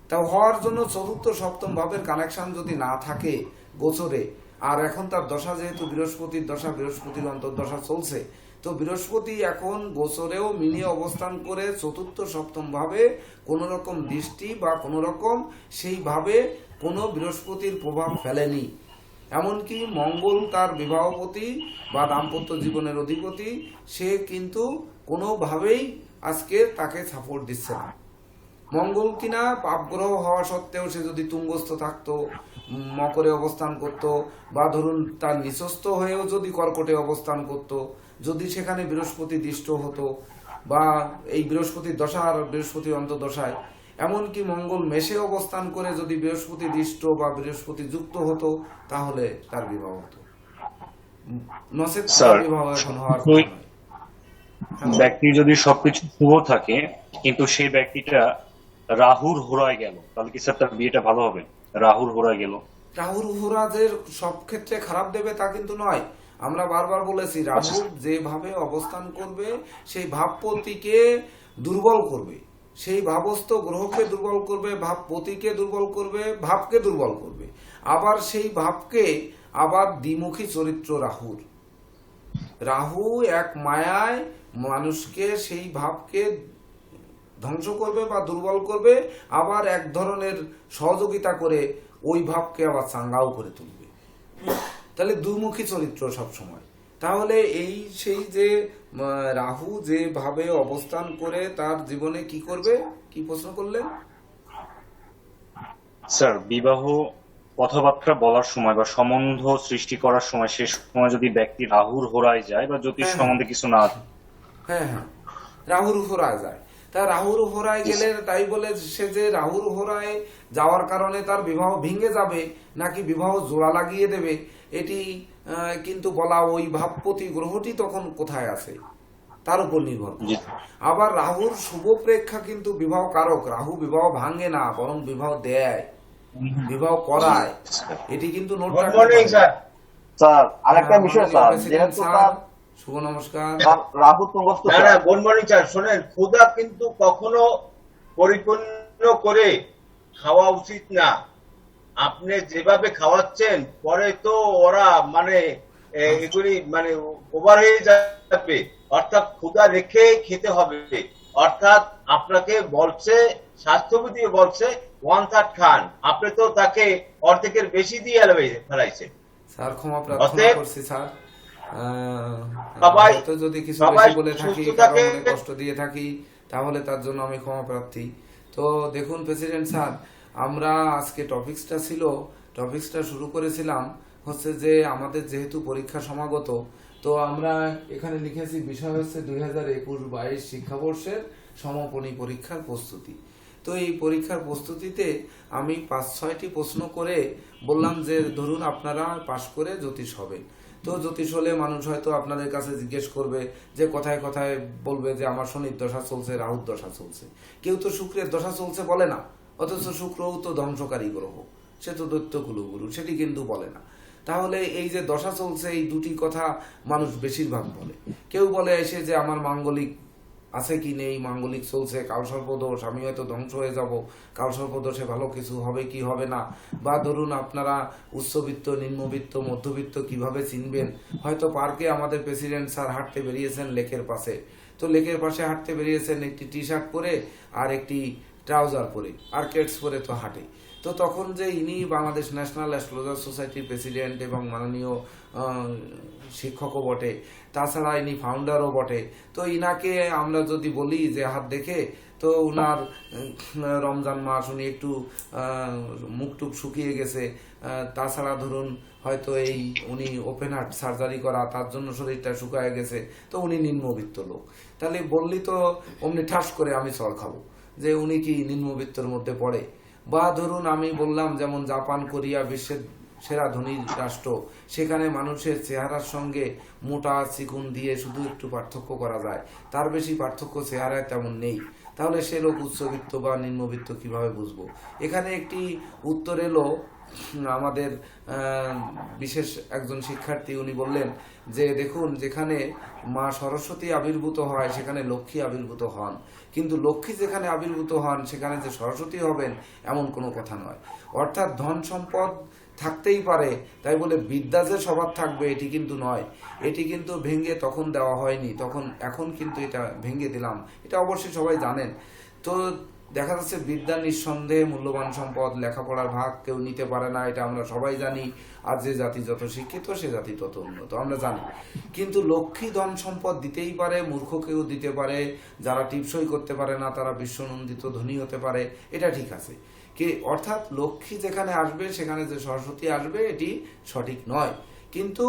তা হওয়ার জন্য চতুর্থ সপ্তম ভাবের কানেকশন যদি না থাকে গোচরে, আর এখন তার দশা যেহেতু বৃহস্পতির দশা, বৃহস্পতির অন্তর্দশা চলছে, তো বৃহস্পতি এখন গোচরেও মিনে অবস্থান করে চতুর্থ সপ্তম ভাবে কোন রকম দৃষ্টি বা কোন রকম সেইভাবে কোনো বৃহস্পতির প্রভাব ফেলেনি। এমনকি মঙ্গল তার বিবাহপতি বা দাম্পত্য জীবনের অধিপতি, সে কিন্তু কোনোভাবেই আজকে তাকে সাপোর্ট দিচ্ছে না। মঙ্গল কিনা পাপগ্রহ হওয়া সত্ত্বেও সে যদি তুঙ্গস্থ থাকতো, মকরে অবস্থান করত, বা ধরুন তার নিচস্থ হয়েও যদি কর্কটে অবস্থান করত, যদি সেখানে বৃহস্পতি দৃষ্ট হতো বা এই বৃহস্পতির দশা আর বৃহস্পতির অন্তর্দশায়, এমনকি মঙ্গল মেষে অবস্থান করে যদি বৃহস্পতি দৃষ্ট বা বৃহস্পতি যুক্ত হতো, তাহলে তার বিবাহ হতো। নচেৎ তার বিবাহ এখন হওয়ার ব্যক্তি যদি সবকিছু শুভ থাকে কিন্তু সেই ব্যক্তিটা রাহুর হোরায় গেল, তাহলে কি স্যার তার বিয়েটা ভালো হবে? রাহুর হোরায় গেল, রাহুর উপরাজের সব ক্ষেত্রে খারাপ দেবে তা কিন্তু নয়। আমরা বারবার বলেছি রাহু যেভাবে অবস্থান করবে সেই ভাবপতিকে দুর্বল করবে, সেই ভাবস্থ গ্রহকে দুর্বল করবে, ভাবপতিকে দুর্বল করবে, ভাবকে দুর্বল করবে। আবার সেই ভাবকে আবার দ্বিমুখী চরিত্র রাহুর। রাহু এক মায়ায় মানুষকে সেই ভাবকে ধ্বংস করবে বা দুর্বল করবে, আবার এক ধরনের সহযোগিতা করে ওই ভাবকে আবার চাঙ্গাও করে তুলবে। তাহলে দুমুখী চরিত্র সব সময়। তাহলে এই সেই যে রাহু যেভাবে অবস্থান করে তার জীবনে কি করবে, কি প্রশ্ন করলেন? স্যার, বিবাহ কথাবার্তা বলার সময় বা সম্বন্ধ সৃষ্টি করার সময় সে সময় যদি ব্যক্তি রাহুর হোরায় যায় বা জ্যোতিষ হ্যাঁ। সম্বন্ধে কিছু না, হ্যাঁ হ্যাঁ, রাহুর হোরায় যায়। তা রাহুর হোরায় গেলে তাই বলে সে যে রাহুর হোরায় যাওয়ার কারণে তার বিবাহ ভেঙে যাবে নাকি বিবাহ জোড়া লাগিয়ে দেবে, এটি কিন্তু বলা ওই ভাবপতি গ্রহটি তখন কোথায় আছে তার উপর নির্ভর করে। জি। আবার রাহুর শুভ প্রেক্ষা কিন্তু বিবাহ কারক। রাহু বিবাহ ভাঙে না, বরং বিবাহ দেয়, বিবাহ করায়। এটি কিন্তু নোট রাখতে হবে। স্যার আরেকটা বিষয় স্যার, যেহেতু তার শুভ নমস্কার। রাহু তুঙ্গস্থ না না, গুড মর্নিং স্যার। শোনেন, ক্ষুধা কিন্তু কখনো পরিপূর্ণ করে খাওয়া উচিত না। আপনি যেভাবে খাওয়াচ্ছেন পরে তো ওরা মানে এগুলি মানে ওভার হয়ে যাবে। অর্থাৎ ক্ষুধা রেখে খেতে হবে। অর্থাৎ আপনাকে বলছে, স্বাস্থ্যবিধি বলছে 1/3 খান, আপনি তো তাকে অর্ধেকের বেশি দিয়ে ফেলাইছেন। স্যার ক্ষমা প্রার্থনা অতএব করছি স্যার। সবাই হয়তো যদি কিছু সবাই বেশি বলে থাকি, সুস্থ কারো থাকে। মনে কষ্ট দিয়ে থাকি, তাহলে তার জন্য আমি ক্ষমা প্রার্থী। তো দেখুন প্রেসিডেন্ট স্যার, আমরা আজকে টপিক্সটা শুরু করেছিলাম হচ্ছে যে আমাদের যেহেতু পরীক্ষা সমাগত, তো আমরা এখানে লিখেছি বিষয় হচ্ছে 2021-22 শিক্ষাবর্ষের সমাপনী পরীক্ষার প্রস্তুতি। তো এই পরীক্ষার প্রস্তুতিতে আমি 5-6টি প্রশ্ন করে বললাম যে ধরুন আপনারা পাশ করে জ্যোতিষ হবেন। তো জ্যোতিষ হলে মানুষ হয়তো আপনাদের কাছে জিজ্ঞেস করবে যে কথায় কথায় বলবে যে আমার শনির দশা চলছে, রাহুর দশা চলছে। কেউ তো শুক্রের দশা চলছে বলে না, অথচ শুক্রও তো ধ্বংসকারী গ্রহ, সে তো দৈত্য কুলগুরু, সেটি কিন্তু বলে না। তাহলে এই যে দশা চলছে, এই দুটি কথা মানুষ বেশিরভাগ বলে। কেউ বলে এসে যে আমার মাঙ্গলিক আছে কি নেই, মাঙ্গলিক চলছে, কালসর্পদোষ, আমি হয়তো ধ্বংস হয়ে যাব, কালসর্পদোষে ভালো কিছু হবে কি হবে না, বা ধরুন আপনারা উচ্চবিত্ত, নিম্নবিত্ত, মধ্যবিত্ত কিভাবে চিনবেন। হয়তো পার্কে আমাদের প্রেসিডেন্ট স্যার হাঁটতে বেরিয়েছেন লেকের পাশে, তো লেকের পাশে হাঁটতে বেরিয়েছেন একটি টি শার্ট পরে আর একটি ট্রাউজার পরে, আর কেটস পরে তো হাঁটে। তো তখন যে ইনি বাংলাদেশ ন্যাশনাল অ্যাস্ট্রোলজার সোসাইটির প্রেসিডেন্ট এবং মাননীয় শিক্ষকও বটে, তাছাড়া ইনি ফাউন্ডারও বটে, তো ইনাকে আমরা যদি বলি যে হাত দেখে, তো উনার রমজান মাস, উনি একটু মুখটুক শুকিয়ে গেছে, তাছাড়া ধরুন হয়তো এই উনি ওপেন হার্ট সার্জারি করা, তার জন্য শরীরটা শুকায় গেছে, তো উনি নিম্নবিত্ত লোক। তাহলে বললি তো অমনি ঠাস করে আমি চড় খাবো যে উনি কি নিম্নবিত্তর মধ্যে পড়ে। বা ধরুন আমি বললাম যেমন জাপান, কোরিয়া বিশ্বের সেরা ধনী রাষ্ট্র, সেখানে মানুষের চেহারার সঙ্গে মোটা চিকুন দিয়ে শুধু একটু পার্থক্য করা যায়, তার বেশি পার্থক্য চেহারায় তেমন নেই। তাহলে সে লোক উচ্চবিত্ত বা নিম্নবিত্ত কিভাবে বুঝবো? এখানে একটি উত্তর এলো আমাদের বিশেষ একজন শিক্ষার্থী, উনি বললেন যে দেখুন, যেখানে মা সরস্বতী আবির্ভূত হয় সেখানে লক্ষ্মী আবির্ভূত হন, কিন্তু লক্ষ্মী যেখানে আবির্ভূত হন সেখানে যে সরস্বতী হবেন এমন কোনো কথা নয়। অর্থাৎ ধন সম্পদ থাকতেই পারে, তাই বলে বিদ্যা যে সবার থাকবে এটি কিন্তু নয়। এটি কিন্তু ভেঙে তখন দেওয়া হয়নি, এখন কিন্তু এটা ভেঙে দিলাম, এটা অবশ্যই সবাই জানেন। তো দেখা যাচ্ছে বিদ্যা নিঃসন্দেহে মূল্যবান সম্পদ, লেখাপড়ার ভাগ কেউ নিতে পারে না, এটা আমরা সবাই জানি। আর যে জাতি যত শিক্ষিত সে জাতি তত উন্নত, আমরা জানি। কিন্তু লক্ষ্মী ধন সম্পদ দিতেই পারে, মূর্খকেও দিতে পারে, যারা টিপসই করতে পারে না তারা বিশ্বনন্দিত ধনী হতে পারে, এটা ঠিক আছে কি। অর্থাৎ লক্ষ্মী যেখানে আসবে সেখানে যে সরস্বতী আসবে এটি সঠিক নয়, কিন্তু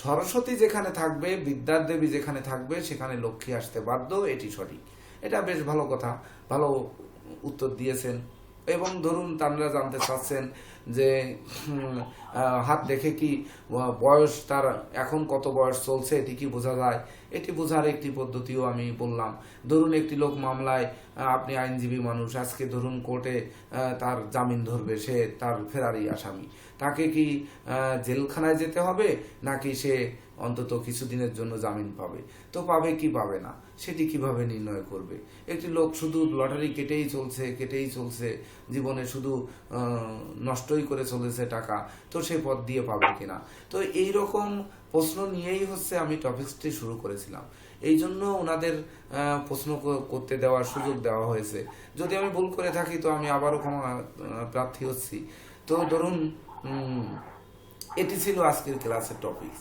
সরস্বতী যেখানে থাকবে, বিদ্যার দেবী যেখানে থাকবে সেখানে লক্ষ্মী আসতে বাধ্য, এটি সঠিক। এটা বেশ ভালো কথা, ভালো উত্তর দিয়েছেন। এবং ধরুন তারা জানতে চাচ্ছেন যে হাত দেখে কি বয়স তার এখন কত বয়স চলছে এটি কি বোঝা যায়, এটি বোঝার একটি পদ্ধতিও আমি বললাম। ধরুন একটি লোক মামলায়, আপনি আইনজীবী মানুষ, আজকে ধরুন কোর্টে তার জামিন ধরবে, সে তার ফেরারি আসামি, তাকে কি জেলখানায় যেতে হবে নাকি সে অন্তত কিছুদিনের জন্য জামিন পাবে? তো পাবে কি পাবে না সেটি কিভাবে নির্ণয় করবে? একটি লোক শুধু লটারি কেটেই চলছে, জীবনে শুধু নষ্টই করে চলেছে টাকা, তো সে পথ দিয়ে পাবে কিনা? তো এই রকম প্রশ্ন নিয়েই হচ্ছে আমি টপিকসটি শুরু করেছিলাম। এই জন্য ওনাদের প্রশ্ন করতে দেওয়ার সুযোগ দেওয়া হয়েছে। যদি আমি ভুল করে থাকি তো আমি আবারও ক্ষমা প্রার্থী হচ্ছি। তো ধরুন এটি ছিল আজকের ক্লাসের টপিক।